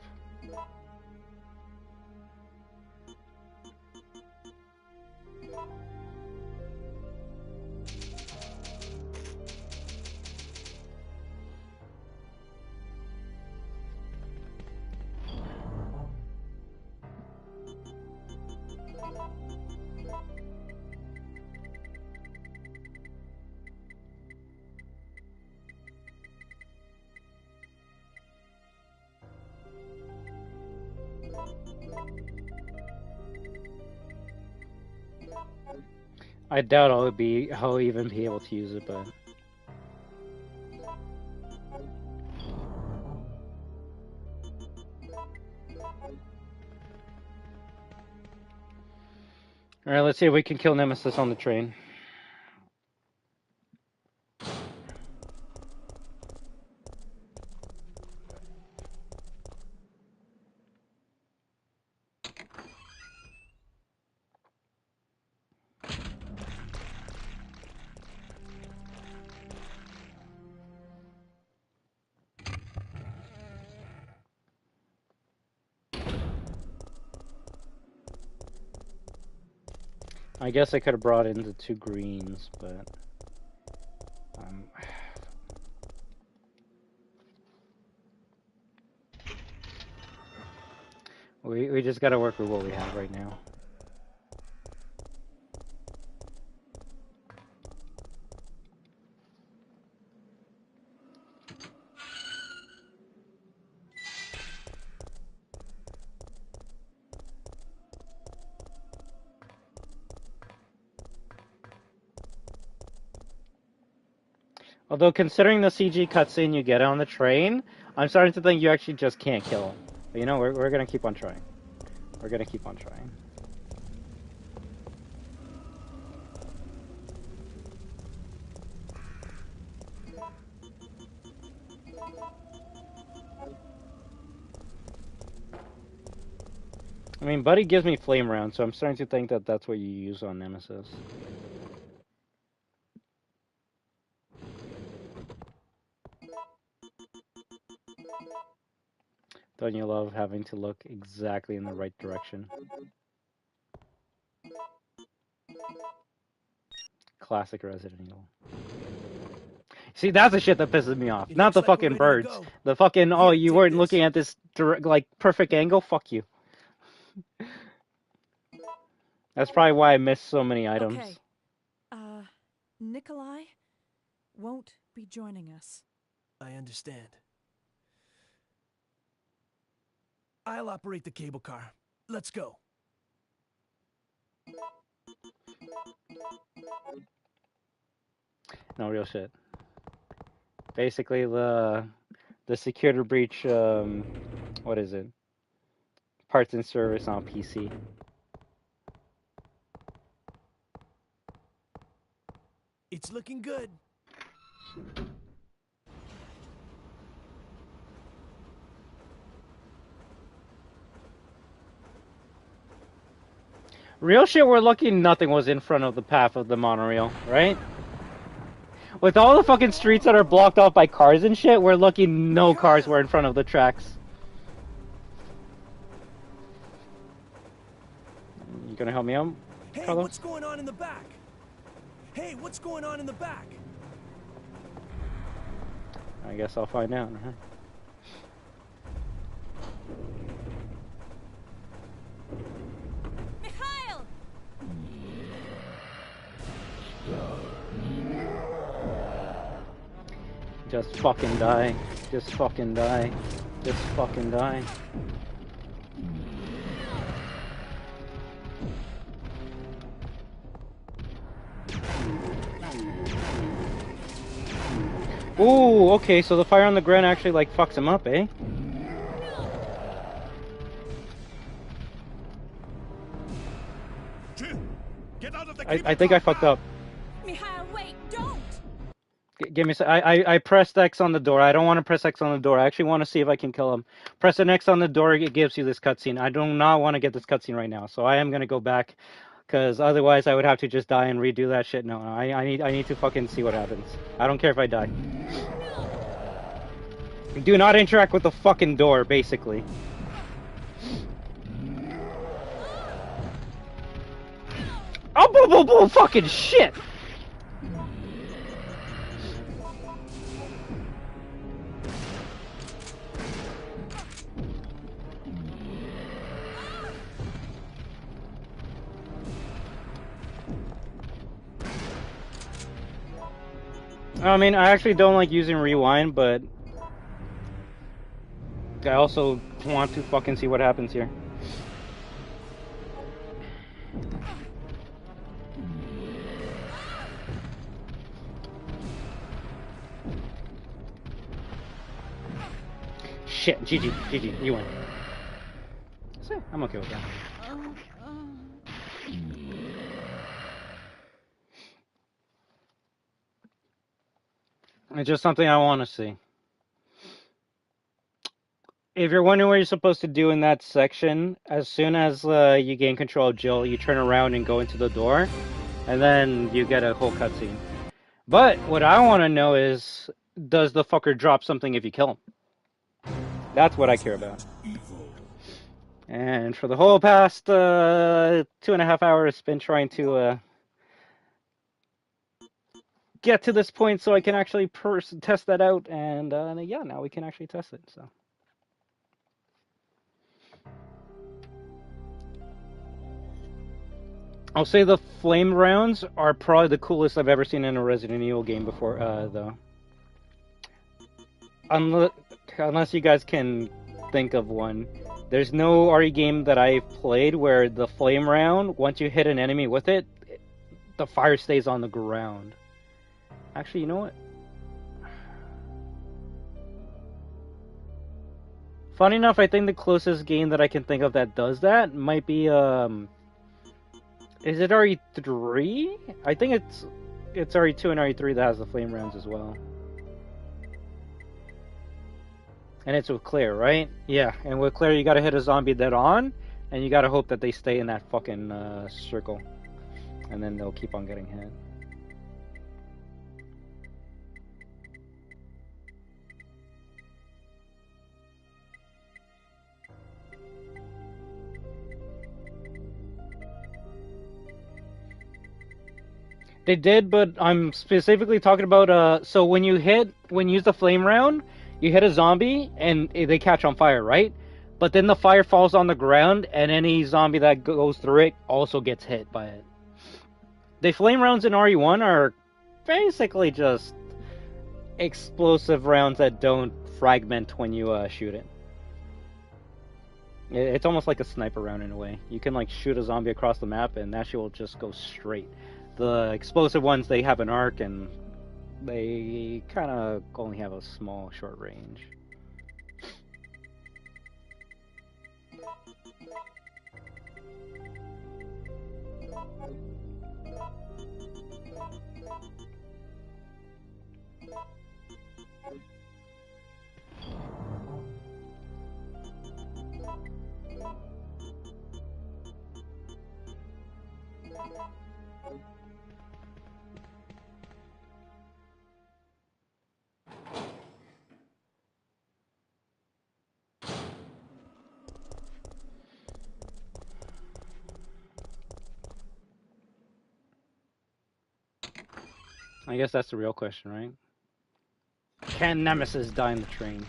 A: I doubt I'll even be able to use it, but alright, let's see if we can kill Nemesis on the train. I guess I could have brought in the 2 greens, but we just gotta work with what we have right now. Although, considering the CG cutscene you get on the train, I'm starting to think you actually just can't kill him. But you know, we're gonna keep on trying. We're gonna keep on trying. I mean, Buddy gives me flame round, so I'm starting to think that that's what you use on Nemesis. Don't you love having to look exactly in the right direction? Classic Resident Evil. See, that's the shit that pisses me off. Not the fucking birds. The fucking, oh, you weren't looking at this direct, like, perfect angle? Fuck you. That's probably why I missed so many items.
D: Okay. Nikolai won't be joining us.
C: I understand. I'll operate the cable car. Let's go.
A: No, real shit. Basically, the security breach, what is it? Parts and service on PC.
C: It's looking good.
A: Real shit, we're lucky nothing was in front of the path of the monorail, right? With all the fucking streets that are blocked off by cars and shit, we're lucky no cars were in front of the tracks. You gonna help me out,
C: Hey,
A: Carlos?
C: what's going on in the back? Hey, what's going on in the back?
A: I guess I'll find out.
D: Mikhail!
A: Just fucking die. Just fucking die. Just fucking die. Ooh, okay, so the fire on the ground actually, like, fucks him up, eh?
B: Get out of the
A: I think I fucked up.
D: Mikhail, wait, don't!
A: Give me a I pressed X on the door. I don't want to press X on the door. I actually want to see if I can kill him. Press an X on the door, it gives you this cutscene. I do not want to get this cutscene right now, so I am gonna go back, because otherwise I would have to just die and redo that shit. No, I need to fucking see what happens. I don't care if I die. Do not interact with the fucking door, basically. Oh, boo, boo, boo, fucking shit! I mean, I actually don't like using rewind, but I also want to fucking see what happens here. Shit, GG, you win. So, I'm okay with that. It's just something I want to see. If you're wondering what you're supposed to do in that section, as soon as you gain control of Jill, you turn around and go into the door, and then you get a whole cutscene. But what I want to know is, does the fucker drop something if you kill him? That's what I care about. And for the whole past 2.5 hours spent trying to get to this point so I can actually test that out, and yeah, now we can actually test it, so. I'll say the flame rounds are probably the coolest I've ever seen in a Resident Evil game before, though. Unless you guys can think of one. There's no RE game that I've played where the flame round, once you hit an enemy with it, the fire stays on the ground. Actually, you know what? Funny enough, I think the closest game that I can think of that does that might be, is it RE3? I think it's RE2 and RE3 that has the flame rounds as well. And it's with Claire, right? Yeah, and with Claire you gotta hit a zombie dead on, and you gotta hope that they stay in that fucking circle. And then they'll keep on getting hit. They did, but I'm specifically talking about, so when you use the flame round, you hit a zombie, and they catch on fire, right? But then the fire falls on the ground, and any zombie that goes through it also gets hit by it. The flame rounds in RE1 are basically just explosive rounds that don't fragment when you shoot it. It's almost like a sniper round in a way. You can like shoot a zombie across the map, and that shit will just go straight. The explosive ones, they have an arc, and they kind of only have a small, short range. I guess that's the real question, right? Can Nemesis die in the train?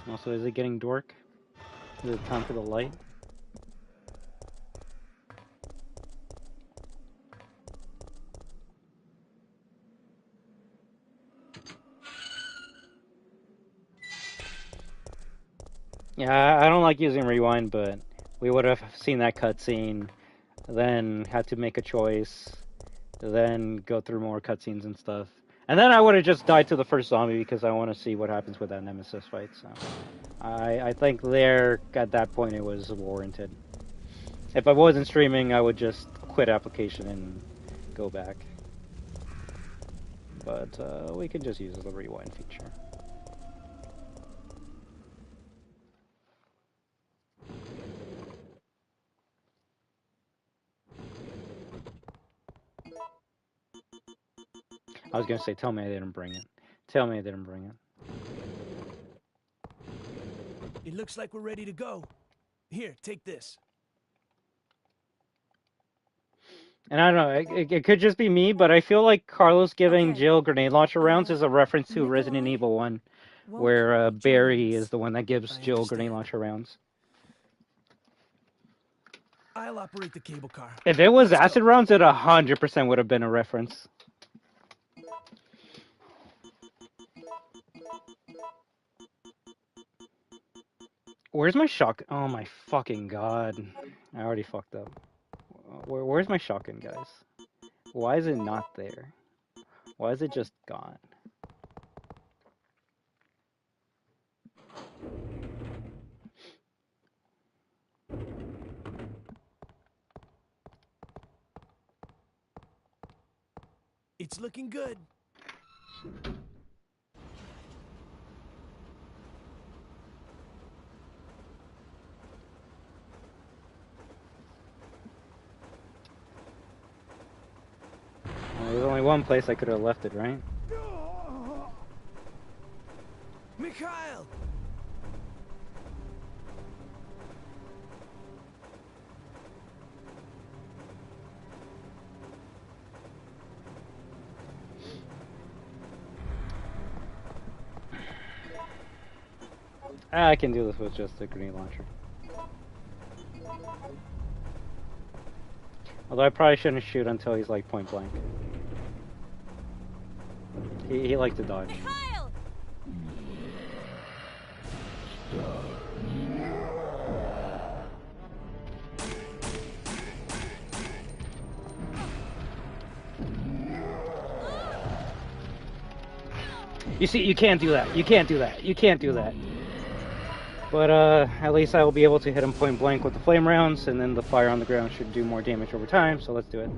A: Also, is it getting dark? Is it time for the light? Yeah, I don't like using rewind, but we would have seen that cutscene, then had to make a choice, then go through more cutscenes and stuff. And then I would have just died to the first zombie because I want to see what happens with that Nemesis fight, so... I think there, at that point, it was warranted. If I wasn't streaming, I would just quit application and go back. But we can just use the rewind feature. I was gonna say, tell me I didn't bring it. Tell me I didn't bring it.
C: It looks like we're ready to go. Here, take this.
A: And I don't know, it could just be me, but I feel like Carlos giving Jill grenade launcher rounds is a reference to Resident Evil 1, where Barry is the one that gives Jill grenade launcher rounds.
C: I'll operate the cable car.
A: If it was acid rounds, it 100% would have been a reference. Where's my shotgun? Oh my fucking god. I already fucked up. Where's my shotgun, guys? Why is it not there? Why is it just gone?
C: It's looking good.
A: There's only one place I could have left it, right?
C: Mikhail!
A: I can do this with just a grenade launcher. Although I probably shouldn't shoot until he's like point blank. He likes to dodge.
D: Mikhail!
A: You see, you can't do that. You can't do that. You can't do that. But at least I will be able to hit him point blank with the flame rounds, and then the fire on the ground should do more damage over time, so let's do it.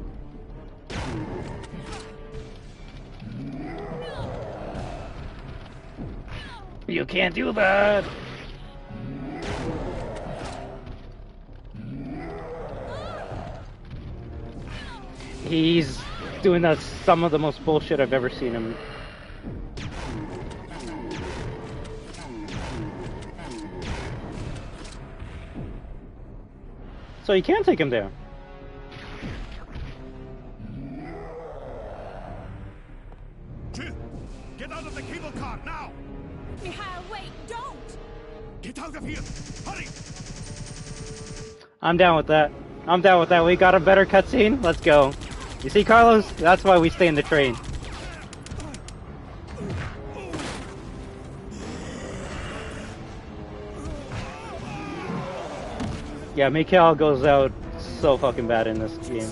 A: You can't do that! He's doing some of the most bullshit I've ever seen him. So you can take him down.
B: Jill, get out of the cable car now!
D: Mikhail, wait, don't!
B: Get out of here! Hurry!
A: I'm down with that. I'm down with that. We got a better cutscene. Let's go. You see, Carlos? That's why we stay in the train. Yeah, Mikhail goes out so fucking bad in this game.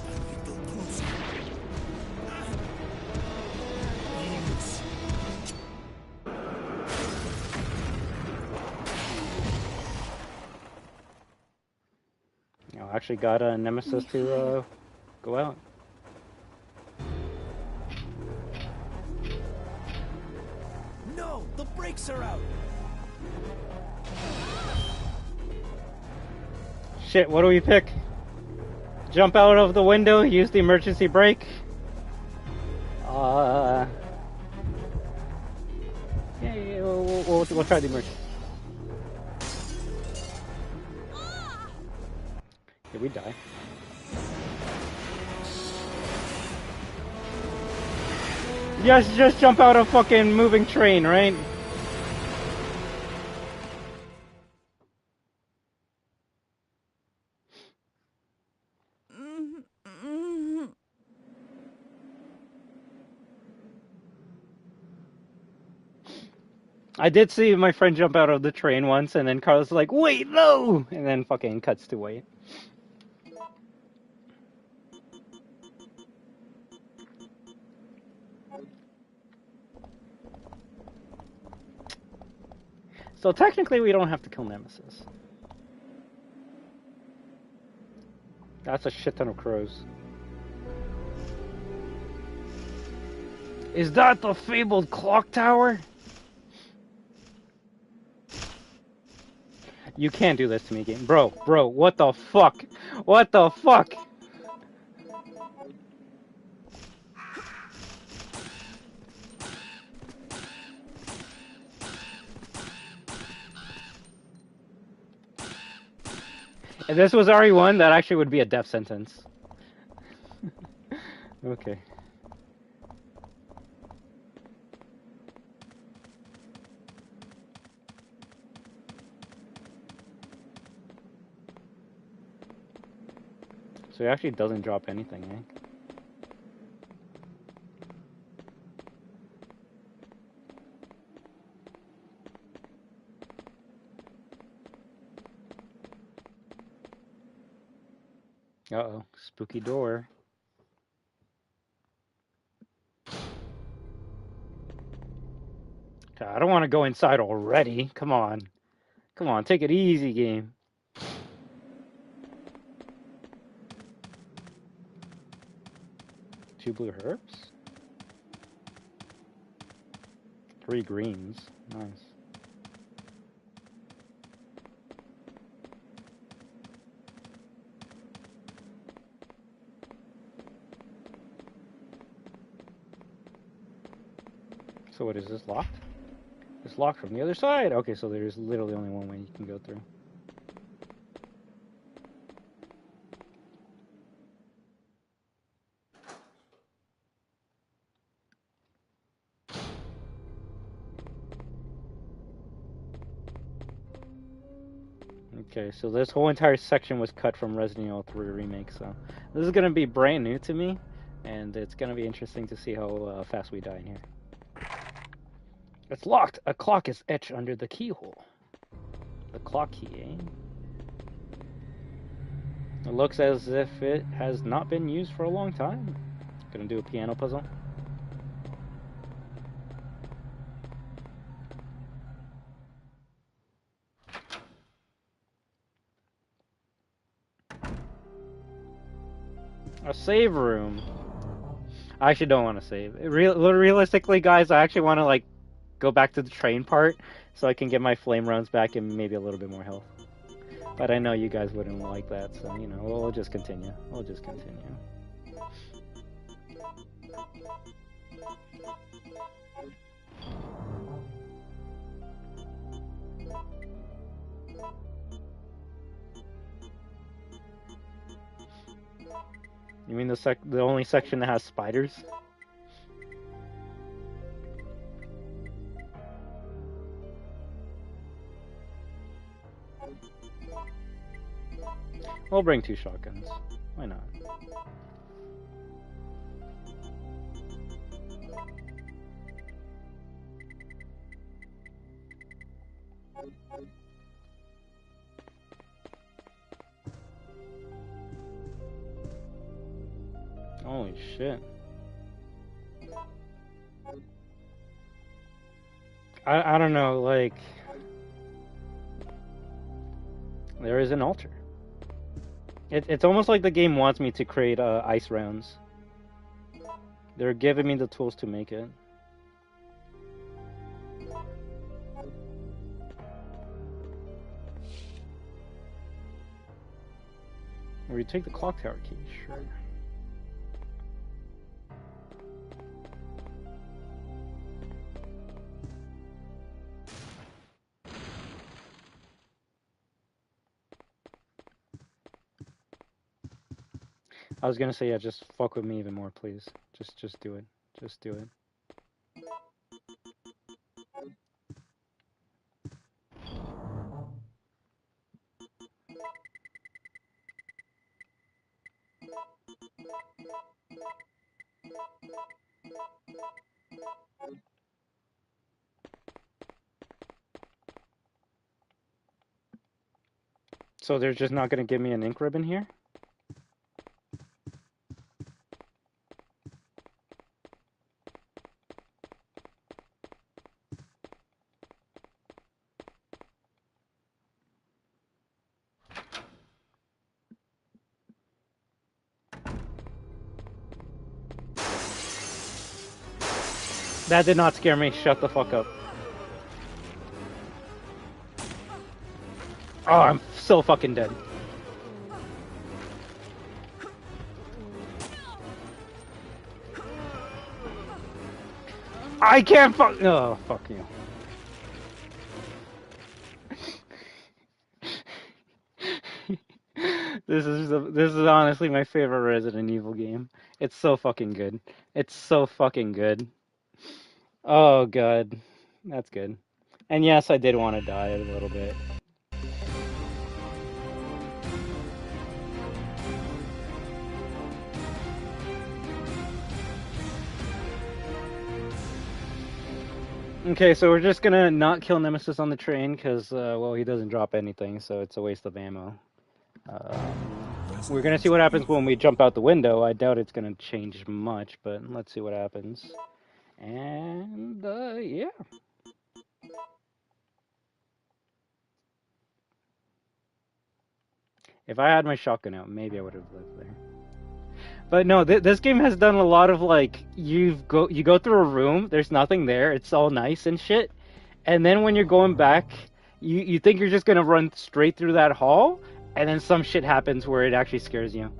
A: I actually got a Nemesis to go out.
C: No, the brakes are out.
A: Shit, what do we pick? Jump out of the window, use the emergency brake. Yeah, we'll try the emergency. Did we die? Yes, just jump out of fucking moving train, right? I did see my friend jump out of the train once, and then Carlos was like, "Wait, no!" And then fucking cuts to wait. So technically, we don't have to kill Nemesis. That's a shit ton of crows. Is that the fabled clock tower? You can't do this to me, game. Bro, what the fuck? What the fuck? If this was RE1, that actually would be a death sentence. Okay. So it actually doesn't drop anything, eh? Uh-oh, spooky door. I don't want to go inside already. Come on. Come on, take it easy, game. Two blue herbs? 3 greens. Nice. So what is this, locked? It's locked from the other side. Okay, so there's literally only one way you can go through. Okay, so this whole entire section was cut from Resident Evil 3 Remake, so this is going to be brand new to me, and it's going to be interesting to see how fast we die in here. It's locked! A clock is etched under the keyhole. The clock key, eh? It looks as if it has not been used for a long time. Gonna do a piano puzzle. A save room. I actually don't want to save. Realistically, guys, I actually want to like go back to the train part so I can get my flame runs back and maybe a little bit more health. But I know you guys wouldn't like that, so you know, we'll just continue. We'll just continue. You mean the only section that has spiders? We'll bring 2 shotguns. Why not? Holy shit. I don't know, like... There is an altar. It's almost like the game wants me to create ice rounds. They're giving me the tools to make it. Or you take the clock tower key, sure. I was gonna say, yeah, just fuck with me even more, please. Just do it. Just do it. So they're just not gonna give me an ink ribbon here? That did not scare me. Shut the fuck up. Oh, I'm so fucking dead. I can't fuck. Oh, fuck you. This is honestly my favorite Resident Evil game. It's so fucking good. It's so fucking good. Oh god, that's good. And yes, I did want to die a little bit. Okay, so we're just gonna not kill Nemesis on the train because, well, he doesn't drop anything, so it's a waste of ammo. We're gonna see what happens when we jump out the window. I doubt it's gonna change much, but let's see what happens. And, yeah. If I had my shotgun out, maybe I would have lived there. But no, this game has done a lot of like you go through a room, there's nothing there, it's all nice and shit, and then when you're going back, you think you're just gonna run straight through that hall, and then some shit happens where it actually scares you,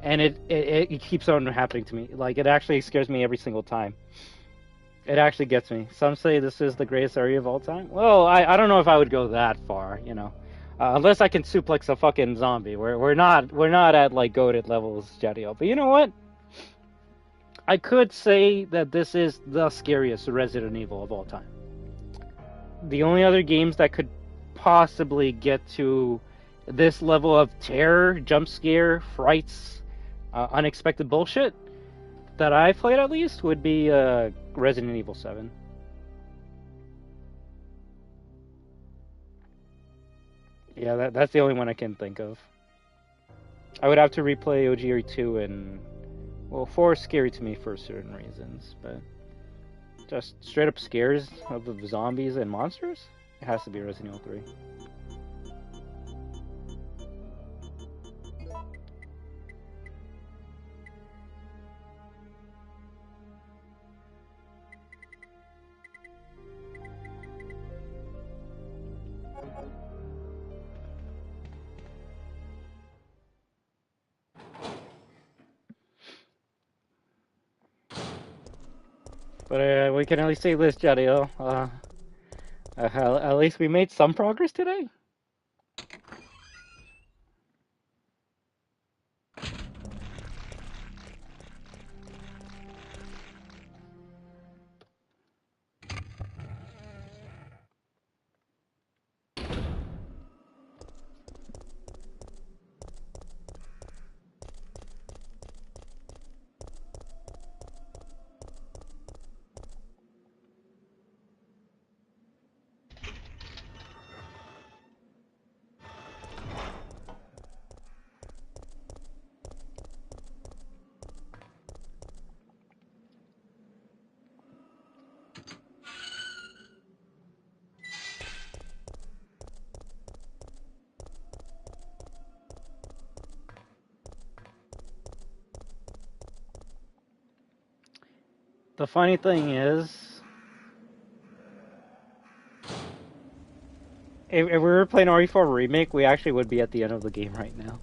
A: and it keeps on happening to me. Like it actually scares me every single time. It actually gets me. Some say this is the greatest area of all time. Well, I don't know if I would go that far, you know. Unless I can suplex a fucking zombie. We're not at like goated levels, Jadiel. But you know what? I could say that this is the scariest Resident Evil of all time. The only other games that could possibly get to this level of terror, jump scare, frights, unexpected bullshit that I've played at least would be Resident Evil 7. Yeah, that's the only one I can think of. I would have to replay OGR 2 and, well, 4 is scary to me for certain reasons, but just straight up scares of the zombies and monsters? It has to be Resident Evil 3. But we can at least say this, Jadiel. At least we made some progress today. The funny thing is, if we were playing RE4 Remake, we actually would be at the end of the game right now.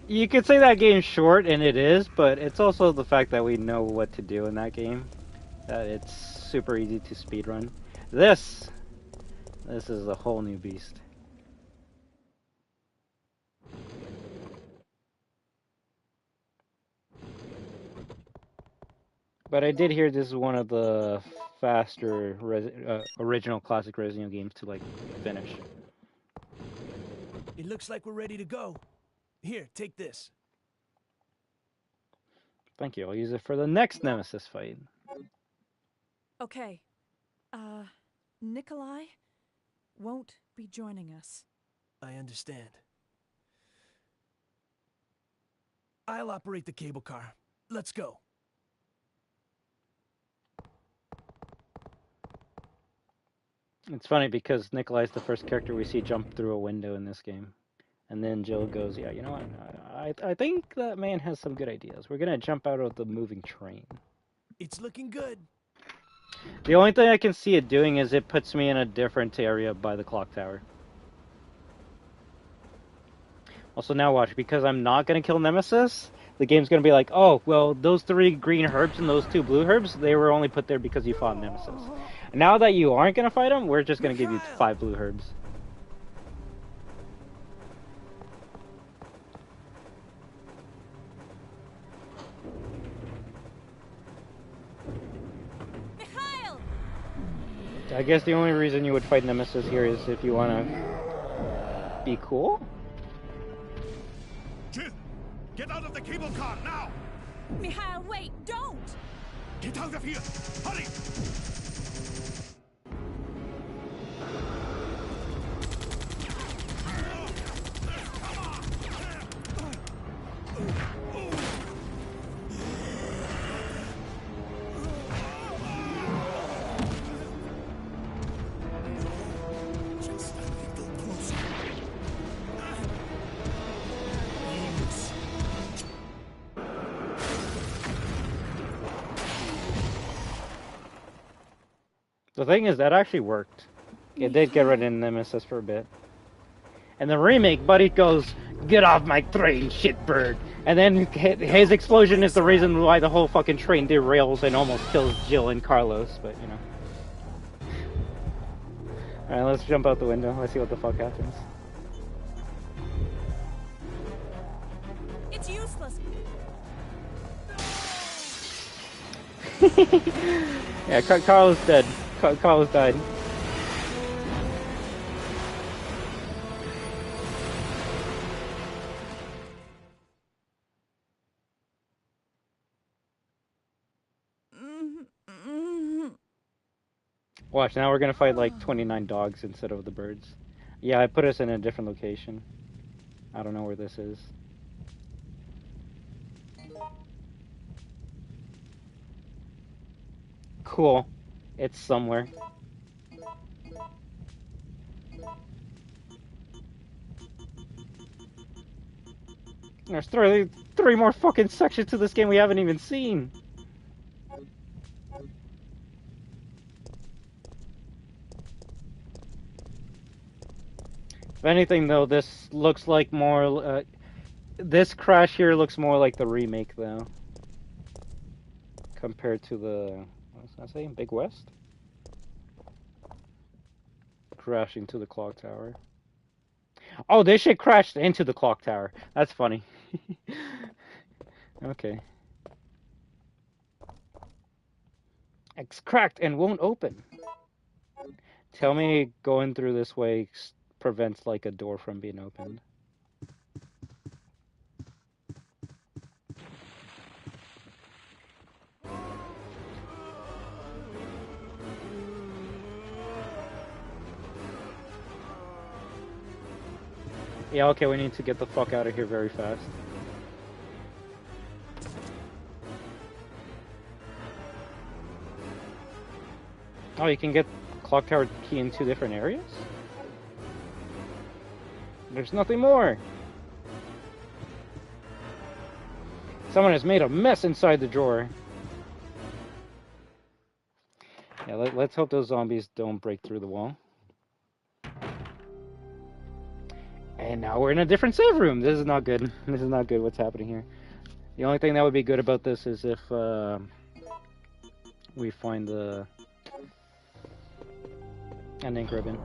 A: You could say that game's short, and it is, but it's also the fact that we know what to do in that game. That it's super easy to speedrun. This is a whole new beast. But I did hear this is one of the faster original classic Resident Evil games to like finish.
C: It looks like we're ready to go. Here, take this.
A: Thank you. I'll use it for the next Nemesis fight.
D: Okay. Nikolai won't be joining us.
C: I understand. I'll operate the cable car. Let's go.
A: It's funny because Nikolai's the first character we see jump through a window in this game. And then Jill goes, yeah, you know what? I think that man has some good ideas. We're going to jump out of the moving train.
C: It's looking good.
A: The only thing I can see it doing is it puts me in a different area by the clock tower. Also, now watch, because I'm not going to kill Nemesis, the game's going to be like, oh, well, those 3 green herbs and those 2 blue herbs, they were only put there because you fought Nemesis. Now that you aren't going to fight him, we're just going to give you 5 blue herbs.
D: Mikhail!
A: I guess the only reason you would fight Nemesis here is if you want to be cool?
B: Jill, get out of the cable car now!
D: Mikhail, wait, don't!
B: Get out of here! Hurry!
A: The thing is, that actually worked. It did get rid of Nemesis for a bit. And the remake, Buddy goes, get off my train, shitbird. And then his explosion is the reason why the whole fucking train derails and almost kills Jill and Carlos, but you know. Alright, let's jump out the window. Let's see what the fuck happens.
D: It's useless.
A: Yeah, Carlos dead. Carlos died. Watch, now we're gonna fight like 29 dogs instead of the birds. Yeah, I put us in a different location. I don't know where this is. Cool. It's somewhere. There's three more fucking sections to this game we haven't even seen. If anything, though, this looks like more... this crash here looks more like the remake, though. Compared to the... What was I saying? Big West? Crashing to the clock tower. Oh, this shit crashed into the clock tower. That's funny. Okay. It's cracked and won't open. Tell me going through this way prevents like a door from being opened. Yeah, okay, we need to get the fuck out of here very fast. Oh, you can get clock tower key in 2 different areas? There's nothing more! Someone has made a mess inside the drawer. Yeah, let's hope those zombies don't break through the wall. And now we're in a different save room. This is not good. This is not good what's happening here. The only thing that would be good about this is if we find an ink ribbon.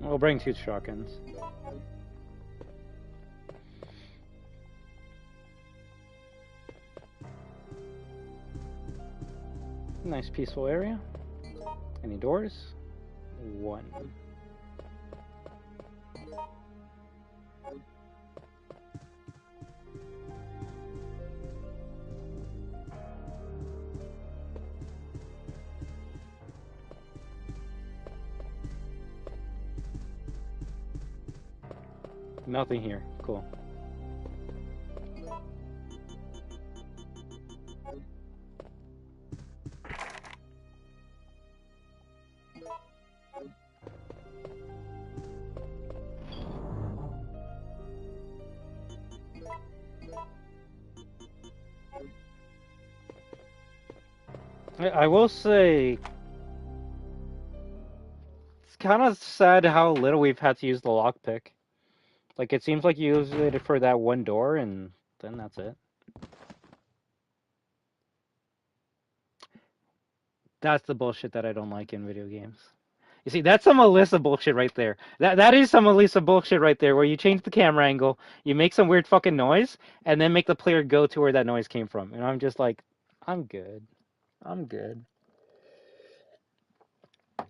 A: We'll bring 2 shotguns. Nice peaceful area. Any doors? 1. Nothing here. Cool. I will say, it's kind of sad how little we've had to use the lockpick. Like, it seems like you use it for that one door, and then that's it. That's the bullshit that I don't like in video games. You see, that's some Alyssa bullshit right there. That is some Alyssa bullshit right there, where you change the camera angle, you make some weird fucking noise, and then make the player go to where that noise came from. And I'm just like, I'm good. I'm good.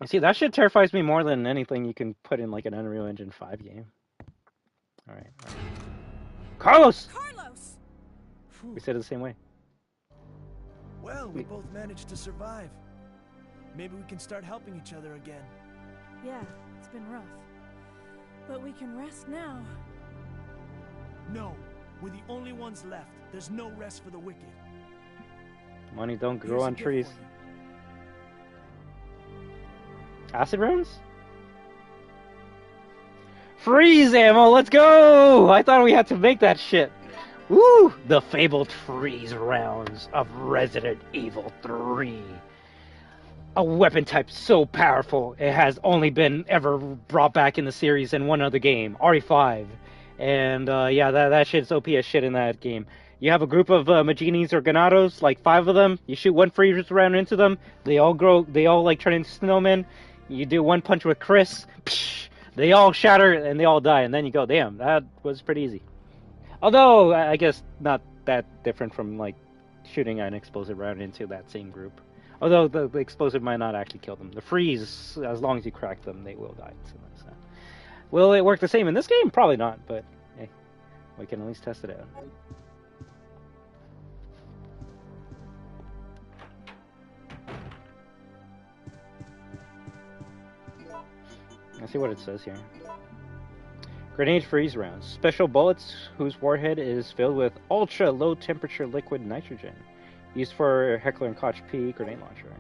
A: You see, that shit terrifies me more than anything you can put in, like, an Unreal Engine 5 game. Alright. Carlos!
D: Carlos!
A: We said it the same way.
C: Well, we both managed to survive. Maybe we can start helping each other again.
D: Yeah, it's been rough. But we can rest now.
C: No, we're the only ones left. There's no rest for the wicked.
A: Money don't grow
C: Here's a
A: on
C: gift
A: trees.
C: for you.
A: Acid rounds? Freeze ammo, let's go! I thought we had to make that shit. Woo! The fabled freeze rounds of Resident Evil 3. A weapon type so powerful, it has only been ever brought back in the series in one other game, RE5. And yeah, that shit's OP as shit in that game. You have a group of Maginis or Ganados, like 5 of them. You shoot one freeze round into them. They all like turn into snowmen. You do one punch with Chris. Psh, they all shatter and they all die. And then you go, damn, that was pretty easy. Although, I guess not that different from like shooting an explosive round into that same group. Although the explosive might not actually kill them. The freeze, as long as you crack them, they will die. So. Will it work the same in this game? Probably not, but hey, we can at least test it out. Let's see what it says here. Grenade freeze rounds. Special bullets whose warhead is filled with ultra low temperature liquid nitrogen. Used for Heckler & Koch P grenade launcher.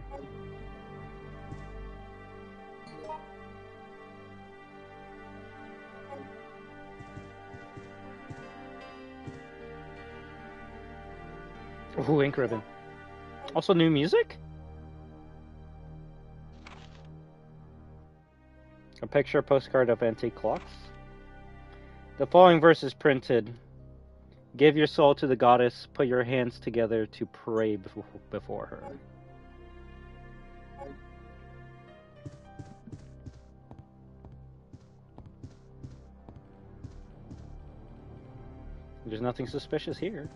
A: Ooh, ink ribbon. Also new music? A picture postcard of antique clocks. The following verse is printed. Give your soul to the goddess, put your hands together to pray before her. There's nothing suspicious here.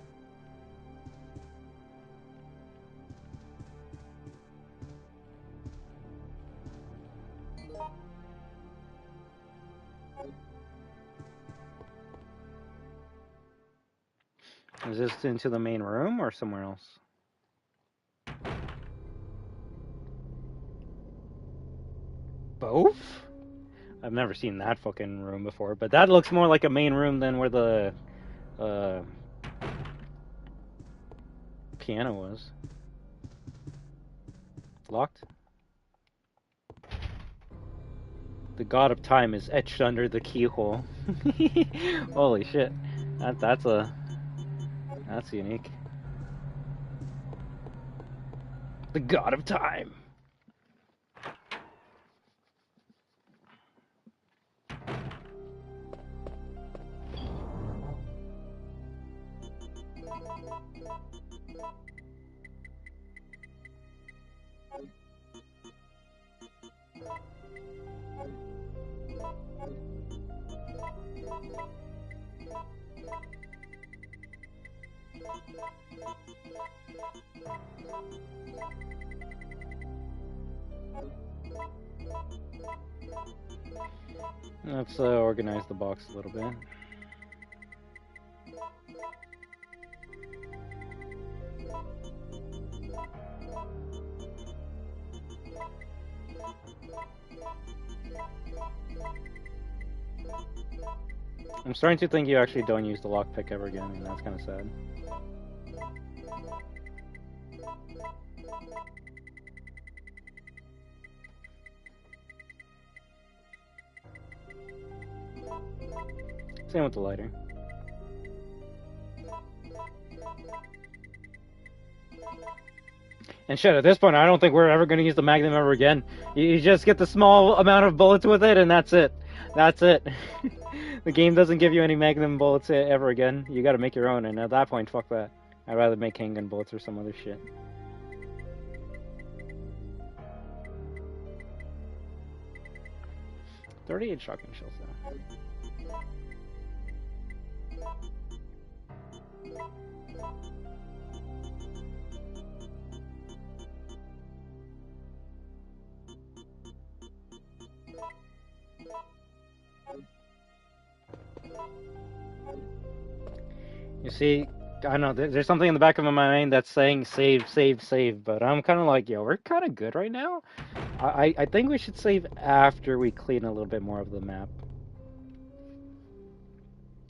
A: Is this into the main room or somewhere else? Both? I've never seen that fucking room before, but that looks more like a main room than where the piano was. Locked? The god of time is etched under the keyhole. Holy shit. That's unique. The god of time. Let's organize the box a little bit. I'm starting to think you actually don't use the lockpick ever again, and that's kind of sad. Same with the lighter. And shit, at this point, I don't think we're ever going to use the Magnum ever again. You just get the small amount of bullets with it, and that's it. That's it. The game doesn't give you any Magnum bullets ever again. You gotta make your own, and at that point, fuck that. I'd rather make handgun bullets or some other shit. .38 shotgun shells though. You see, I know there's something in the back of my mind that's saying save, save, save, but I'm kind of like, yo, we're kind of good right now. I think we should save after we clean a little bit more of the map.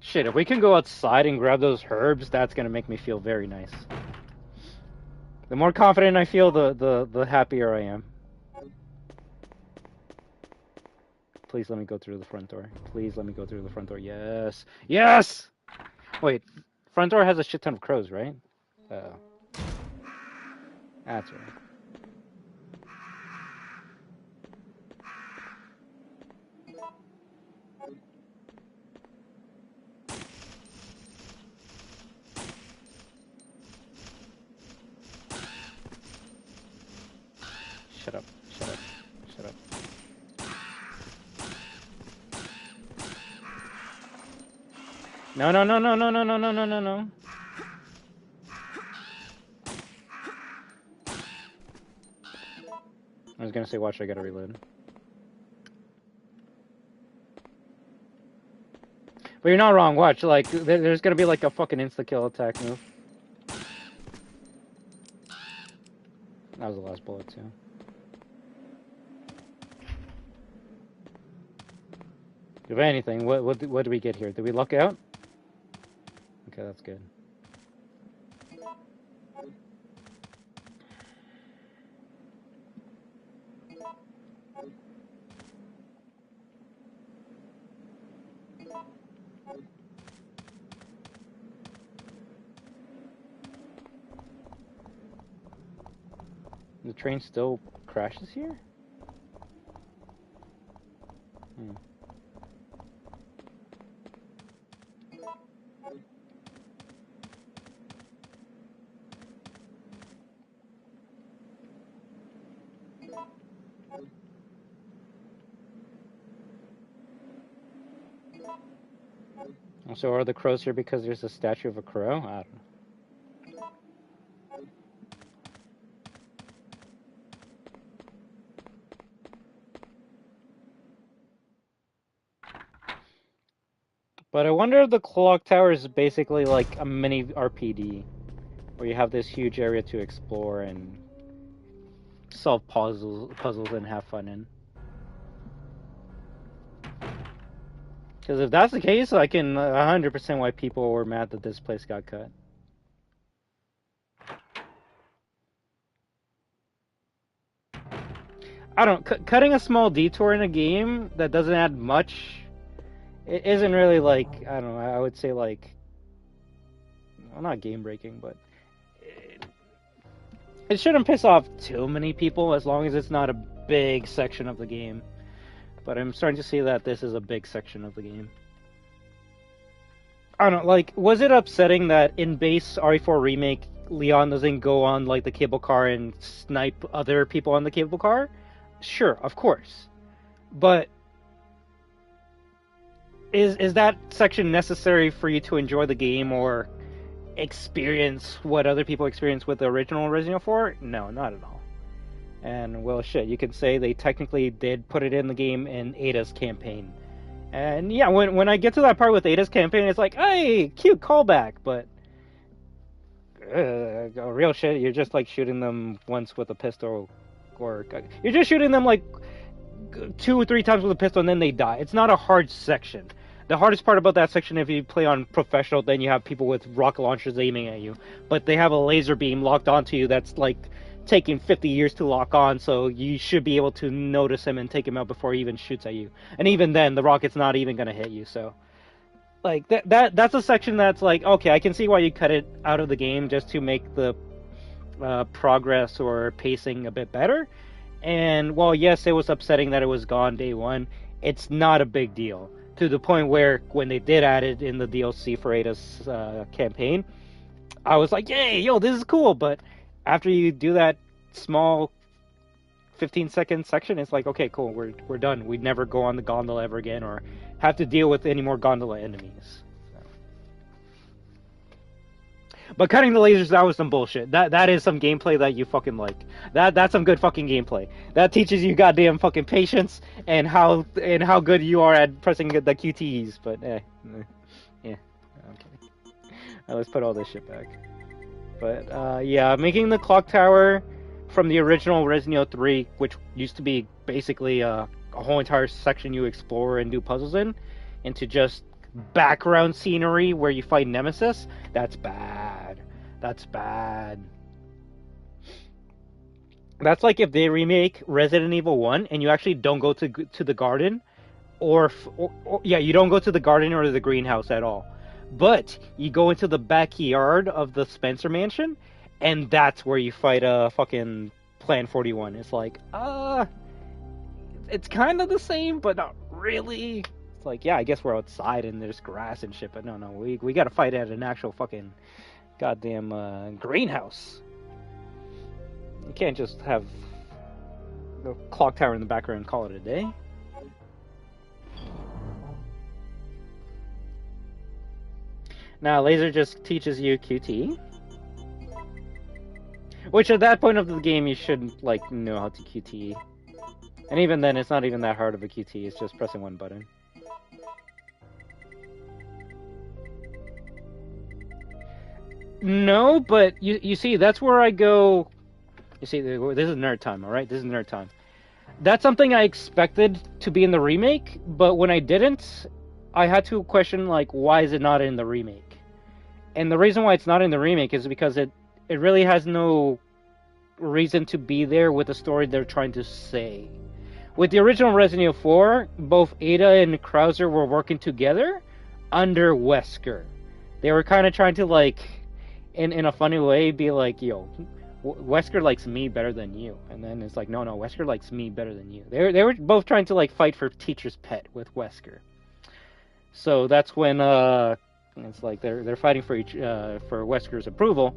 A: Shit, if we can go outside and grab those herbs, that's gonna make me feel very nice. The more confident I feel, the happier I am. Please let me go through the front door. Please let me go through the front door. Yes! Yes! Wait, front door has a shit ton of crows, right? That's right. Shut up, shut up, shut up. No, no, no, no, no, no, no, no, no, no, no. I was gonna say, watch, I gotta reload. But you're not wrong, watch, like, there's gonna be like a fucking insta-kill attack move. That was the last bullet, too. If anything, what did we get here? Did we luck out? Okay, that's good. The train still crashes here? Hmm. So are the crows here because there's a statue of a crow? I don't know. But I wonder if the clock tower is basically like a mini RPD, where you have this huge area to explore and solve puzzles and have fun in. Because if that's the case, I can 100% why people were mad that this place got cut. I don't. Cutting a small detour in a game that doesn't add much, it isn't really like, I don't know. I would say like, well, not game breaking, but it shouldn't piss off too many people as long as it's not a big section of the game. But I'm starting to see that this is a big section of the game. I don't know, like, was it upsetting that in base RE4 Remake, Leon doesn't go on, like, the cable car and snipe other people on the cable car? Sure, of course. But is that section necessary for you to enjoy the game or experience what other people experience with the original Resident Evil 4? No, not at all. And, well, shit, you could say they technically did put it in the game in Ada's campaign. And yeah, when I get to that part with Ada's campaign, it's like, hey, cute callback, but real shit, you're just like shooting them once with a pistol, or you're just shooting them like 2 or 3 times with a pistol and then they die. It's not a hard section. The hardest part about that section, if you play on professional, then you have people with rocket launchers aiming at you, but they have a laser beam locked onto you that's like taking 50 years to lock on, so you should be able to notice him and take him out before he even shoots at you. And even then, the rocket's not even going to hit you, so like that's a section that's like, okay, I can see why you cut it out of the game just to make the progress or pacing a bit better. And while yes, it was upsetting that it was gone day one, it's not a big deal, to the point where when they did add it in the DLC for Ada's campaign, I was like, yay, yo, this is cool. But after you do that small 15-second section, it's like, okay, cool, we're done. We'd never go on the gondola ever again or have to deal with any more gondola enemies. So. But cutting the lasers, that was some bullshit. That is some gameplay that you fucking like. That's some good fucking gameplay. That teaches you goddamn fucking patience and how good you are at pressing the QTEs. But yeah, okay. Let's put all this shit back. But yeah, making the clock tower from the original Resident Evil 3, which used to be basically a whole entire section you explore and do puzzles in, into just background scenery where you fight Nemesis, that's bad. That's bad. That's like if they remake Resident Evil 1 and you actually don't go to the garden, or yeah, you don't go to the garden or the greenhouse at all. But you go into the backyard of the Spencer mansion, and that's where you fight fucking Plan 41. It's like, it's kind of the same, but not really. It's like, yeah, I guess we're outside and there's grass and shit, but no, we gotta fight at an actual fucking goddamn greenhouse. You can't just have the clock tower in the background and call it a day. Now, laser just teaches you QT. Which at that point of the game, you shouldn't, like, know how to QT. And even then, it's not even that hard of a QT, it's just pressing one button. No, but you see, that's where I go... You see, this is nerd time, alright? This is nerd time. That's something I expected to be in the remake, but when I didn't, I had to question, like, why is it not in the remake? And the reason why it's not in the remake is because it really has no reason to be there with the story they're trying to say. With the original Resident Evil 4, both Ada and Krauser were working together under Wesker. They were kind of trying to, like, in a funny way, be like, yo, Wesker likes me better than you. And then it's like, no, Wesker likes me better than you. They were both trying to, like, fight for teacher's pet with Wesker. So that's when it's like they're fighting for for Wesker's approval.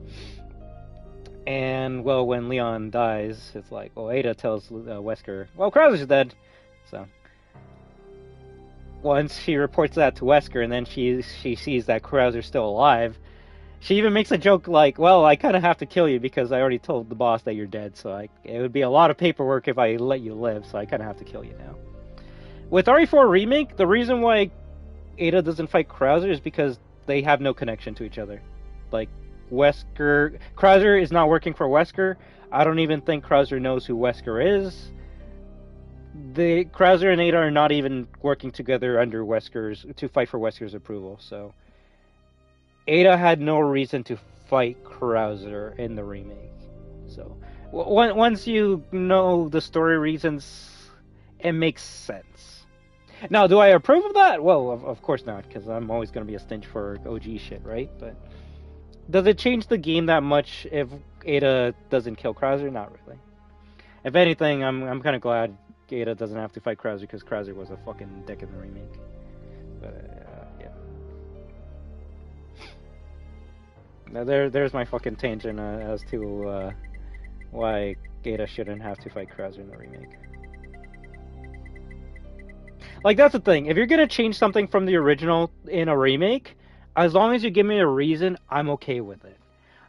A: And well, when Leon dies, it's like, well, Ada tells Wesker, well, Krauser's dead. So once she reports that to Wesker, and then she sees that Krauser's still alive, she even makes a joke like, "Well, I kind of have to kill you because I already told the boss that you're dead, so it would be a lot of paperwork if I let you live, so I kind of have to kill you now." With RE4 Remake, the reason why Ada doesn't fight Krauser is because they have no connection to each other. Like, Krauser is not working for Wesker. I don't even think Krauser knows who Wesker is. Krauser and Ada are not even working together under to fight for Wesker's approval. So Ada had no reason to fight Krauser in the remake. So once you know the story reasons, it makes sense. Now, do I approve of that? Well, of course not, because I'm always going to be a stench for OG shit, right? But does it change the game that much if Ada doesn't kill Krauser? Not really. If anything, I'm kind of glad Ada doesn't have to fight Krauser, because Krauser was a fucking dick in the remake. But yeah. Now there's my fucking tangent as to why Ada shouldn't have to fight Krauser in the remake. Like, that's the thing. If you're gonna change something from the original in a remake, as long as you give me a reason, I'm okay with it.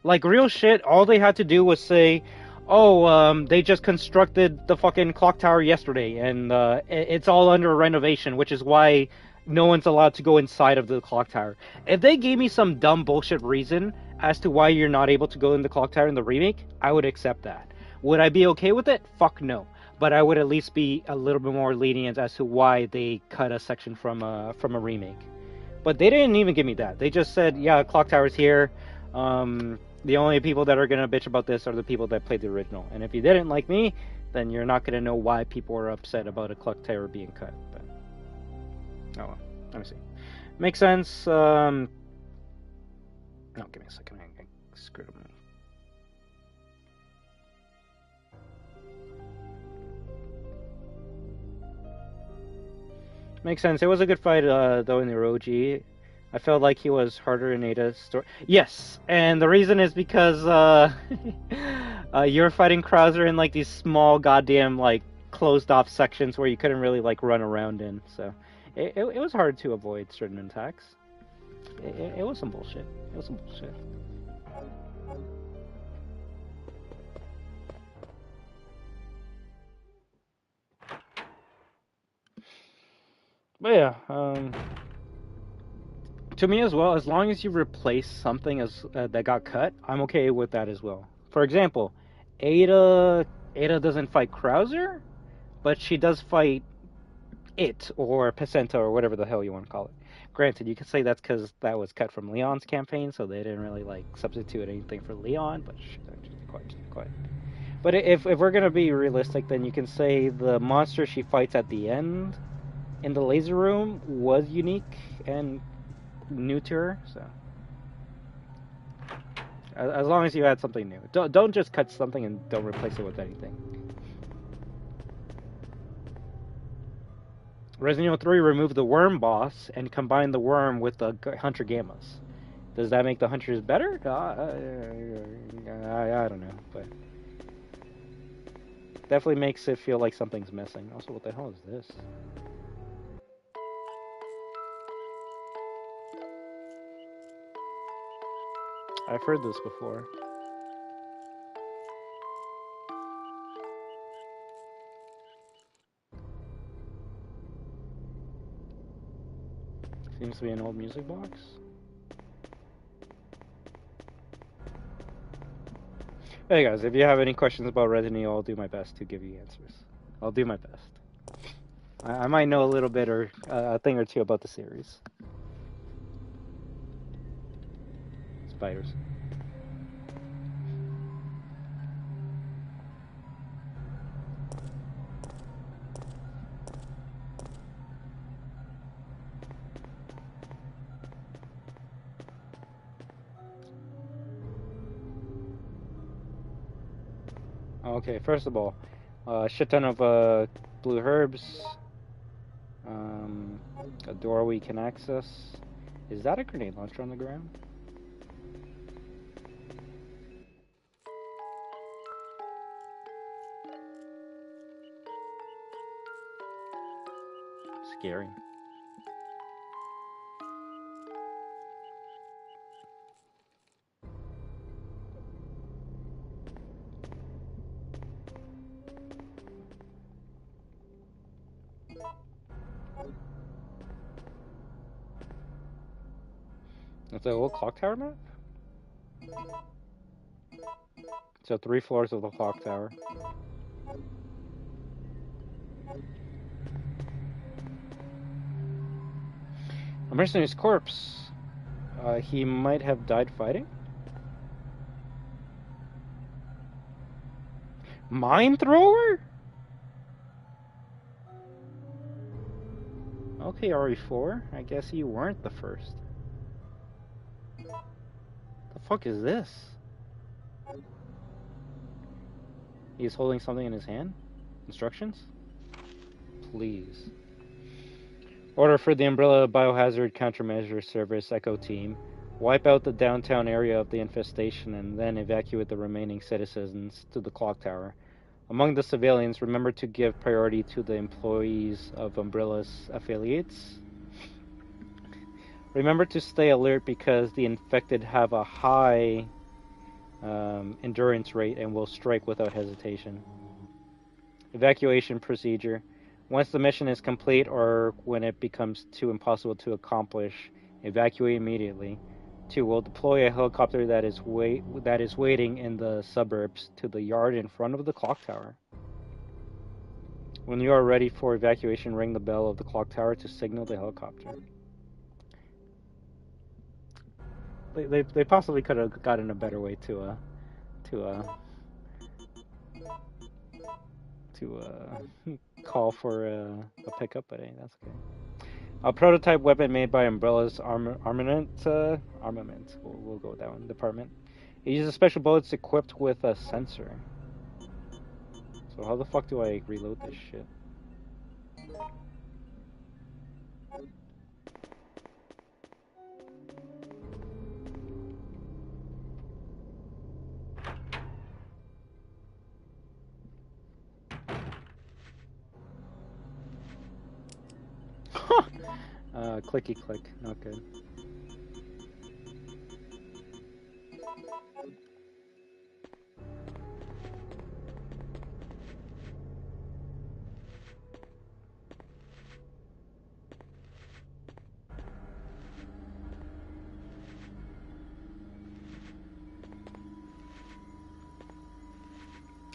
A: Like, real shit, all they had to do was say, "Oh, they just constructed the fucking clock tower yesterday, and it's all under renovation, which is why no one's allowed to go inside of the clock tower." If they gave me some dumb bullshit reason as to why you're not able to go in the clock tower in the remake, I would accept that. Would I be okay with it? Fuck no. But I would at least be a little bit more lenient as to why they cut a section from a remake. But they didn't even give me that. They just said, "Yeah, clock tower's here. The only people that are gonna bitch about this are the people that played the original. And if you didn't like me, then you're not gonna know why people are upset about a clock tower being cut." But oh well. Let me see. Makes sense. No, give me a second. I screwed up. Makes sense. It was a good fight, though, in the OG. I felt like he was harder in Ada's story. Yes, and the reason is because you're fighting Krauser in like these small, goddamn, like closed-off sections where you couldn't really like run around in. So it was hard to avoid certain attacks. It was some bullshit. It was some bullshit. But yeah, to me as well, as long as you replace something that got cut, I'm okay with that as well. For example, Ada doesn't fight Krauser, but she does fight it, or Pacenta, or whatever the hell you want to call it. Granted, you could say that's because that was cut from Leon's campaign, so they didn't really like substitute anything for Leon. But just be quiet. But if we're gonna be realistic, then you can say the monster she fights at the end in the laser room was unique and new to her. So as long as you add something new, don't just cut something and don't replace it with anything. Resident Evil 3 removed the worm boss and combined the worm with the Hunter Gammas. Does that make the Hunters better? I don't know, but definitely makes it feel like something's missing. Also, what the hell is this? I've heard this before. Seems to be an old music box. Hey guys, if you have any questions about Resident Evil, I'll do my best to give you answers. I'll do my best. I might know a little bit or a thing or two about the series. Spiders. Okay, first of all, a shit ton of blue herbs, a door we can access. Is that a grenade launcher on the ground? Scary. It's a little clock tower map? So 3 floors of the clock tower. A mercenary's corpse. He might have died fighting? Mine thrower? Okay, RE4. I guess you weren't the first. The fuck is this? He's holding something in his hand? Instructions? Please. Order for the Umbrella Biohazard Countermeasure Service Echo Team. Wipe out the downtown area of the infestation and then evacuate the remaining citizens to the clock tower. Among the civilians, remember to give priority to the employees of Umbrella's affiliates. Remember to stay alert because the infected have a high endurance rate and will strike without hesitation. Evacuation procedure. Once the mission is complete or when it becomes too impossible to accomplish, evacuate immediately. 2. We'll deploy a helicopter that is waiting in the suburbs to the yard in front of the clock tower. When you are ready for evacuation, ring the bell of the clock tower to signal the helicopter. They possibly could have gotten a better way to call for a pickup, but hey, that's okay. A prototype weapon made by Umbrella's armament. We'll go with that one. Department. It uses special bullets equipped with a sensor. So how the fuck do I reload this shit? Clicky click, not good.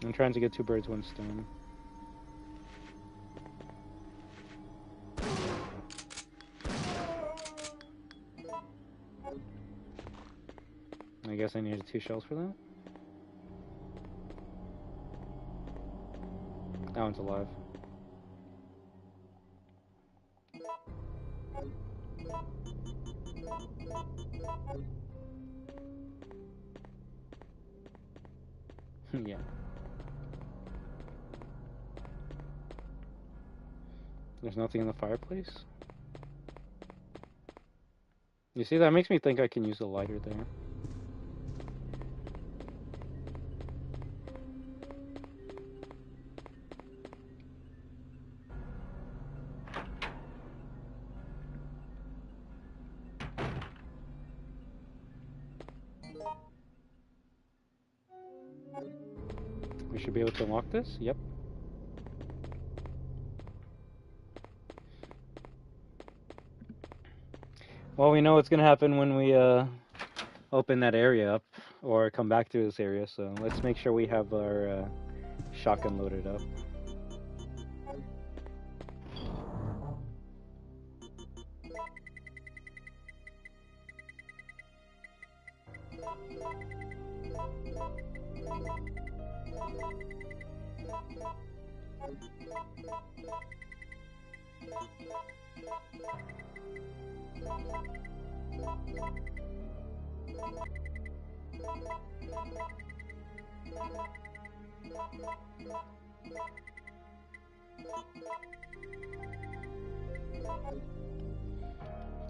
A: I'm trying to get 2 birds, 1 stone. I guess I needed 2 shells for that. That one's alive. Yeah. There's nothing in the fireplace? You see, that makes me think I can use a lighter there. We should be able to unlock this? Yep. Well, we know what's gonna happen when we open that area up or come back to this area, so let's make sure we have our shotgun loaded up.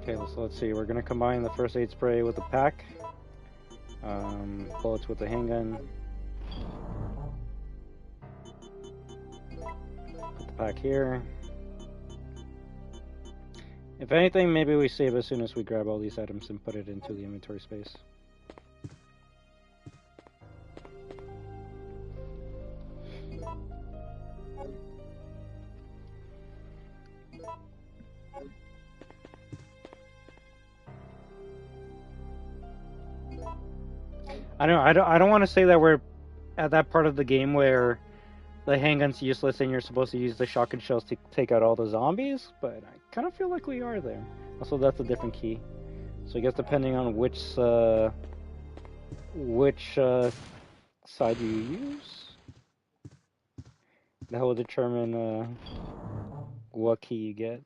A: Okay, so let's see. We're gonna combine the first aid spray with the pack, bullets with the handgun, put the pack here. If anything, maybe we save as soon as we grab all these items and put it into the inventory space. I don't want to say that we're at that part of the game where the handgun's useless and you're supposed to use the shotgun shells to take out all the zombies, but I kind of feel like we are there. Also, that's a different key. So I guess depending on which side you use, that will determine what key you get.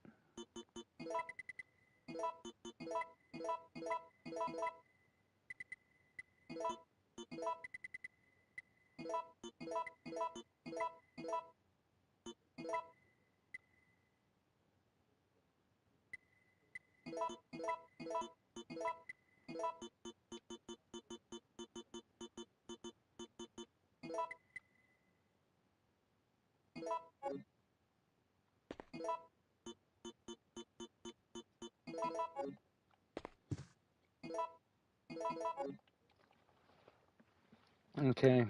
A: Okay.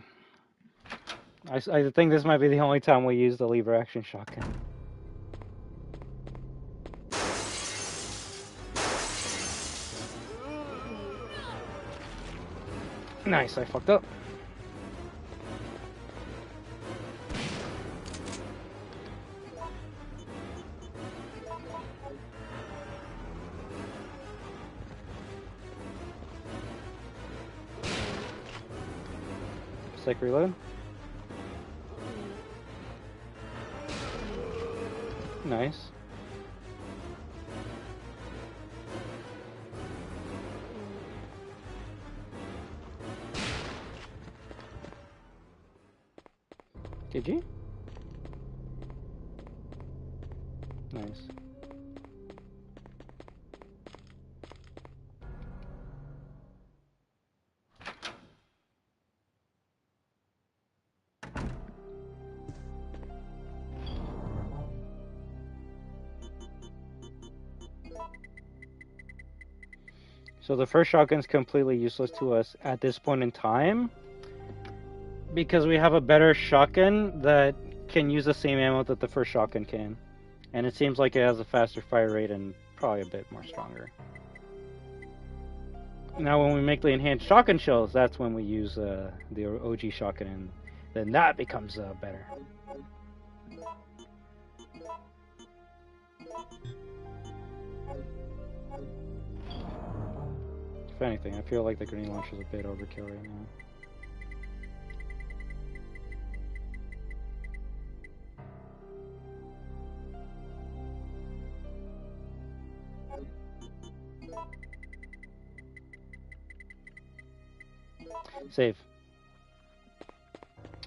A: I think this might be the only time we use the lever action shotgun. Nice, I fucked up. Sick reload. Nice. Did you? Nice. So the first shotgun's completely useless to us at this point in time because we have a better shotgun that can use the same ammo that the first shotgun can. And it seems like it has a faster fire rate and probably a bit more stronger. Now when we make the enhanced shotgun shells, that's when we use the OG shotgun, and then that becomes better. If anything, I feel like the grenade launcher is a bit overkill right now. Save.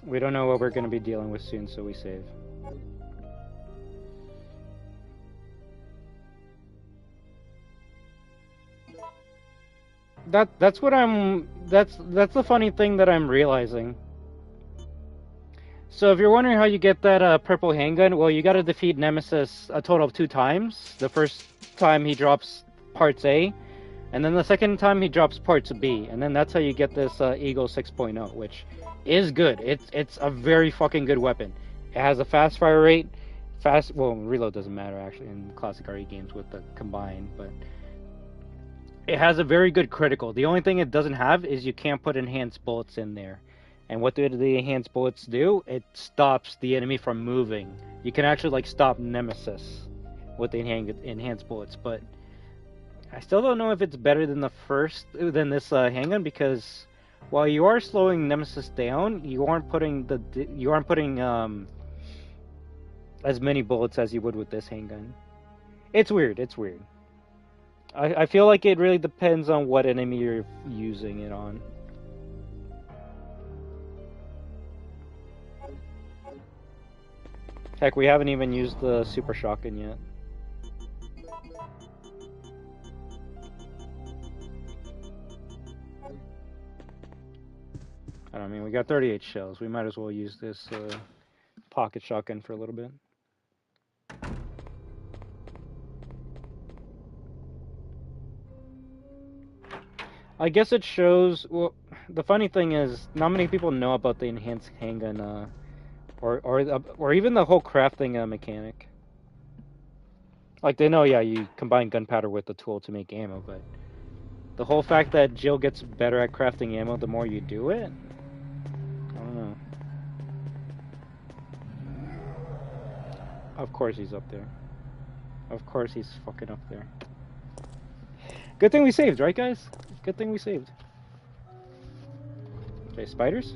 A: We don't know what we're going to be dealing with soon, so we save. That's what I'm... That's the funny thing that I'm realizing. So if you're wondering how you get that purple handgun, well, you gotta defeat Nemesis a total of 2 times. The first time he drops parts A, and then the second time he drops parts B, and then that's how you get this Eagle 6.0, which is good. It's a very fucking good weapon. It has a fast fire rate, well, reload doesn't matter actually in classic RE games with the combined, but it has a very good critical. The only thing it doesn't have is you can't put enhanced bullets in there. And what do the enhanced bullets do? It stops the enemy from moving. You can actually like stop Nemesis with the enhanced bullets, but I still don't know if it's better than this handgun, because while you are slowing Nemesis down, you aren't putting as many bullets as you would with this handgun. It's weird. It's weird. I feel like it really depends on what enemy you're using it on. Heck, we haven't even used the super shotgun yet. I mean, we got 38 shells. We might as well use this pocket shotgun for a little bit. I guess it shows... Well, the funny thing is, not many people know about the enhanced handgun, or even the whole crafting mechanic. Like, they know, yeah, you combine gunpowder with the tool to make ammo, but The whole fact that Jill gets better at crafting ammo the more you do it? I don't know. Of course he's up there. Of course he's fucking up there. Good thing we saved, right guys? Good thing we saved. Okay, spiders?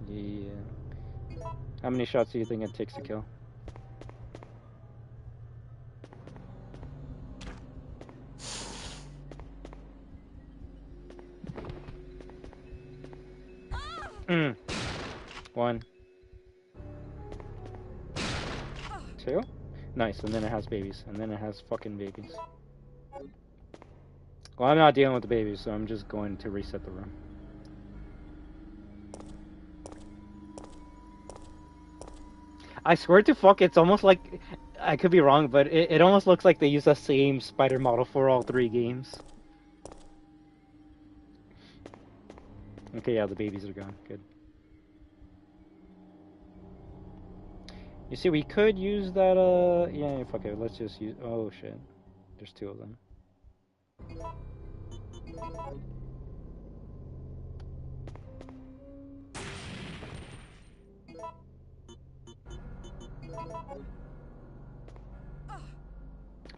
A: Yeah. How many shots do you think it takes to kill? One. Two? Nice, and then it has babies. And then it has fucking babies. Well, I'm not dealing with the babies, so I'm just going to reset the room. I swear to fuck, it's almost like... I could be wrong, but it almost looks like they use the same spider model for all 3 games. Okay, yeah, the babies are gone. Good. You see, we could use that, yeah, fuck it, let's just use... Oh, shit. There's 2 of them.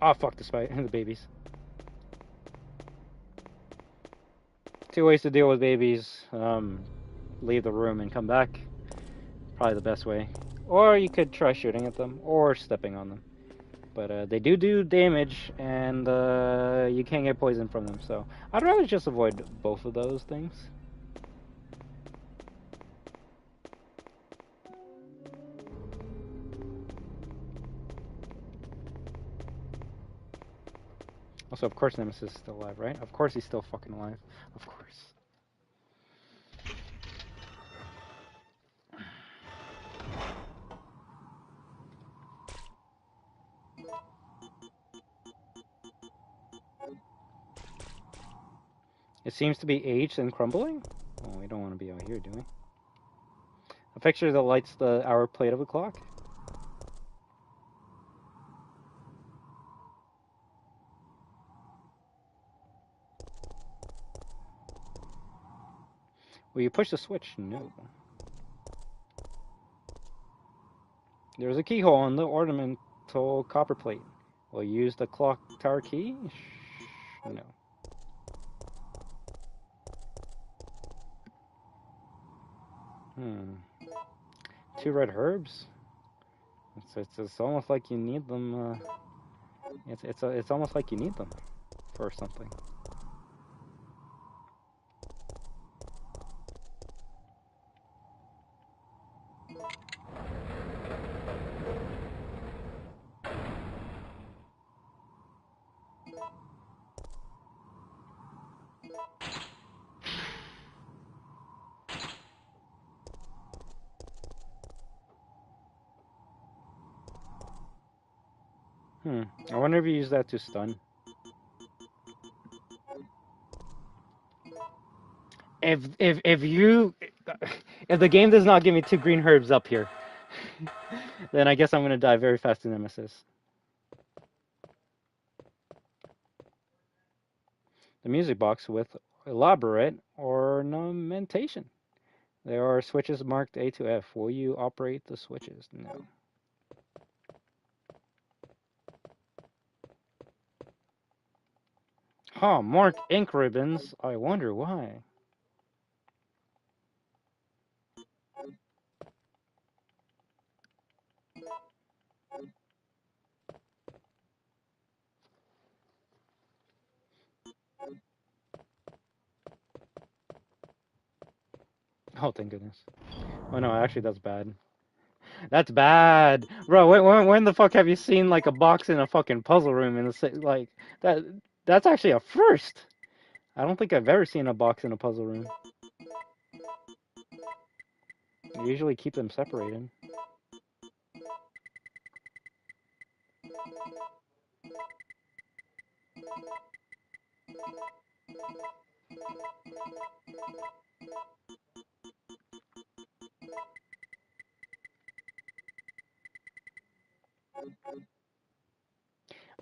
A: Oh, fuck the babies. 2 ways to deal with babies. Leave the room and come back. Probably the best way. Or you could try shooting at them, or stepping on them. But they do damage, and you can't get poison from them, so I'd rather just avoid both of those things. Also, of course Nemesis is still alive, right? Of course he's still fucking alive. Of course. It seems to be aged and crumbling? Oh, we don't want to be out here, do we? A fixture that lights the hour plate of a clock? Will you push the switch? No. There's a keyhole on the ornamental copper plate. Will you use the clock tower key? No. Hmm. 2 red herbs? It's almost like you need them, it's almost like you need them for something. I wonder if you use that to stun. If the game does not give me 2 green herbs up here, then I guess I'm gonna die very fast to Nemesis. The music box with elaborate ornamentation. There are switches marked A to F. Will you operate the switches? No. Huh, marked ink ribbons. I wonder why. Oh, thank goodness. Oh no, actually that's bad. That's bad. Bro, when the fuck have you seen like a box in a fucking puzzle room in the like that's actually a first. I don't think I've ever seen a box in a puzzle room. You usually keep them separated.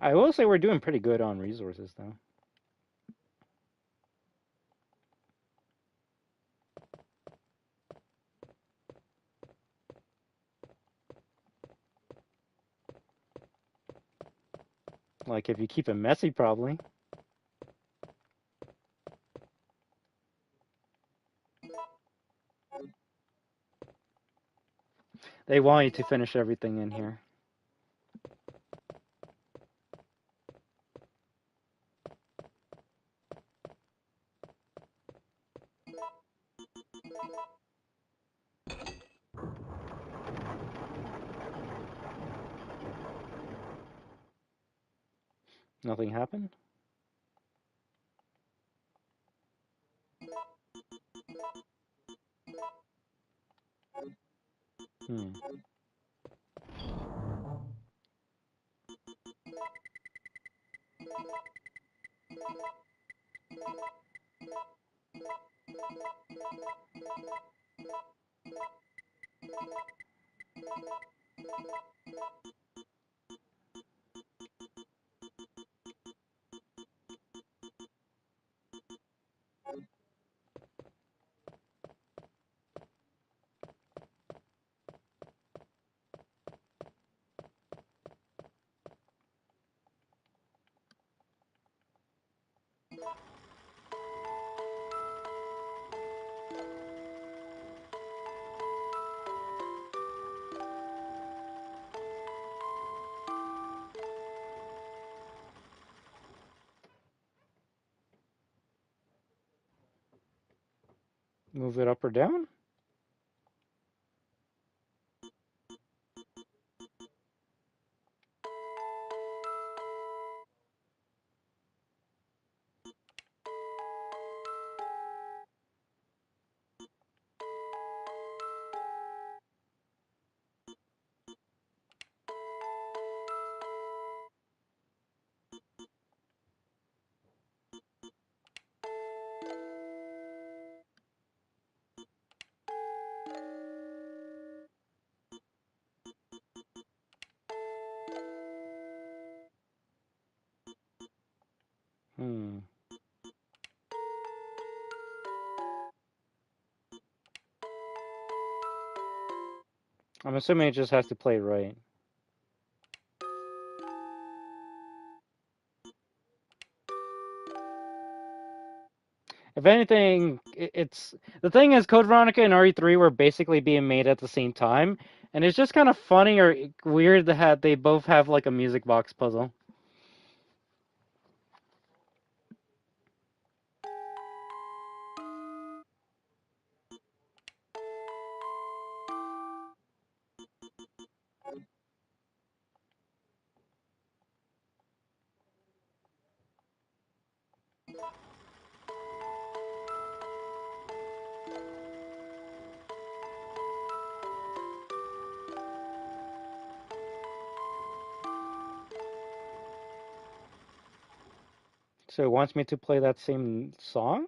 A: I will say we're doing pretty good on resources though. Like, if you keep it messy, probably. They want you to finish everything in here. Nothing happened? Hmm. Move it up or down? Hmm. I'm assuming it just has to play right. If anything, it's the thing is Code Veronica and RE3 were basically being made at the same time, and it's just kind of funny or weird that they both have like a music box puzzle. So it wants me to play that same song?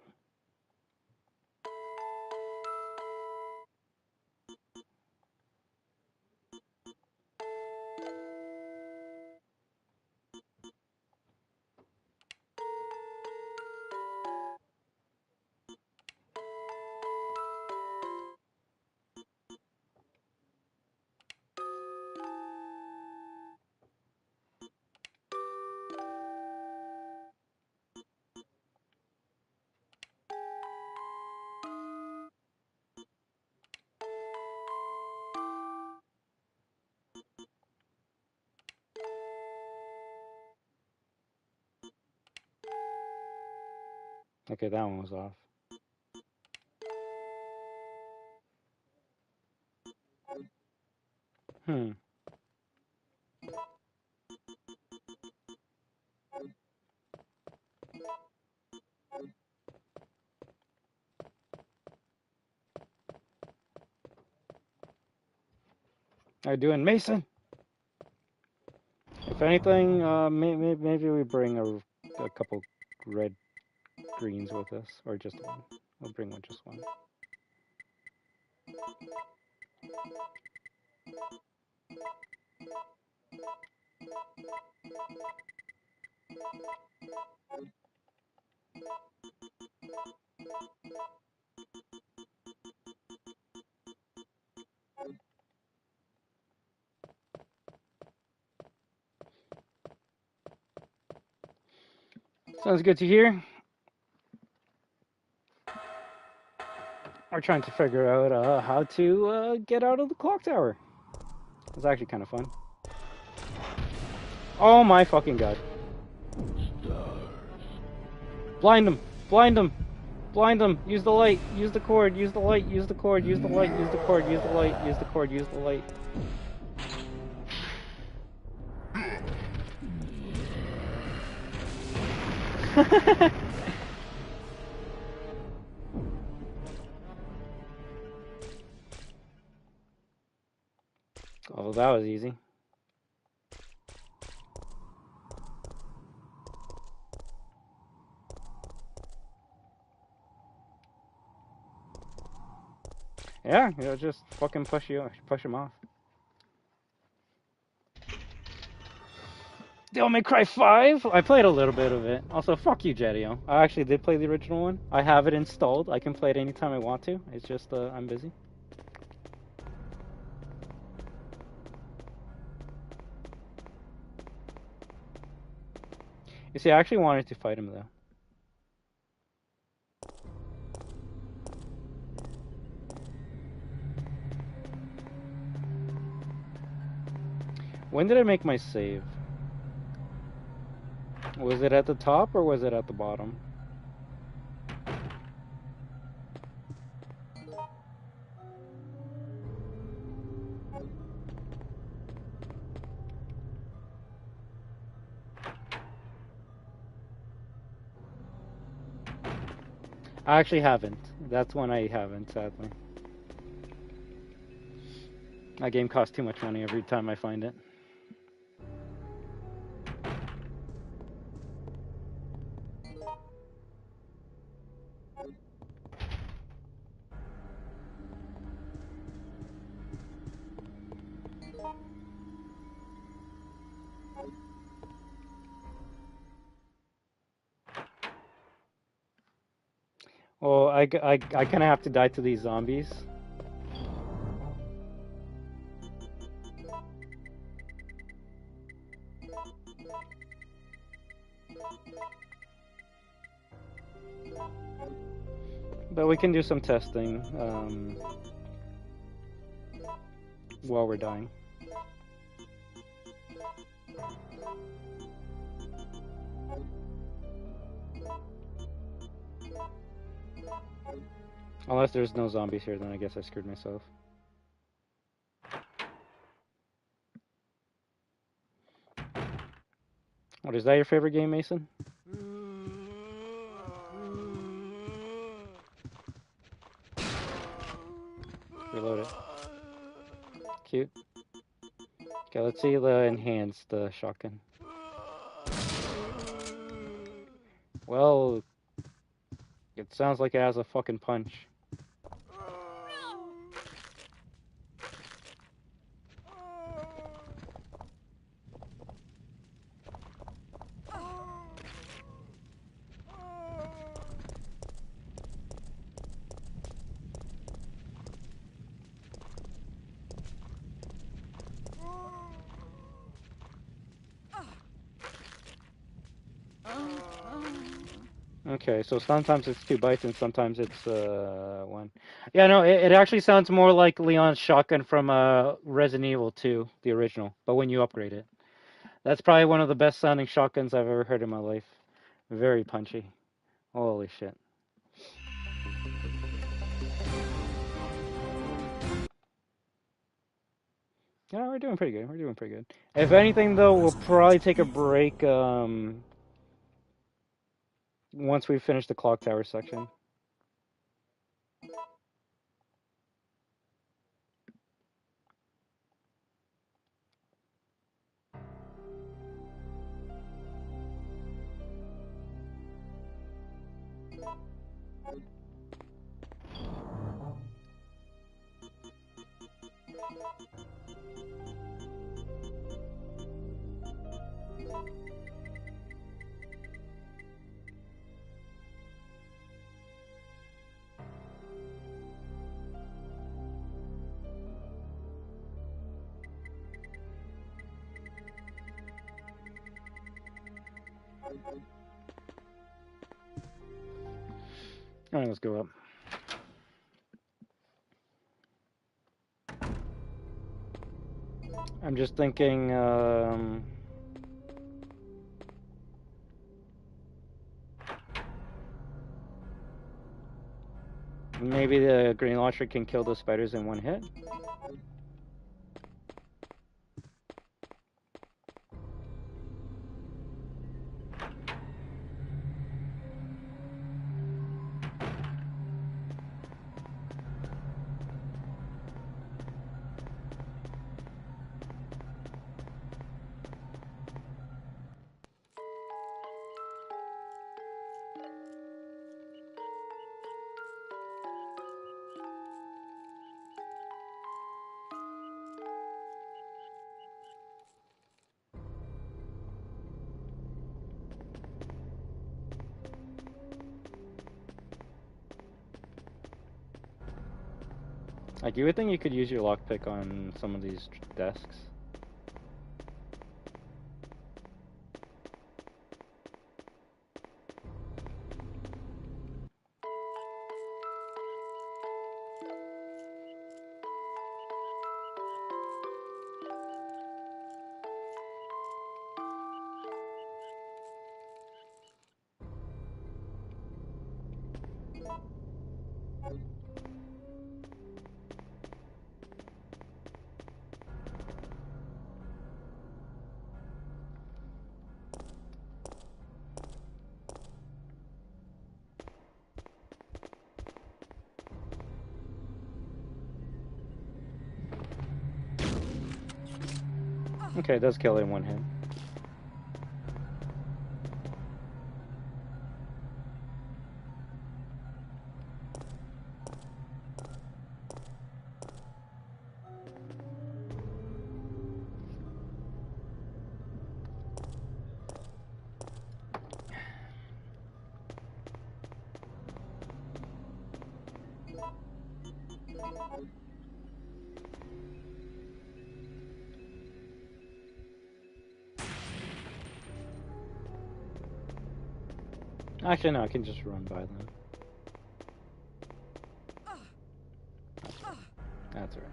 A: Okay, that one was off. Hmm. How you doing, Mason? If anything, maybe we bring a couple red greens with us, or just one. We'll bring just one. Sounds good to hear. We're trying to figure out how to get out of the clock tower. It's actually kind of fun. Oh my fucking god. Blind them! Blind them! Blind them! Use the light! Use the cord! Use the light! Use the cord! Use the light! Use the cord! Use the light! Use the cord! Use the light! Oh, that was easy. Yeah, you know, just fucking push him off. Devil May Cry 5? I played a little bit of it. Also, fuck you, Jedio. I actually did play the original one. I have it installed. I can play it anytime I want to. It's just, I'm busy. You see, I actually wanted to fight him, though. When did I make my save? Was it at the top or was it at the bottom? I actually haven't. That's one I haven't, sadly. That game costs too much money every time I find it. Well, I kind of have to die to these zombies. But we can do some testing while we're dying. Unless there's no zombies here, then I guess I screwed myself. What, is that your favorite game, Mason? Reload it. Cute. Okay, let's see the enhanced shotgun. Well, it sounds like it has a fucking punch. Okay, so sometimes it's 2 bites and sometimes it's 1. Yeah, no, it actually sounds more like Leon's shotgun from Resident Evil 2, the original, but when you upgrade it. That's probably one of the best sounding shotguns I've ever heard in my life. Very punchy. Holy shit. Yeah, we're doing pretty good. We're doing pretty good. If anything, though, we'll probably take a break once we finish the clock tower section. Alright, let's go up. I'm just thinking, maybe the grenade launcher can kill those spiders in one hit. Like, you would think you could use your lockpick on some of these desks. Okay, it does kill it in one hit. Actually, no, I can just run by them. That's right.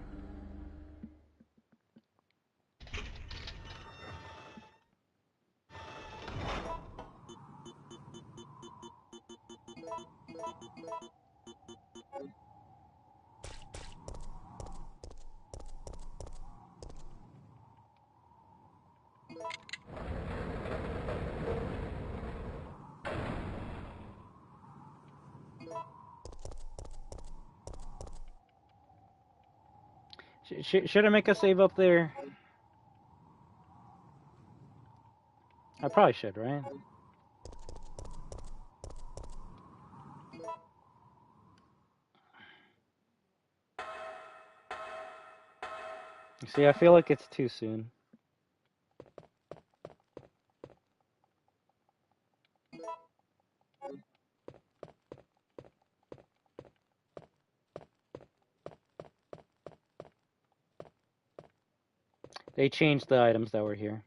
A: Should I make a save up there? I probably should, right? See, I feel like it's too soon. They changed the items that were here.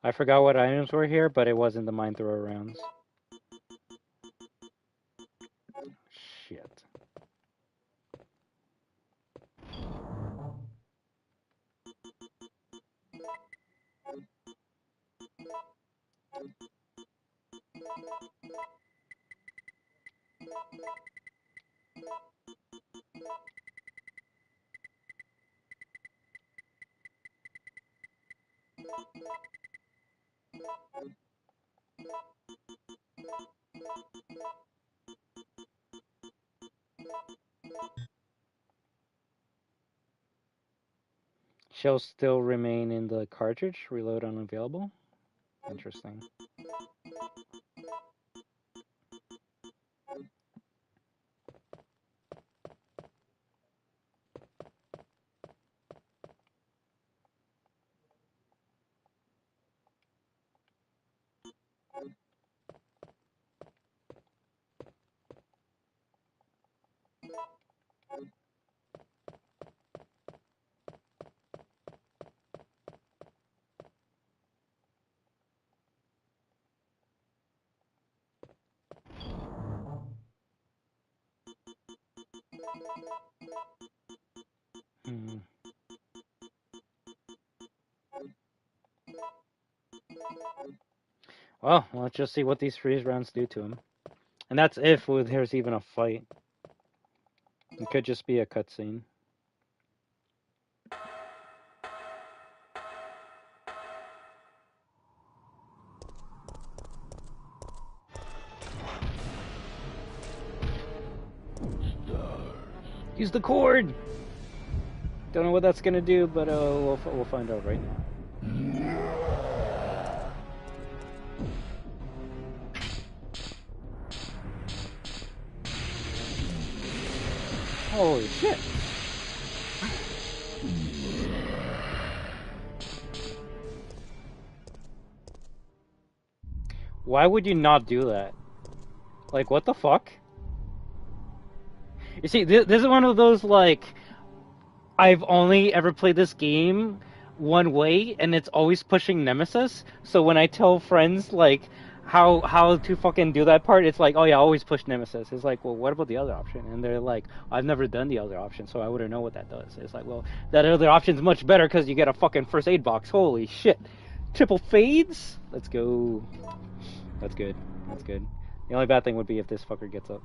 A: I forgot what items were here, but it wasn't the mine thrower rounds. Shit. Shells still remain in the cartridge. Reload unavailable. Interesting. Hmm. Well, let's just see what these freeze rounds do to him. And that's if there's even a fight. It could just be a cutscene. Use the cord! Don't know what that's gonna do, but we'll find out right now. Holy shit! Why would you not do that? Like, what the fuck? You see, this is one of those, like, I've only ever played this game one way, and it's always pushing Nemesis. So when I tell friends, like, how to fucking do that part, it's like, oh yeah, always push Nemesis. It's like, well, what about the other option? And they're like, I've never done the other option, so I wouldn't know what that does. It's like, well, that other option's much better because you get a fucking first aid box. Holy shit. Triple fades? Let's go. That's good. That's good. The only bad thing would be if this fucker gets up.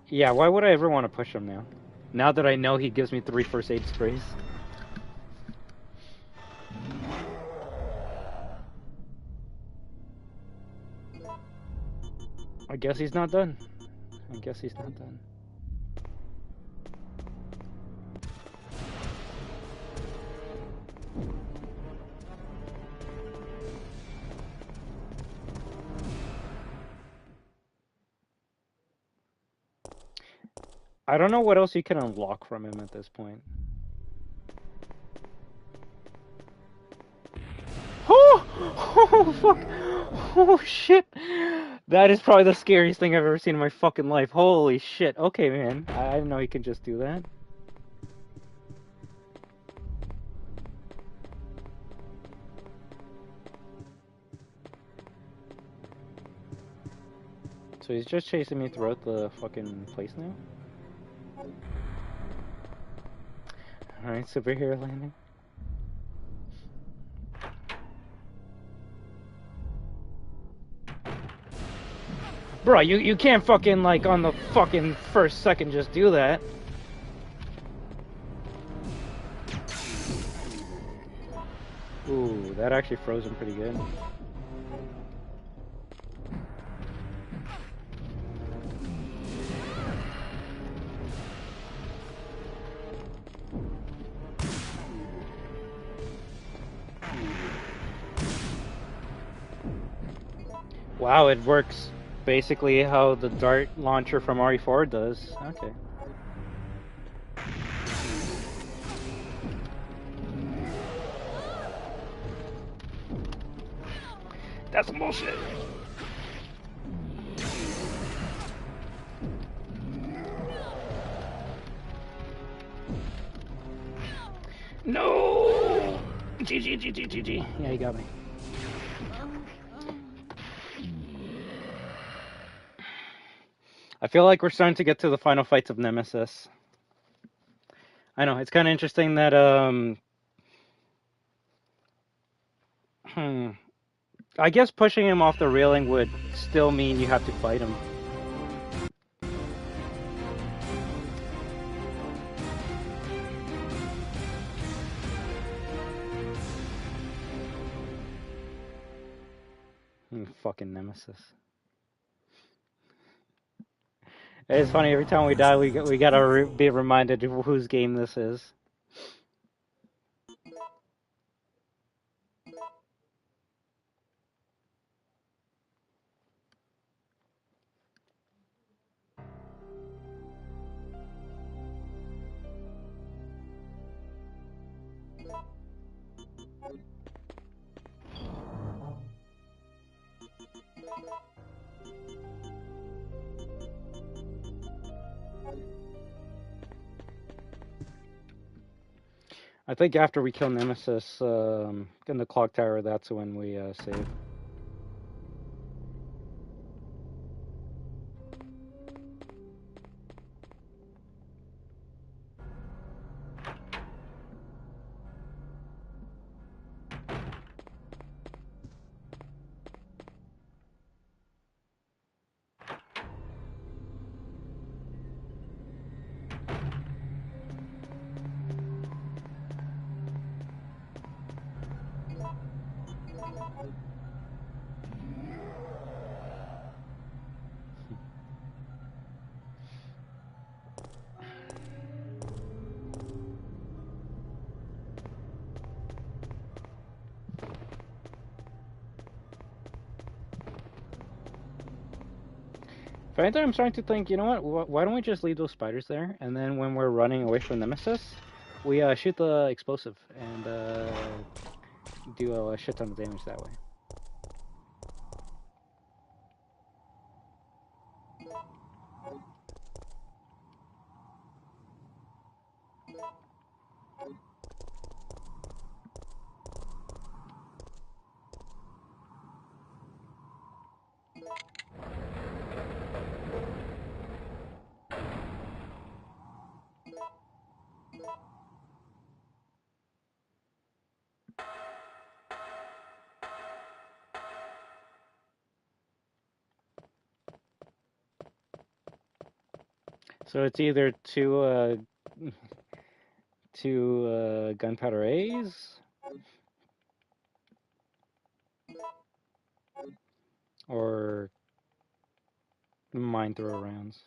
A: Yeah, why would I ever want to push him now? Now that I know he gives me 3 first aid sprays. I guess he's not done. I guess he's not done. I don't know what else you can unlock from him at this point. Oh! Oh, fuck! Oh, shit! That is probably the scariest thing I've ever seen in my fucking life. Holy shit. Okay, man. I didn't know he could just do that. So he's just chasing me throughout the fucking place now? Alright, superhero landing. Bro, you can't fucking, like, on the fucking first second just do that. Ooh, that actually froze him pretty good. Wow, it works basically how the dart launcher from RE4 does. Okay. That's some bullshit. No! GG. Yeah, he got me. I feel like we're starting to get to the final fights of Nemesis. I know, it's kind of interesting that, I guess pushing him off the railing would still mean you have to fight him. Fucking Nemesis. It's funny, every time we die, we gotta be reminded of whose game this is. I think after we kill Nemesis in the clock tower, that's when we save. If anything, I'm starting to think, you know what? Why don't we just leave those spiders there, and then when we're running away from Nemesis, we shoot the explosive and do a shit ton of damage that way. So it's either two gunpowder A's or mine thrower rounds.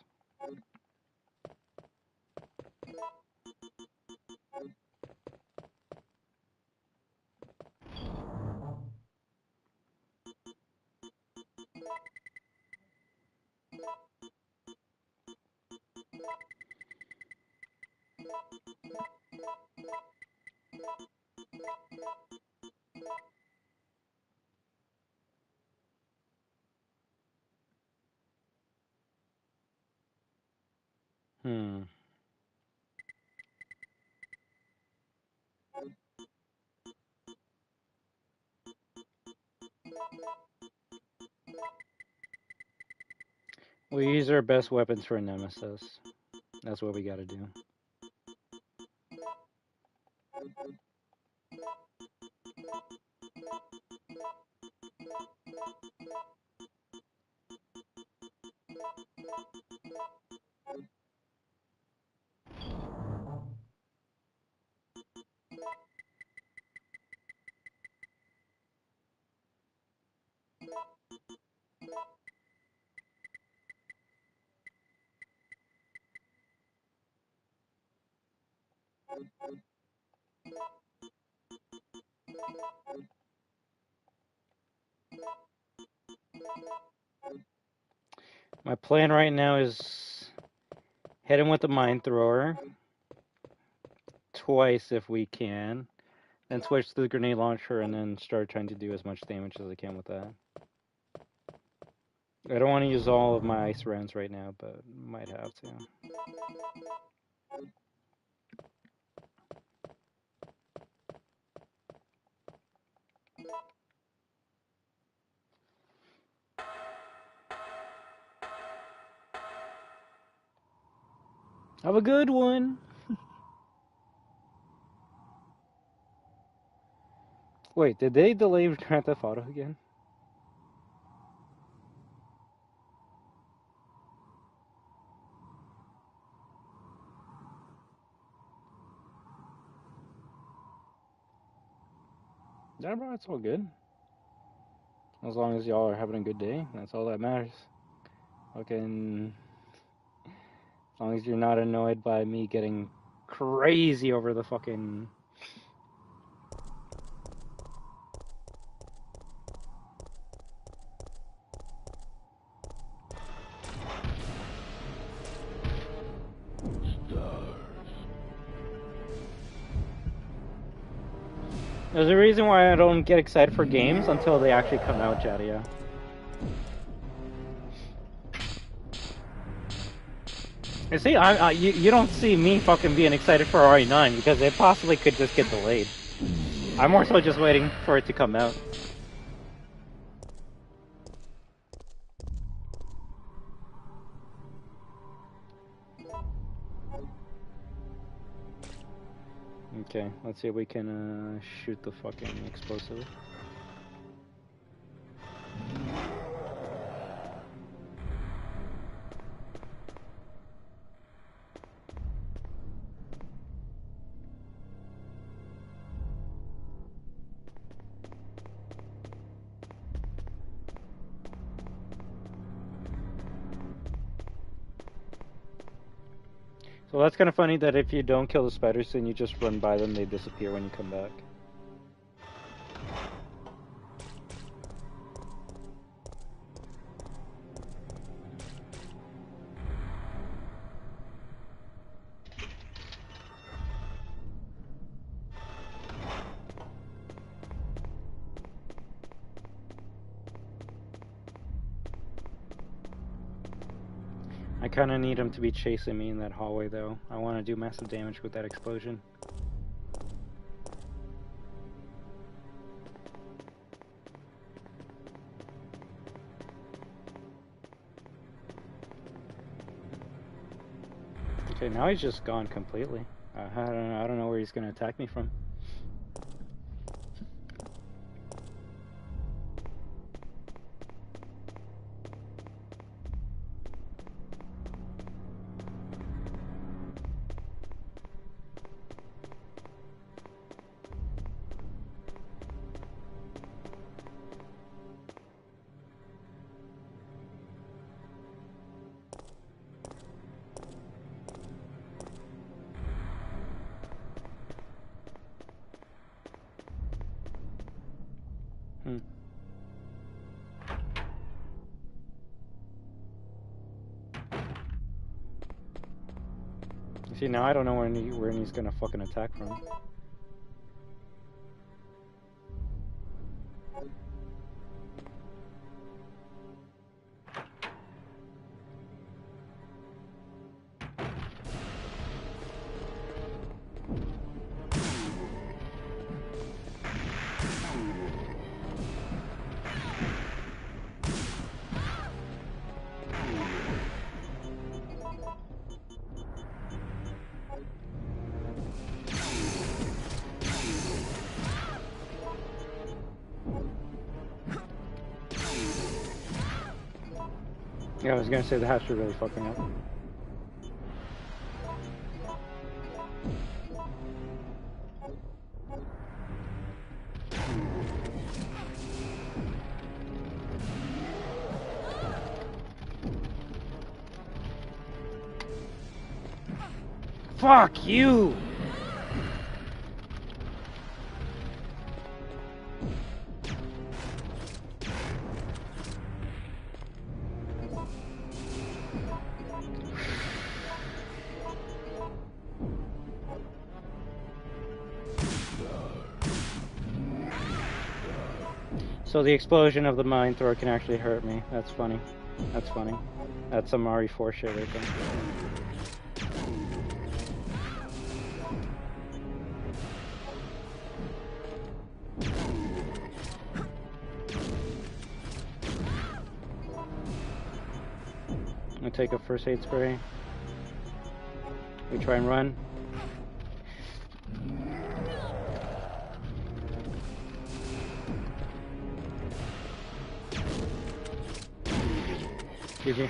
A: Hmm. We use our best weapons for Nemesis. That's what we gotta do. My plan right now is hit him with the mine thrower twice if we can, then switch to the grenade launcher and then start trying to do as much damage as I can with that. I don't want to use all of my ice rounds right now, but might have to. Have a good one! Wait, did they delay Grand Theft Auto again? Yeah, bro, it's all good. As long as y'all are having a good day, that's all that matters. Fucking... As long as you're not annoyed by me getting crazy over the fucking... There's a reason why I don't get excited for games until they actually come out, Jadia. You see, you don't see me fucking being excited for RE9 because it possibly could just get delayed. I'm more so just waiting for it to come out. Okay, let's see if we can shoot the fucking explosive. So that's kind of funny that if you don't kill the spiders and you just run by them, they disappear when you come back. I kind of need him to be chasing me in that hallway though. I want to do massive damage with that explosion. Okay, now he's just gone completely. I don't know where he's gonna attack me from. See, now I don't know where he's gonna fucking attack from. Yeah, I was gonna say the hatch are really fucking up. Fuck you! So the explosion of the mine thrower can actually hurt me. That's funny. That's funny. That's some RE4 shit right there. I'm gonna take a first aid spray. We try and run. Excuse me.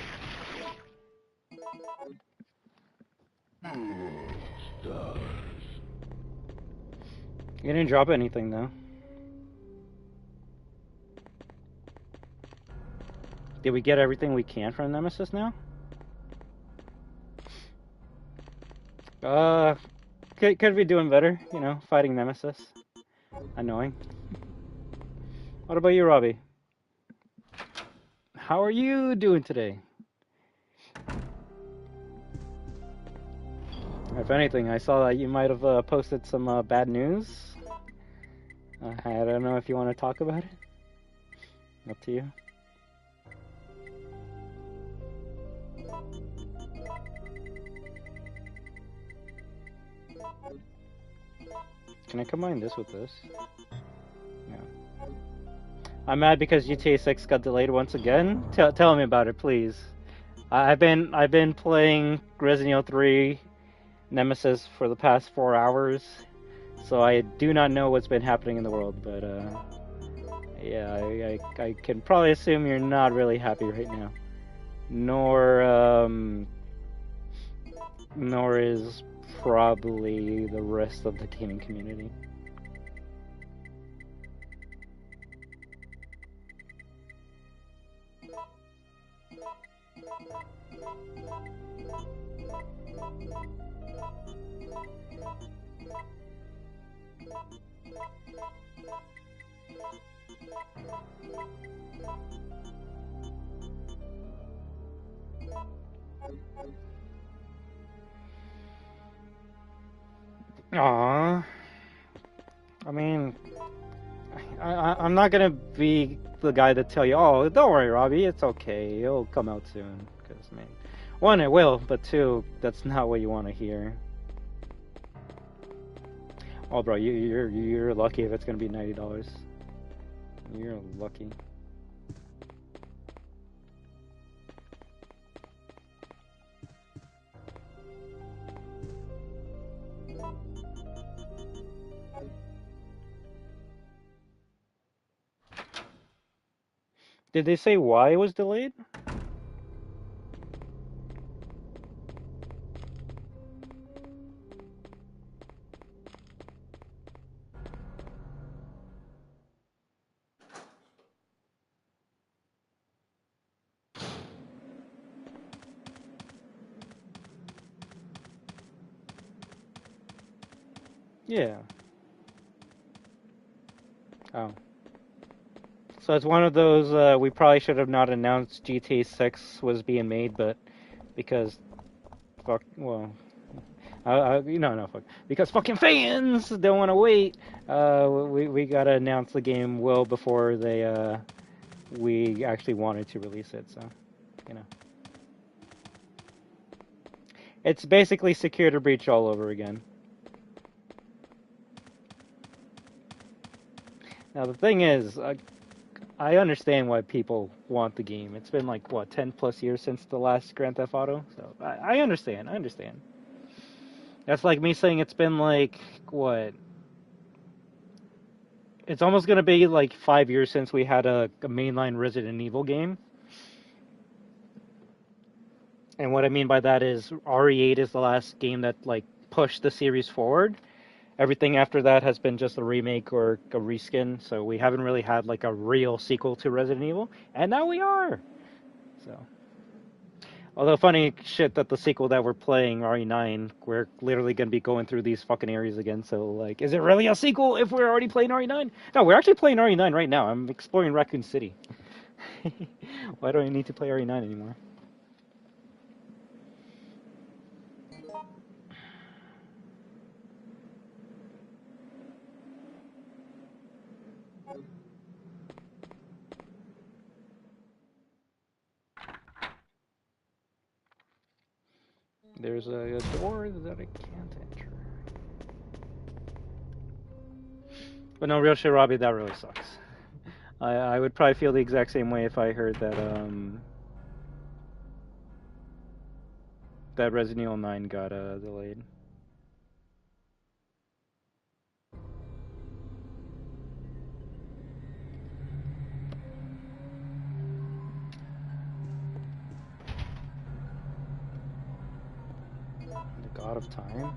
A: You didn't drop anything though. Did we get everything we can from Nemesis now? Could be doing better, you know, fighting Nemesis. Annoying. What about you, Robbie? How are you doing today? If anything, I saw that you might have posted some bad news. I don't know if you want to talk about it. Up to you.
C: Hey,
A: Can I combine this with this? No. I'm mad because GTA 6 got delayed once again. Tell me about it, please. I've been playing Resident Evil 3 Nemesis for the past 4 hours, so I do not know what's been happening in the world. But yeah, I can probably assume you're not really happy right now. Nor is probably the rest of the gaming community. Aww. I mean, I'm not gonna be the guy to tell you, oh, don't worry, Robbie, it's okay, it'll come out soon. Because, I mean, one, it will, but two, that's not what you want to hear. Oh, bro, you're lucky if it's gonna be $90. You're lucky. Did they say why it was delayed? Yeah. Oh. So it's one of those, we probably should have not announced GTA 6 was being made, but because, fuck, well, no, fuck, because fucking fans don't want to wait, we gotta announce the game well before we actually wanted to release it, so, you know. It's basically Security Breach all over again. Now the thing is, I understand why people want the game. It's been like, what, 10 plus years since the last Grand Theft Auto? So, I understand. That's like me saying it's been like, what? It's almost going to be like 5 years since we had a mainline Resident Evil game. And what I mean by that is RE8 is the last game that, like, pushed the series forward. Everything after that has been just a remake or a reskin, so we haven't really had like a real sequel to Resident Evil, and now we are. So, although funny shit that the sequel that we're playing, RE9, we're literally gonna be going through these fucking areas again. So like, is it really a sequel if we're already playing RE9? No, we're actually playing RE9 right now. I'm exploring Raccoon City. Why do I need to play RE9 anymore? There's a door that I can't enter. But no, real shit, Robbie, that really sucks. I would probably feel the exact same way if I heard that that Resident Evil 9 got delayed. The God of Time?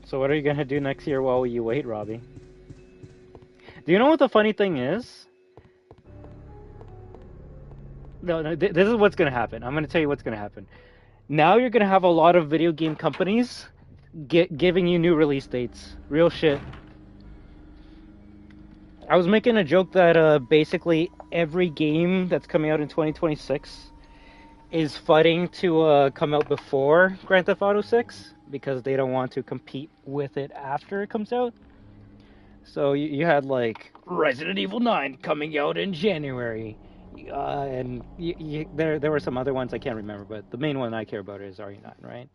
A: So what are you gonna do next year while you wait, Robbie? Do you know what the funny thing is? No, this is what's gonna happen. I'm gonna tell you what's gonna happen. Now you're gonna have a lot of video game companies giving you new release dates. Real shit. I was making a joke that basically every game that's coming out in 2026 is fighting to come out before Grand Theft Auto 6 because they don't want to compete with it after it comes out. So you had like Resident Evil 9 coming out in January, and there were some other ones I can't remember, but the main one I care about is RE9, right?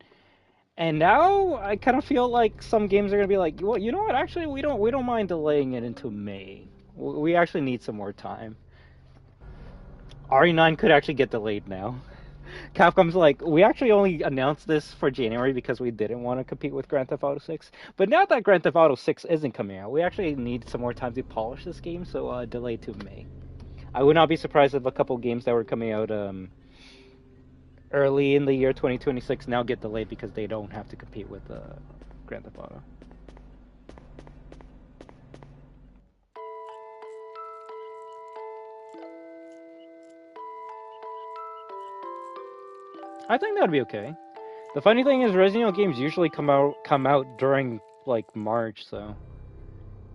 A: And now I kind of feel like some games are gonna be like, well, you know what? Actually, we don't mind delaying it until May. We actually need some more time. RE9 could actually get delayed now. Capcom's like, we actually only announced this for January because we didn't want to compete with Grand Theft Auto 6. But now that Grand Theft Auto 6 isn't coming out, we actually need some more time to polish this game, so delay to May. I would not be surprised if a couple games that were coming out early in the year 2026 now get delayed because they don't have to compete with Grand Theft Auto. I think that would be okay. The funny thing is, Resident Evil games usually come out during like March, so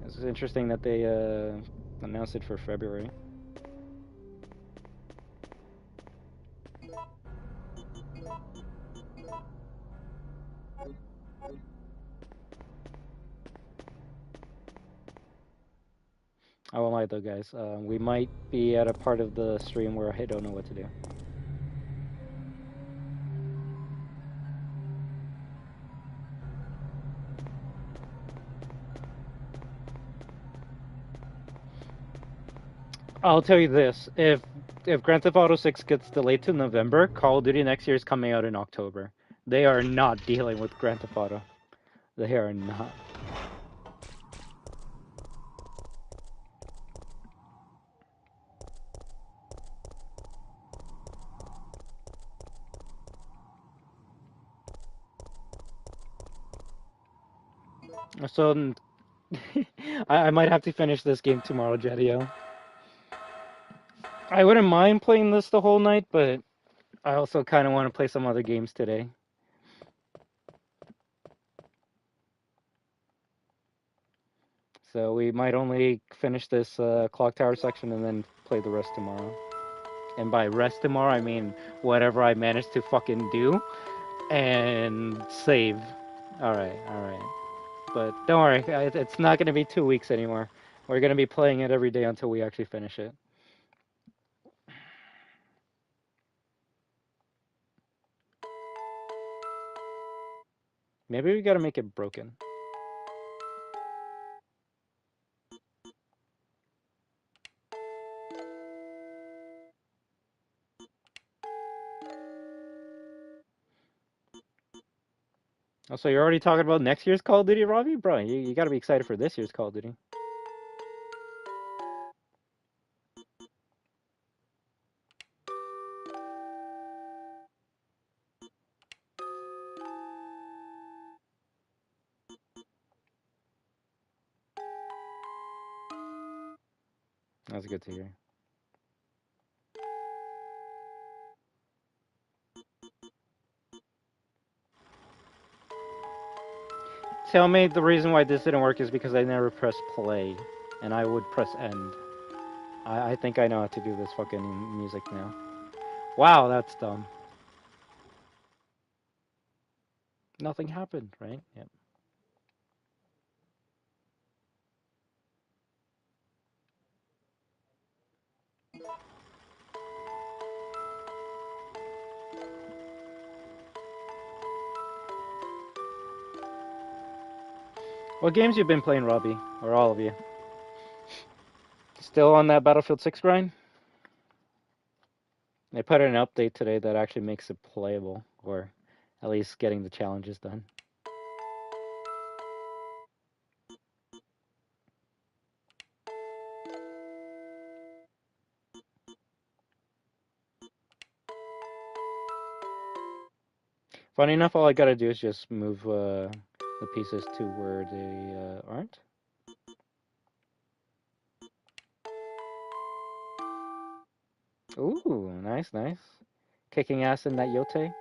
A: it's interesting that they announced it for February. I won't lie though, guys. We might be at a part of the stream where I don't know what to do. I'll tell you this: if Grand Theft Auto 6 gets delayed to November, Call of Duty next year is coming out in October. They are not dealing with Grand Theft Auto. They are not. So I might have to finish this game tomorrow, Jedio. I wouldn't mind playing this the whole night, but I also kind of want to play some other games today. So we might only finish this clock tower section and then play the rest tomorrow. And by rest tomorrow, I mean whatever I manage to fucking do and save. Alright, alright. But don't worry, it's not going to be 2 weeks anymore. We're going to be playing it every day until we actually finish it. Maybe we got to make it broken. Oh, so you're already talking about next year's Call of Duty, Robbie? Bro, you got to be excited for this year's Call of Duty. That's good to hear. Tell me the reason why this didn't work is because I never pressed play, and I would press end. I think I know how to do this fucking music now. Wow, that's dumb. Nothing happened, right? Yep. What games you been playing, Robbie? Or all of you? Still on that Battlefield 6 grind? They put in an update today that actually makes it playable, or at least getting the challenges done. Funny enough, all I gotta do is just move the pieces to where they aren't. Ooh, nice, nice. Kicking ass in that yote.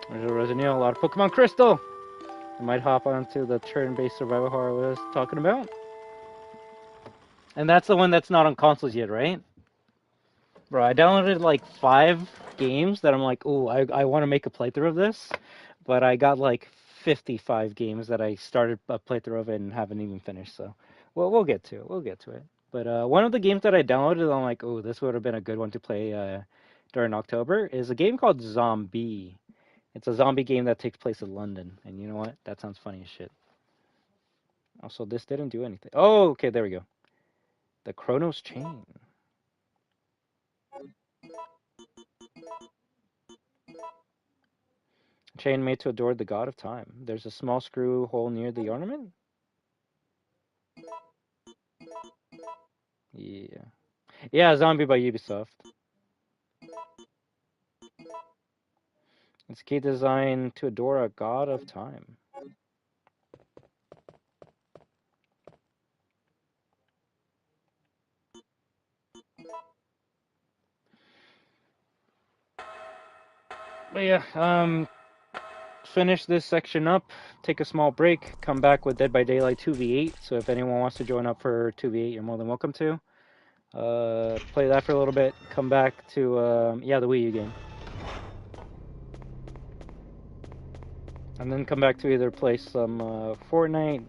A: There's a Resident Evil, a lot of Pokemon Crystal! I might hop onto the turn-based survival horror I was talking about. And that's the one that's not on consoles yet, right? Bro, I downloaded like 5 games that I'm like, oh, I want to make a playthrough of this. But I got like 55 games that I started a playthrough of and haven't even finished. So, well, we'll get to it. We'll get to it. But one of the games that I downloaded, I'm like, oh, this would have been a good one to play during October, is a game called Zombie. It's a zombie game that takes place in London. And you know what? That sounds funny as shit. Also, this didn't do anything. Oh, okay, there we go. The Chronos Chain. Chain made to adore the god of time. There's a small screw hole near the ornament? Yeah. Yeah, Zombie by Ubisoft. It's a key designed to adore a god of time. But yeah, finish this section up, take a small break, come back with Dead by Daylight 2v8. So if anyone wants to join up for 2v8, you're more than welcome to. Play that for a little bit, come back to, the Wii U game. And then come back to either play some Fortnite.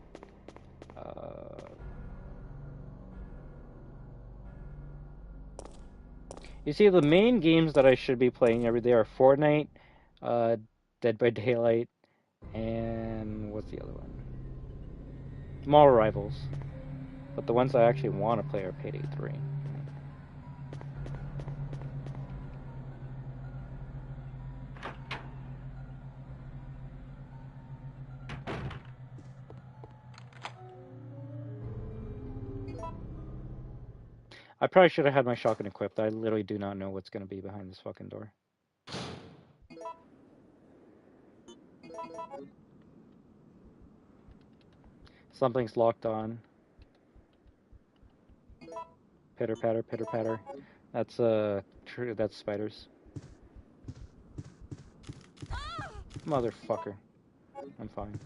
A: You see, the main games that I should be playing every day are Fortnite, Dead by Daylight, and what's the other one? Mall Rivals. But the ones I actually want to play are Payday 3. I probably should have had my shotgun equipped. I literally do not know what's going to be behind this fucking door. Something's locked on. Pitter patter, pitter patter. That's that's spiders. Motherfucker. I'm fine.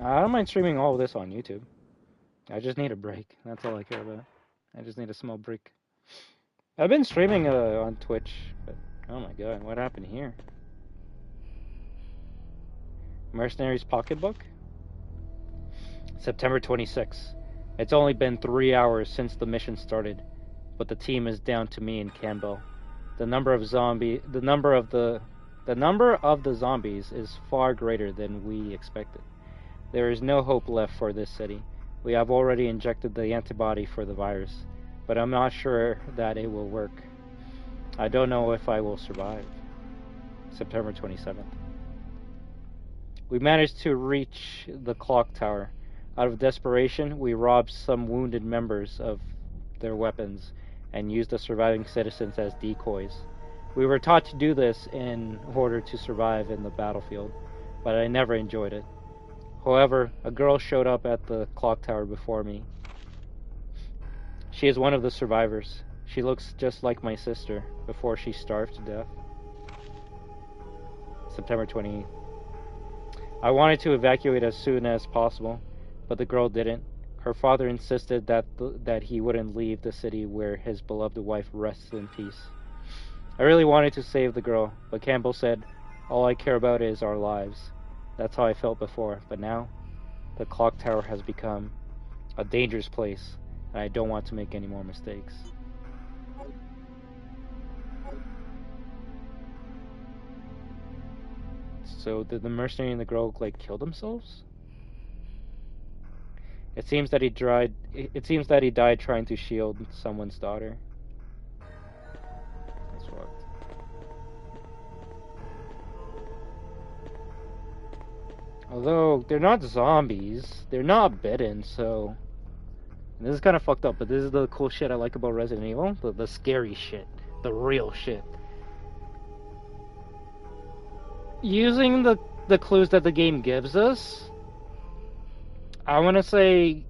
A: I don't mind streaming all of this on YouTube. I just need a break. That's all I care about. I just need a small break. I've been streaming on Twitch, but oh my god, what happened here? Mercenaries Pocketbook? September 26. It's only been 3 hours since the mission started, but the team is down to me and Campbell. The number of the zombies is far greater than we expected. There is no hope left for this city. We have already injected the antibody for the virus, but I'm not sure that it will work. I don't know if I will survive. September 27th. We managed to reach the clock tower. Out of desperation, we robbed some wounded members of their weapons and used the surviving citizens as decoys. We were taught to do this in order to survive in the battlefield, but I never enjoyed it. However, a girl showed up at the clock tower before me. She is one of the survivors. She looks just like my sister before she starved to death. September 28th. I wanted to evacuate as soon as possible, but the girl didn't. Her father insisted that he wouldn't leave the city where his beloved wife rests in peace. I really wanted to save the girl, but Campbell said, all I care about is our lives. That's how I felt before, but now, the clock tower has become a dangerous place, and I don't want to make any more mistakes. So did the mercenary and the girl like kill themselves? It seems that he died trying to shield someone's daughter. That's fucked. Although they're not zombies, they're not bitten, so and this is kind of fucked up. But this is the cool shit I like about Resident Evil, the scary shit, the real shit. Using the clues that the game gives us, I want to say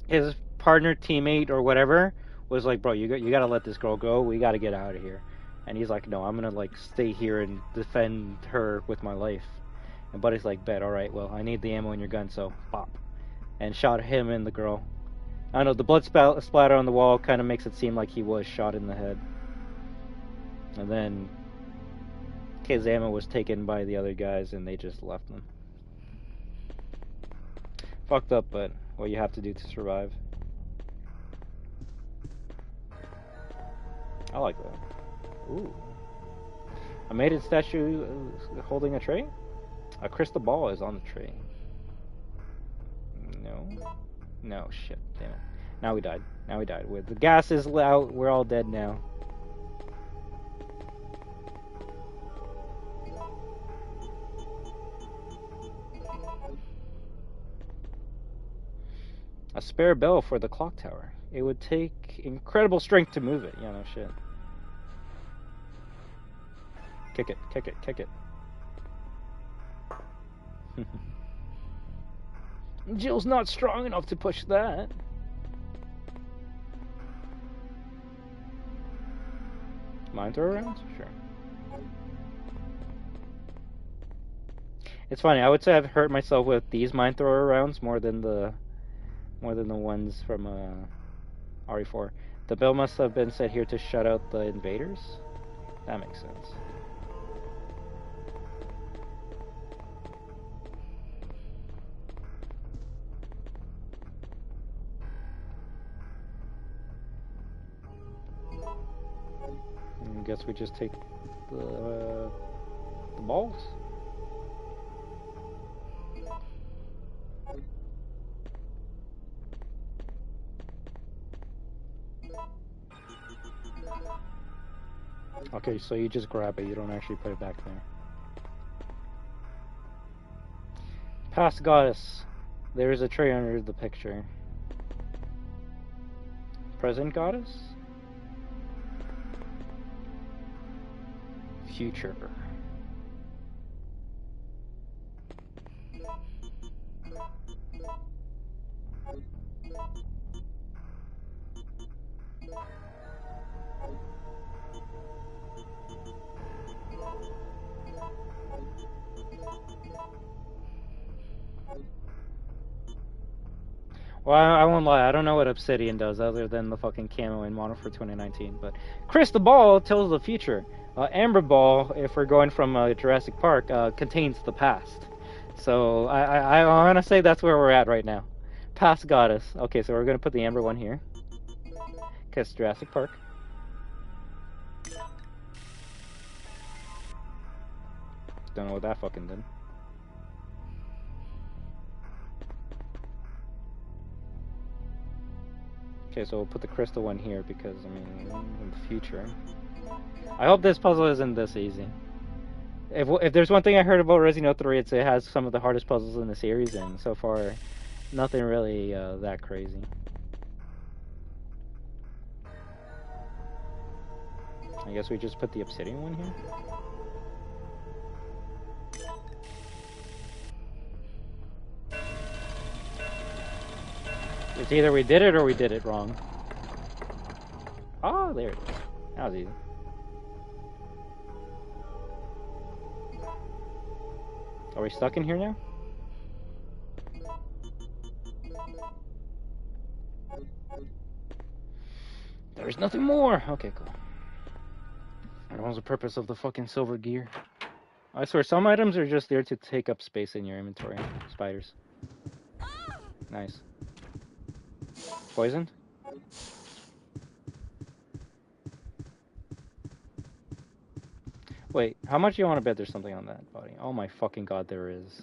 A: is partner, teammate, or whatever was like, bro, you gotta let this girl go. We gotta get out of here. And he's like, no, I'm gonna like stay here and defend her with my life. And Buddy's like, bet, all right, well, I need the ammo in your gun, so pop, and shot him and the girl. I don't know, the blood splatter on the wall kind of makes it seem like he was shot in the head. And then his ammo was taken by the other guys, and they just left them. Fucked up, but what you have to do to survive. I like that. Ooh. A mated statue holding a tray? A crystal ball is on the tray. No. No, shit, damn it. Now we died. Now we died. The gas is out. We're all dead now. A spare bell for the clock tower. It would take incredible strength to move it. Yeah, no shit. Kick it, kick it, kick it. Jill's not strong enough to push that. Mine throw rounds? Sure. It's funny, I would say I've hurt myself with these mine thrower rounds more than the ones from RE4. The bell must have been set here to shut out the invaders? That makes sense. I guess we just take the balls. Okay, so you just grab it, you don't actually put it back there. Past goddess. There is a tray under the picture. Present goddess? Future. Well, I won't lie, I don't know what Obsidian does other than the fucking camo in Modern for 2019, but Crystal Ball tells the future. Amber Ball, if we're going from Jurassic Park, contains the past. So I want to say that's where we're at right now. Past goddess. Okay, so we're going to put the Amber one here. Because Jurassic Park. Don't know what that fucking did. Okay, so we'll put the crystal one here because, I mean, in the future. I hope this puzzle isn't this easy. If there's one thing I heard about Resident Evil 3, it's it has some of the hardest puzzles in the series, and so far, nothing really that crazy. I guess we just put the Obsidian one here. It's either we did it or we did it wrong. Oh, there it is. That was easy. Are we stuck in here now? There's nothing more! Okay, cool. What was the purpose of the fucking silver gear? I swear, some items are just there to take up space in your inventory. Spiders. Nice. Poisoned? Wait, how much do you want to bet there's something on that body? Oh my fucking god, there is.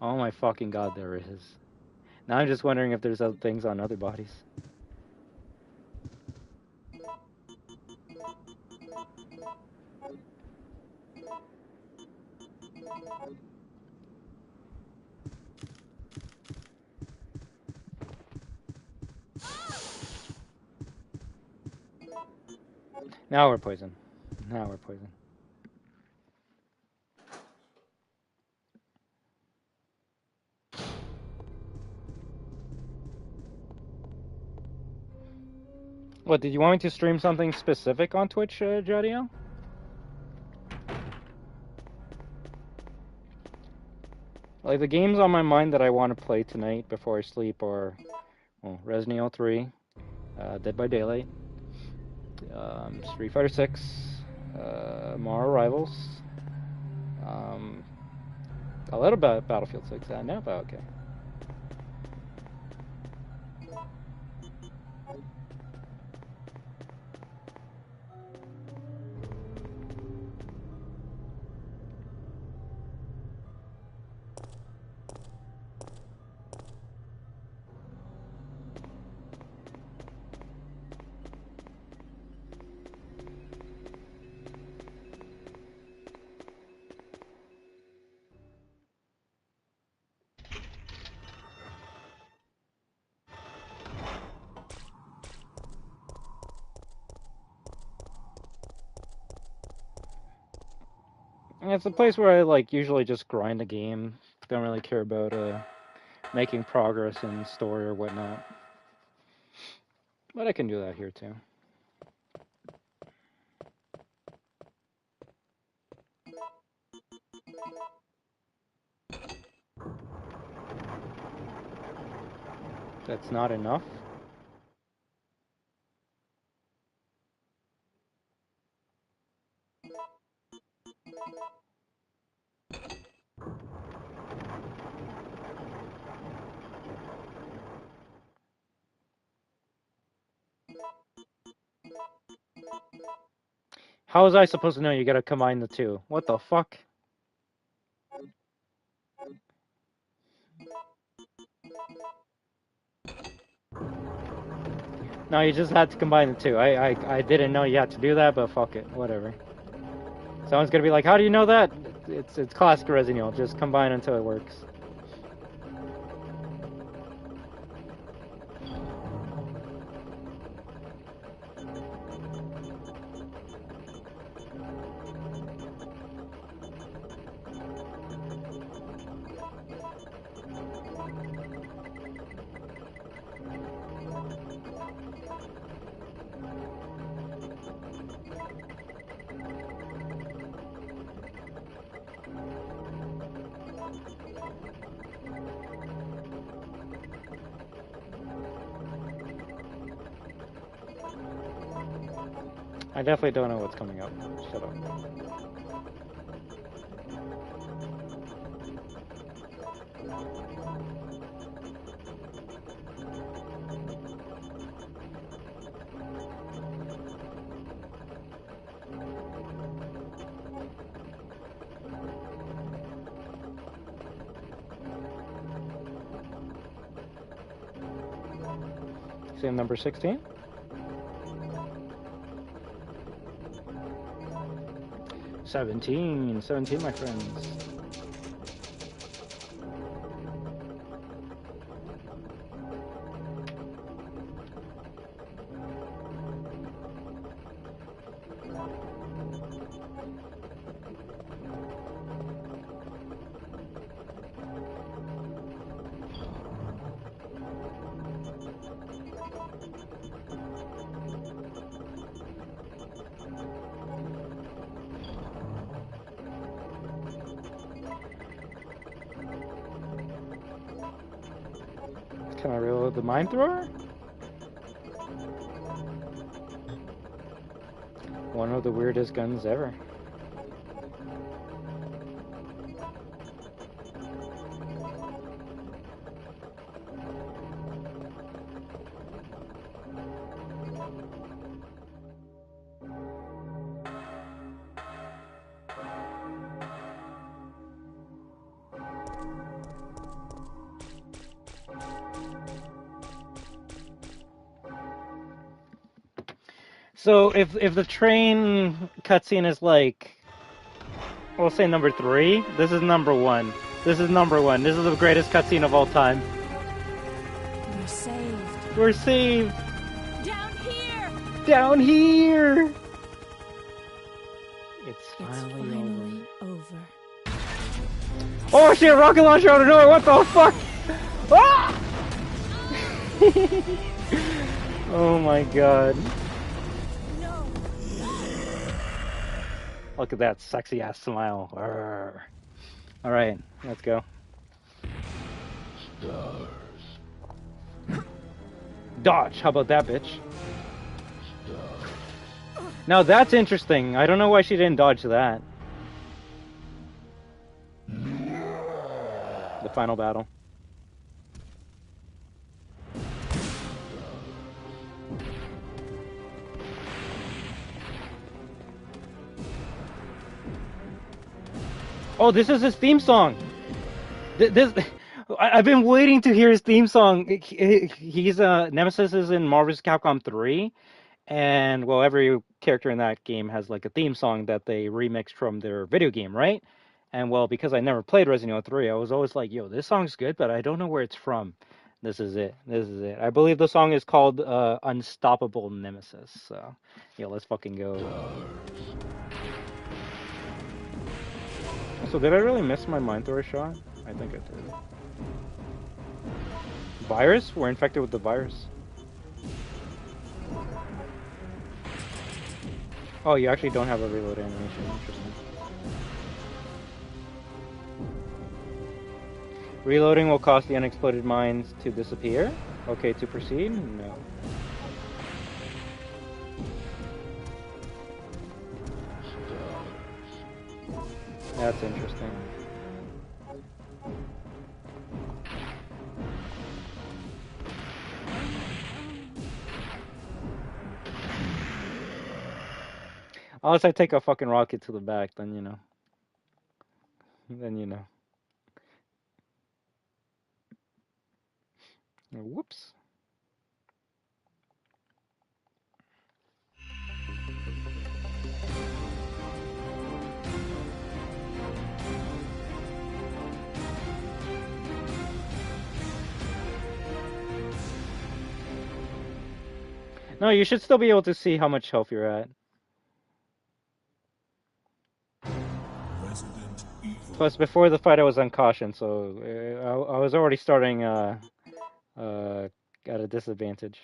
A: Oh my fucking god, there is. Now I'm just wondering if there's other things on other bodies. Now we're poisoned. Now we're poisoned. What, did you want me to stream something specific on Twitch, Jadiel? Like, the games on my mind that I want to play tonight before I sleep are, well, Resident Evil 3, Dead by Daylight, Street Fighter 6, Mario Rivals, a little bit Battlefield 6, no, but okay. It's a place where I like usually just grind a game. Don't really care about making progress in story or whatnot. But I can do that here too. That's not enough. How was I supposed to know you gotta combine the two? What the fuck? No, you just had to combine the two. I didn't know you had to do that, but fuck it, whatever. Someone's gonna be like, how do you know that? It's classic Resident Evil, just combine until it works. I definitely don't know what's coming up. Shut up. Same number 16? Seventeen, my friends. Can I reload the mine thrower? One of the weirdest guns ever. So if the train cutscene is like, we'll say number 3, this is number 1. This is number 1. This is the greatest cutscene of all time.
D: We're saved.
A: We're saved.
D: Down here.
A: Down here. It's finally
D: over.
A: Oh shit! Rocket launcher out of nowhere. What the fuck? Ah! Oh my god.
D: No.
A: Look at that sexy ass smile. Alright, let's go. Dodge! How about that, bitch? Now that's interesting. I don't know why she didn't dodge that. The final battle. Oh, this is his theme song. I've been waiting to hear his theme song. He's Nemesis is in Marvel's Capcom 3, and well, every character in that game has like a theme song that they remixed from their video game, right? And well, because I never played Resident Evil 3, I was always like, yo, this song's good, but I don't know where it's from. This is it. This is it. I believe the song is called Unstoppable Nemesis. So, yeah, let's fucking go. So did I really miss my mind thrower shot? I think I did. Virus? We're infected with the virus. Oh, you actually don't have a reload animation. Interesting. Reloading will cause the unexploded mines to disappear. Okay, to proceed? No. That's interesting. Unless I take a fucking rocket to the back, then you know. Then you know. Whoops. No, you should still be able to see how much health you're at. Plus, before the fight, I was uncautioned, so I was already starting at a disadvantage.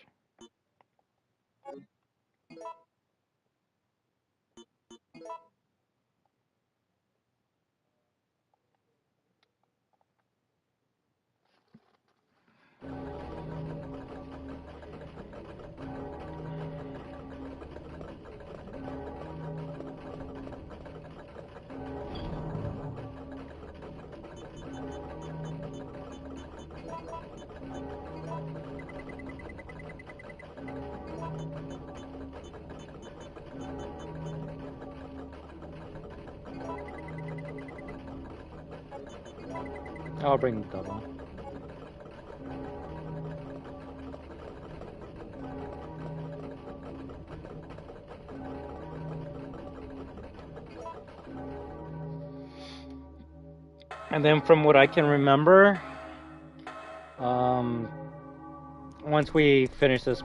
A: I'll bring the double. And then from what I can remember, once we finish this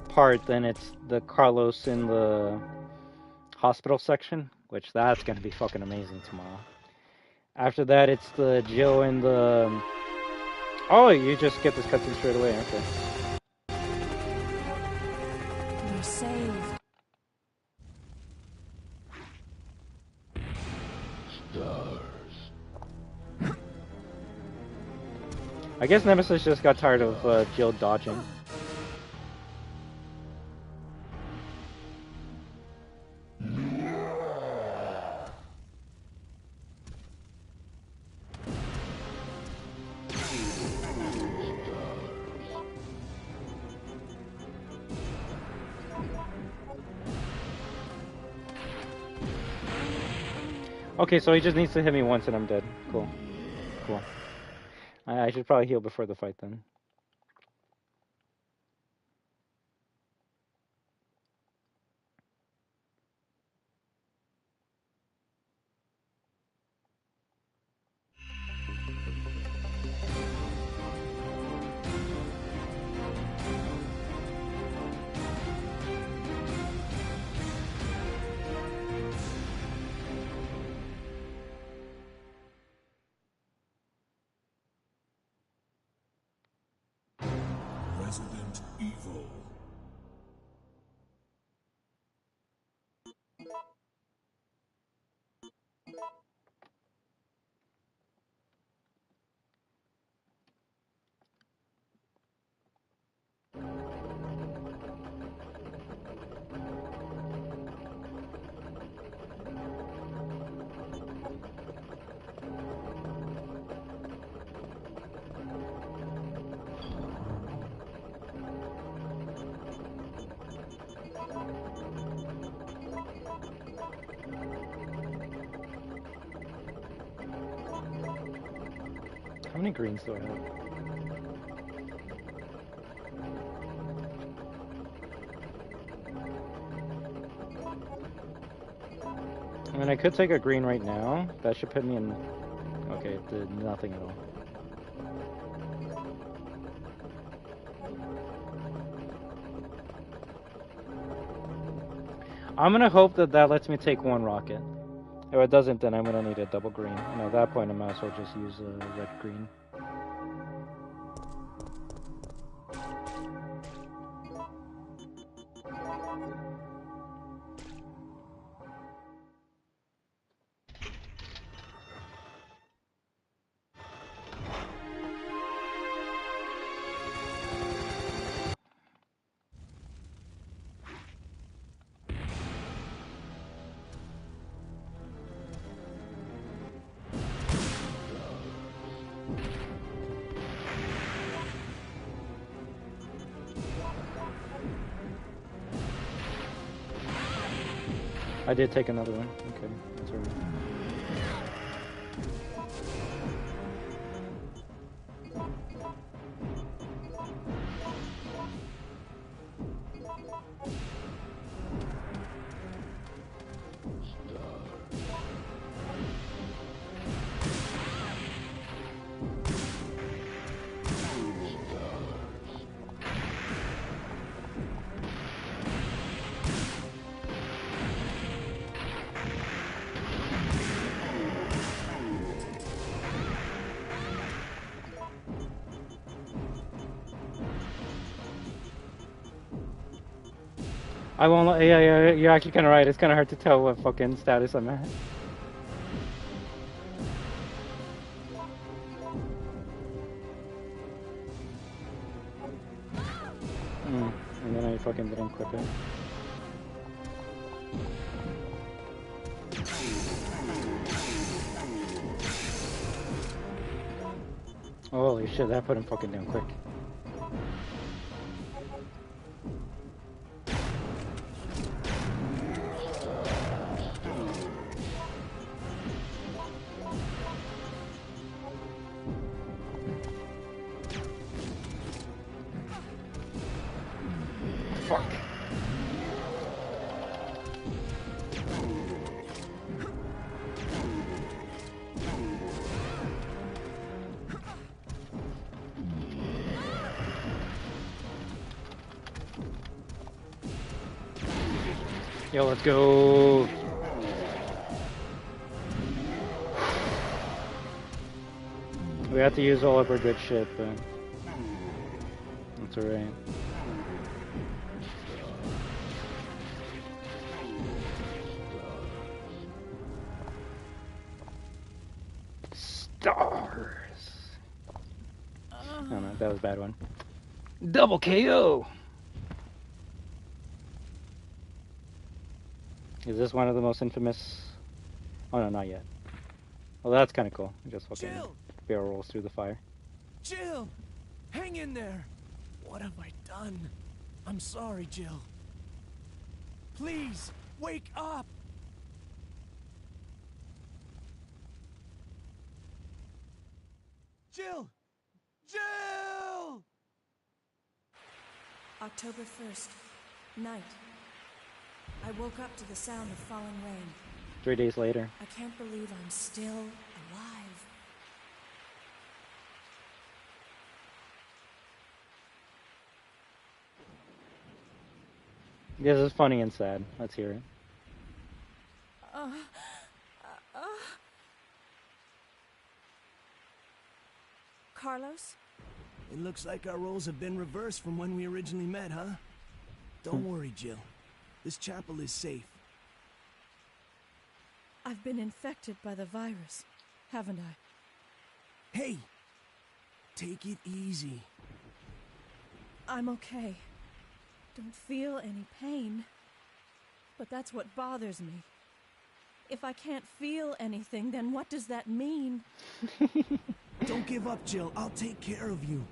A: part, then it's the Carlos in the hospital section, which that's going to be fucking amazing tomorrow. After that, it's the Jill in the... Oh, you just get this cutscene straight away, okay.
D: You're saved.
A: I guess Nemesis just got tired of Jill dodging. Okay, so he just needs to hit me once and I'm dead. Cool. Cool. I should probably heal before the fight then. How many greens do I have? I mean, I could take a green right now. That should put me in... Okay, it did nothing at all. I'm gonna hope that that lets me take one rocket. If it doesn't, then I'm gonna need a double green. And at that point, I might as well just use a red-green. I did take another one. Okay, that's all right. I won't. Yeah, you're actually kind of right. It's kind of hard to tell what fucking status I'm at. And then I fucking didn't equip it. Holy shit, that put him fucking down quick. Fuck. Yo, let's go. We have to use all of our good shit, but that's alright. Stars. Oh no, that was a bad one. Double KO. Is this one of the most infamous? Oh no, not yet. Well, that's kind of cool. Just fucking barrel rolls through the fire.
C: Jill! Hang in there! What have I done? I'm sorry, Jill. Please, wake up! Jill! Jill!
D: October 1st, night. I woke up to the sound of falling rain.
A: 3 days later.
D: I can't believe I'm still alive.
A: This is funny and sad. Let's hear it.
D: Carlos?
C: It looks like our roles have been reversed from when we originally met, huh? Don't worry, Jill. This chapel is safe.
D: I've been infected by the virus, haven't I?
C: Hey! Take it easy.
D: I'm okay. Don't feel any pain. But that's what bothers me. If I can't feel anything, then what does that mean?
C: Don't give up, Jill. I'll take care of you.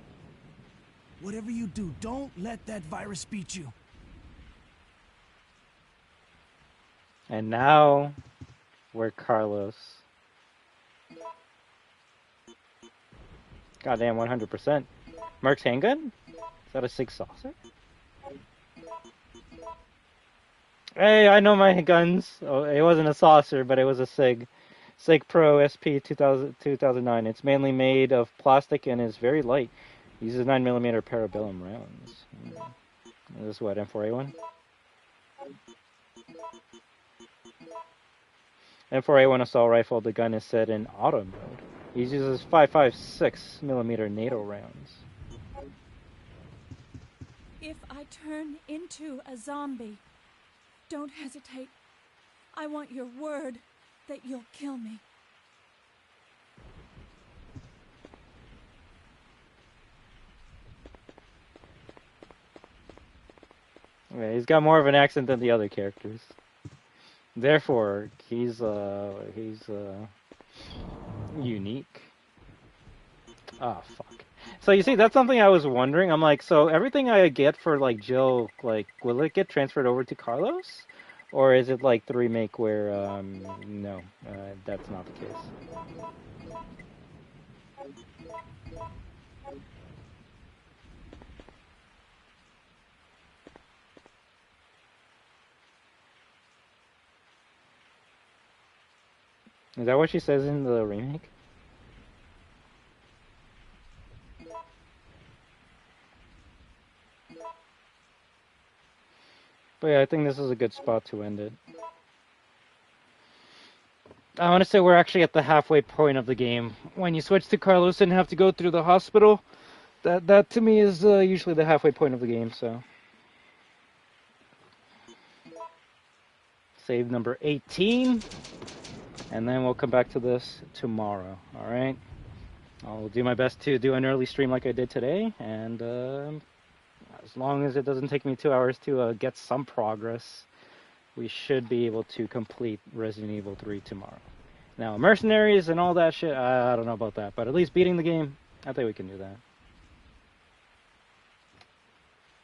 C: Whatever you do, don't let that virus beat you.
A: And now, we're Carlos. Goddamn 100%. Merc's handgun? Is that a SIG saucer? Hey, I know my guns. Oh, it wasn't a saucer, but it was a SIG. SIG Pro SP 2009. It's mainly made of plastic and is very light. Uses 9mm parabellum rounds. This is what, M4A1? M4A1 assault rifle, the gun is set in auto mode. He uses 5.56mm NATO rounds.
D: If I turn into a zombie, don't hesitate. I want your word that you'll kill me.
A: Okay, he's got more of an accent than the other characters. Therefore, he's unique. Ah, fuck. So you see, that's something I was wondering. I'm like, so everything I get for like Jill, like, will it get transferred over to Carlos, or is it like the remake where, no, that's not the case. Is that what she says in the remake? But yeah, I think this is a good spot to end it. I want to say we're actually at the halfway point of the game. When you switch to Carlos and have to go through the hospital, that to me is usually the halfway point of the game, so. Save number 18. And then we'll come back to this tomorrow, alright? I'll do my best to do an early stream like I did today, and as long as it doesn't take me 2 hours to get some progress, we should be able to complete Resident Evil 3 tomorrow. Now, mercenaries and all that shit, I don't know about that, but at least beating the game, I think we can do that.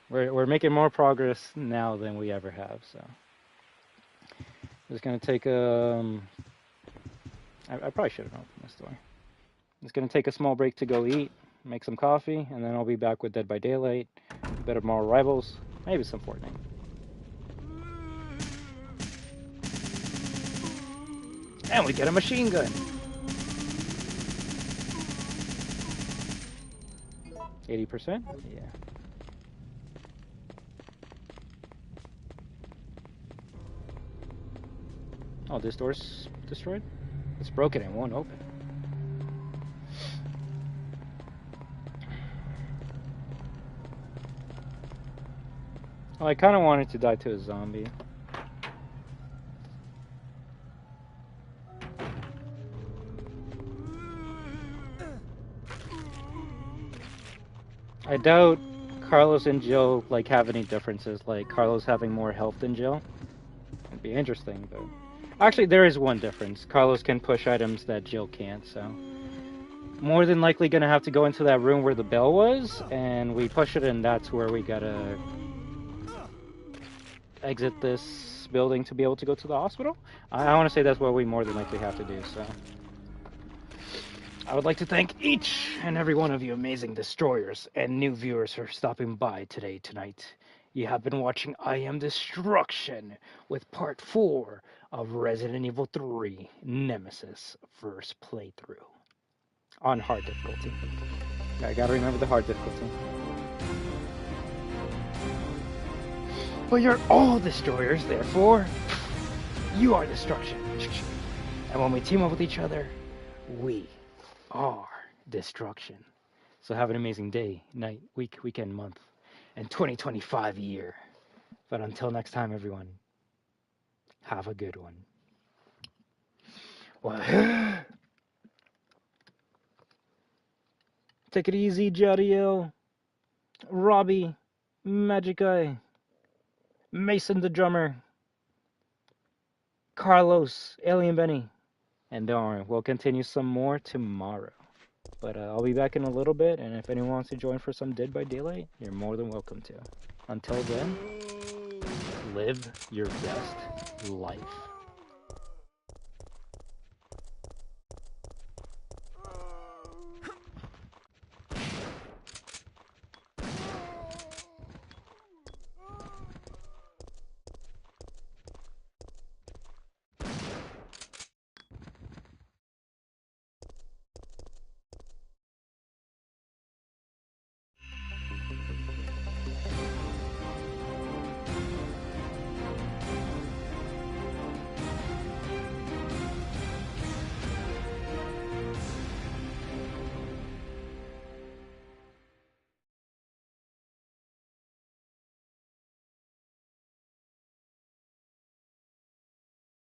A: We're making more progress now than we ever have, so. Just gonna take I probably should have opened this door. Just gonna take a small break to go eat, make some coffee, and then I'll be back with Dead by Daylight, a bit of more Rivals, maybe some Fortnite. And we get a machine gun. 80%? Yeah. Oh, this door's destroyed? It's broken and won't open. Oh, I kind of wanted to die to a zombie. I doubt Carlos and Jill like have any differences, like Carlos having more health than Jill. It'd be interesting, but actually there is one difference. Carlos can push items that Jill can't, so more than likely gonna have to go into that room where the bell was, and we push it, and that's where we gotta exit this building to be able to go to the hospital. I want to say that's what we more than likely have to do, so. I would like to thank each and every one of you amazing destroyers and new viewers for stopping by tonight. You have been watching I Am Destruction with part 4 of Resident Evil 3 Nemesis first playthrough on hard difficulty. I gotta remember the hard difficulty. But you're all destroyers, therefore, you are destruction. And when we team up with each other, we are destruction. So have an amazing day, night, week, weekend, month, and 2025 year. But until next time, everyone, have a good one. WAHOO! Take it easy, Jadiel, Robbie, Magic Eye, Mason the drummer, Carlos, Alien Benny, and don't worry, we'll continue some more tomorrow. But I'll be back in a little bit, and if anyone wants to join for some Dead by Daylight, you're more than welcome to. Until then, live your best life.